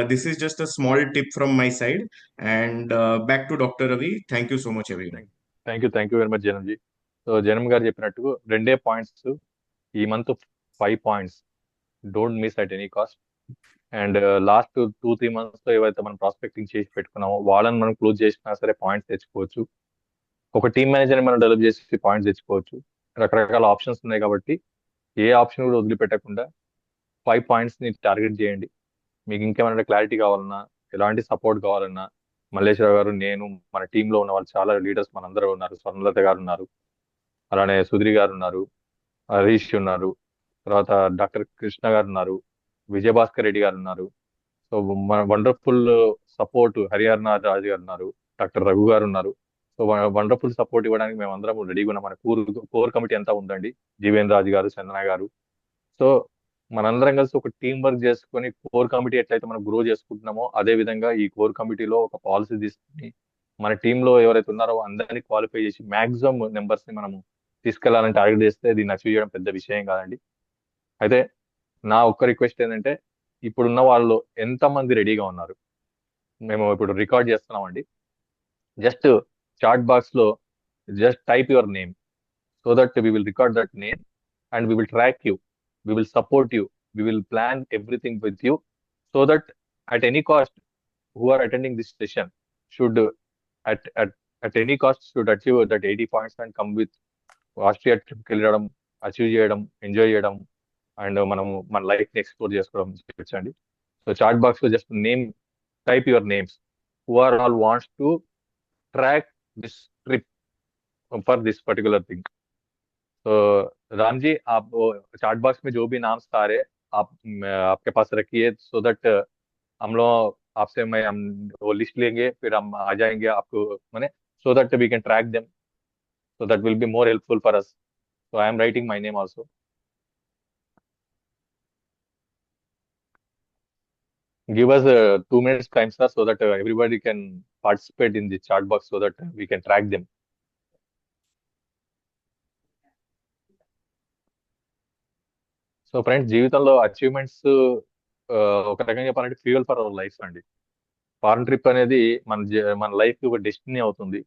this is just a small tip from my side and back to Dr. Ravi. Thank you so much everyone. Thank you very much జనం జీ. సో జనం గారు చెప్పినట్టు 2 పాయింట్స్ ఈ month 5 points, don't miss at any cost. And last 2-3 months లో ఏవైతే మనం prospecting చేసి పెట్టుకున్నామో వాళ్ళని మనం క్లోజ్ చేసినా సరే పాయింట్స్ తెచ్చుకోవచ్చు. ఒక టీమ్ మేనేజర్ని మనం డెవలప్ చేసి పాయింట్స్ తెచ్చుకోవచ్చు. రకరకాల ఆప్షన్స్ ఉన్నాయి కాబట్టి ఏ ఆప్షన్ కూడా వదిలిపెట్టకుండా 5 points-ని టార్గెట్ చేయండి. మీకు ఇంకేమైనా క్లారిటీ కావాలన్నా, ఎలాంటి సపోర్ట్ కావాలన్నా, మల్లేశ్వర గారు, నేను, మన టీంలో ఉన్న వాళ్ళు చాలా లీడర్స్ మనందరూ ఉన్నారు. స్వర్ణలత గారు ఉన్నారు, అలానే సుధీర్ గారు ఉన్నారు, హరీష్ ఉన్నారు, తర్వాత డాక్టర్ కృష్ణ గారు ఉన్నారు, విజయభాస్కర్ రెడ్డి గారు ఉన్నారు. సో మన వండర్ఫుల్ సపోర్ట్ హరిహరనాథ్ రాజు గారు ఉన్నారు, డాక్టర్ రఘు గారు ఉన్నారు. సో వండర్ఫుల్ సపోర్ట్ ఇవ్వడానికి మేము అందరం రెడీగా ఉన్నాం. మన కోర్ కమిటీ అంతా ఉందండి, జీవేంద్ర రాజు గారు, చందన గారు. సో మనందరం కలిసి ఒక టీం వర్క్ చేసుకొని కోర్ కమిటీ ఎట్లయితే మనం గ్రో చేసుకుంటున్నామో అదే విధంగా ఈ కోర్ కమిటీలో ఒక పాలసీ తీసుకుని మన టీంలో ఎవరైతే ఉన్నారో అందరినీ క్వాలిఫై చేసి మాక్సిమం నెంబర్స్ ని మనం తీసుకెళ్లాలని టార్గెట్ చేస్తే దీన్ని అచీవ్ చేయడం పెద్ద విషయం కాదండి. అయితే నా ఒక్క రిక్వెస్ట్ ఏంటంటే, ఇప్పుడున్న వాళ్ళు ఎంతమంది రెడీగా ఉన్నారు? మేము ఇప్పుడు రికార్డ్ చేస్తున్నామండి. జస్ట్ చాట్ బాక్స్ లో just type your name, so that we will record that name and we will track you, we will support you, we will plan everything with you, so that at any cost who are attending this session should at at at any cost should achieve that 80 points and come with Austria ట్రిప్కి వెళ్ళడం, achieve చేయడం, enjoy చేయడం and మనము మన life ని explore చేసుకోవడం చేయొచ్చండి. So chat box లో just name, type your names who are all wants to track this trip for this particular thing. तो राम जी, आप चाट बॉक्स में जो भी नाम आ रहे आप आपके पास रखिए, सो दैट हम लोग आपसे हम वो लिस्ट लेंगे, फिर हम आ जाएंगे आपको मैंने, so that we can track them, so that will be more helpful for us. So I am writing my name also. Give us 2 minutes time, sir, so that everybody can participate in the chat box, so that we can track them. So friends, జీవితంలో achievements ఒక రకంగా చెప్పాలంటే fuel for our life అండి. Foreign trip అనేది మన life కి ఒక destiny అవుతుంది,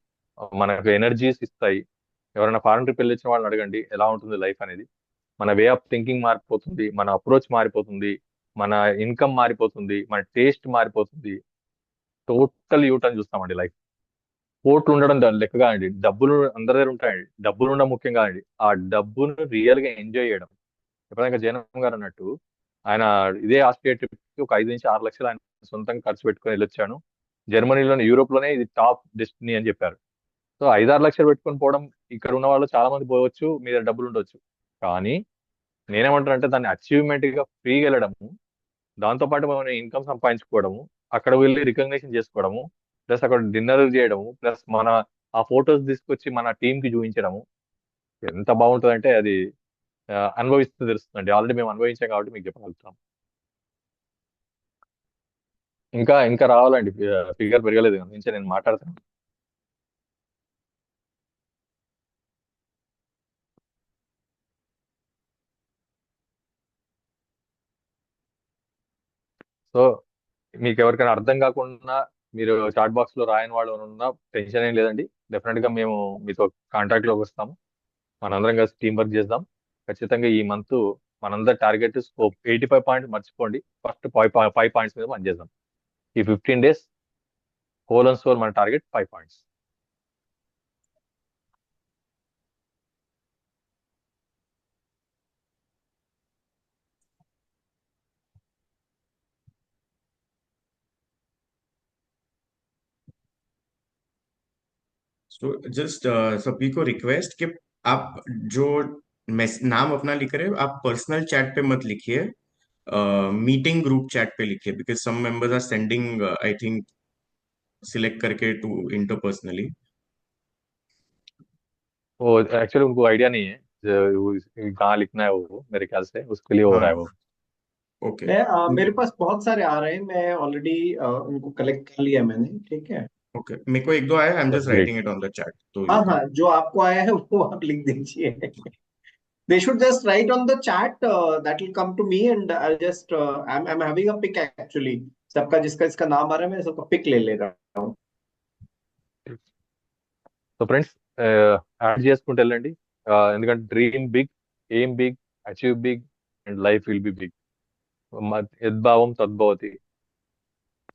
మనకు ఎనర్జీస్ ఇస్తాయి. ఎవరైనా ఫారెన్ ట్రిప్ వెళ్ళొచ్చిన వాళ్ళని అడగండి ఎలా ఉంటుంది లైఫ్ అనేది. మన వే ఆఫ్ థింకింగ్ మారిపోతుంది, మన అప్రోచ్ మారిపోతుంది, మన ఇన్కమ్ మారిపోతుంది, మన టేస్ట్ మారిపోతుంది. టోటల్ యూటర్న్ చూస్తామండి లైఫ్. కోట్లు ఉండడం లెక్కగా అండి, డబ్బులు అందరి దగ్గర ఉంటాయండి, డబ్బులు ఉండడం ముఖ్యం కాదండి, ఆ డబ్బును రియల్ గా ఎంజాయ్ చేయడం. ఎప్పుడైనా జనం గారు అన్నట్టు ఆయన ఇదే ఆస్ట్రియా ట్రిప్ కి ఒక 5 నుంచి 6 లక్షలు ఆయన సొంతంగా ఖర్చు పెట్టుకొని వెళ్ళొచ్చాను. జర్మనీలోనే, యూరోప్ లోనే ఇది టాప్ డెస్టినీ అని చెప్పారు. సో 5-6 లక్షలు పెట్టుకొని పోవడం, ఇక్కడ ఉన్న వాళ్ళు చాలా మంది పోవచ్చు, మీ దగ్గర డబ్బులు ఉండొచ్చు. కానీ నేనేమంటానంటే దాన్ని అచీవ్మెంట్ గా ఫ్రీగా వెళ్ళడము, దాంతో పాటు మనం ఇన్కమ్ సంపాదించుకోవడము, అక్కడ వెళ్ళి రికగ్నేషన్ చేసుకోవడము, ప్లస్ అక్కడ డిన్నర్ చేయడము, ప్లస్ మన ఆ ఫొటోస్ తీసుకొచ్చి మన టీం కి చూపించడము ఎంత బాగుంటుందంటే అది అనుభవిస్తూ తెలుస్తుందండి. ఆల్రెడీ మేము అనుభవించాం కాబట్టి మీకు చెప్పగలుగుతాం. ఇంకా ఇంకా రావాలండి, ఫిగర్ పెరగలేదు నుంచి నేను మాట్లాడతాను. సో మీకు ఎవరికైనా అర్థం కాకుండా మీరు చాట్ బాక్స్ లో రాయని వాళ్ళు ఉన్నా టెన్షన్ ఏం లేదండి. డెఫినెట్ గా మేము మీతో కాంటాక్ట్ లోకి వస్తాము, మనందరం కలిసి టీం వర్క్ చేద్దాం. ఖచ్చితంగా ఈ మంత్ మనందరి టార్గెట్ స్కోప్ 85 పాయింట్స్ మర్చిపోండి, ఫస్ట్ 5 పాయింట్స్ మీద పని చేద్దాం. ఈ 15 days హోల్ అండ్ సోల్ మన టార్గెట్ 5 points. सो जस्ट सभी को रिक्वेस्ट कि आप जो नाम अपना लिख रहे हो आप पर्सनल चैट पे मत लिखिए, मीटिंग ग्रुप चैट पे लिखिए, because some members are sending I think select करके टू इंटरपर्सनली. वो एक्चुअली उनको आइडिया नहीं है कहाँ लिखना है, वो मेरे ख्याल से उसके लिए हो रहा है वो. ओके. मेरे पास बहुत सारे आ रहे हैं, मैं ऑलरेडी उनको कलेक्ट कर लिया मैंने, ठीक है. ओके, मेरे को 1-2 आया, I am That's just great. Writing it on the chat. तो हाँ हाँ, जो आपको आया है वो आप लिख दीजिए. They should just write on the chat, that will come to me and I'll just I'm having a pick actually. सबका जिसका इसका नाम आ रहा है मैं सबका पिक ले ले रहा हूँ. సో ఫ్రెండ్స్, యాడ్ చేసుకుంటూ వెళ్ళండి, ఎందుకంటే dream big, aim big, achieve big and life will be big. యద్భావం తద్భవతి.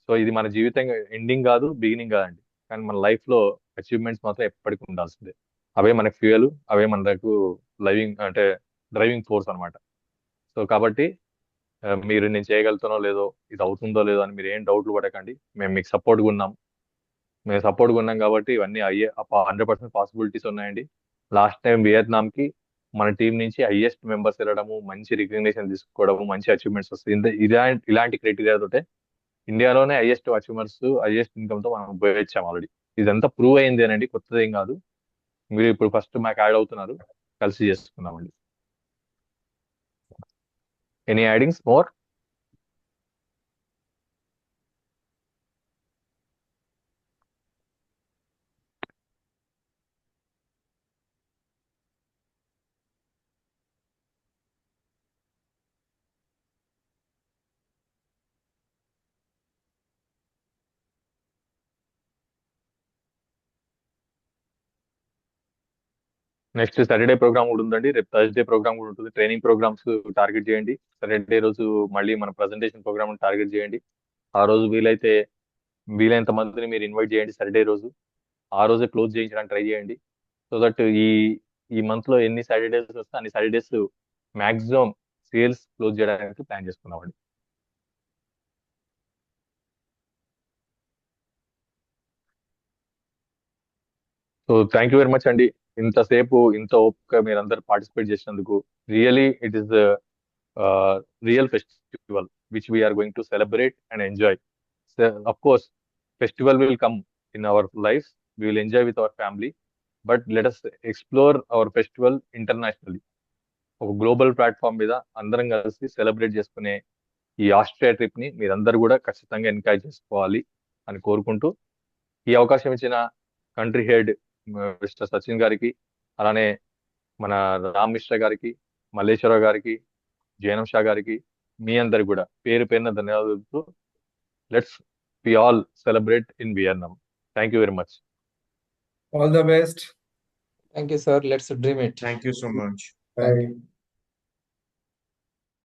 సో ఇది మన జీవితం ఎండింగ్ కాదు, బిగినింగ్ కాదండి. కానీ మన లైఫ్ లో అచీవ్మెంట్స్ మాత్రం ఎప్పటికీ ఉండాల్సిందే. అవే మనకు ఫ్యూయల్, అవే మనకు డ్రైవింగ్ ఫోర్స్ అనమాట. సో కాబట్టి మీరు నేను చేయగలుగుతానో లేదో, ఇది అవుతుందో లేదో అని మీరు ఏం డౌట్లు పడకండి. మేము మీకు సపోర్ట్గా ఉన్నాం. మేము సపోర్ట్గా ఉన్నాం కాబట్టి ఇవన్నీ 100% పాసిబిలిటీస్ ఉన్నాయండి. లాస్ట్ టైం వియత్నాంకి మన టీం నుంచి హైయెస్ట్ మెంబర్స్ వెళ్ళడము, మంచి రికగ్నిషన్ తీసుకోవడము, మంచి అచీవ్మెంట్స్ వస్తాయి. ఇలాంటి క్రైటీరియా తోటే ఇండియాలోనే హైయెస్ట్ అచీవ్మెంట్స్, హైయెస్ట్ ఇన్కమ్ తో మనం పోయొచ్చాం ఆల్రెడీ. ఇదంతా ప్రూవ్ అయింది అనండి, కొత్తది ఏం కాదు. మీరు ఇప్పుడు ఫస్ట్ మాకు యాడ్ అవుతున్నారు, కలిసి చేసుకున్నామండి. Any addings more? Next Saturday programme కూడా ఉందండి. రేపు థర్స్డే ప్రోగ్రామ్ కూడా ఉంటుంది. ట్రైనింగ్ ప్రోగ్రామ్స్ టార్గెట్ చేయండి. సాటర్డే రోజు మళ్ళీ మన ప్రజెంటేషన్ ప్రోగ్రామ్ టార్గెట్ చేయండి. ఆ రోజు వీలైనంత మందిని మీరు ఇన్వైట్ చేయండి. సాటర్డే రోజు ఆ రోజే క్లోజ్ చేయించడానికి ట్రై చేయండి. సో దట్ ఈ మంత్ లో ఎన్ని సాటర్డేస్ వస్తే అన్ని సాటర్డేస్ మాక్సిమం సేల్స్ క్లోజ్ చేయడానికి ప్లాన్ చేసుకున్నామండి. So thank you very much అండి. ఇంతసేపు ఇంత ఓపిక మీరందరూ పార్టిసిపేట్ చేసినందుకు. Really it is the real festival which we are going to celebrate and enjoy. Of course festival will come in our life, we will enjoy with our family, but let us explore our festival internationally. ఒక global platform మీద అందరం కలిసి celebrate చేసుకునే ఈ Austria trip ని మీరందరూ కూడా ఖచ్చితంగా ఎంకరేజ్ చేసుకోవాలి అని కోరుకుంటూ, ఈ అవకాశం ఇచ్చిన కంట్రీ హెడ్ మిస్టర్ సచిన్ గారికి, అలానే మన రామ్ మిశ్రా గారికి, మల్లేశ్వరరావు గారికి, జైనం షా గారికి, మీ అందరికి కూడా పేరు పేరున ధన్యవాదాలు. Let's we all celebrate in Vietnam. Thank you very much. All the best. Thank you, sir. Let's dream it. Thank you so much. Bye.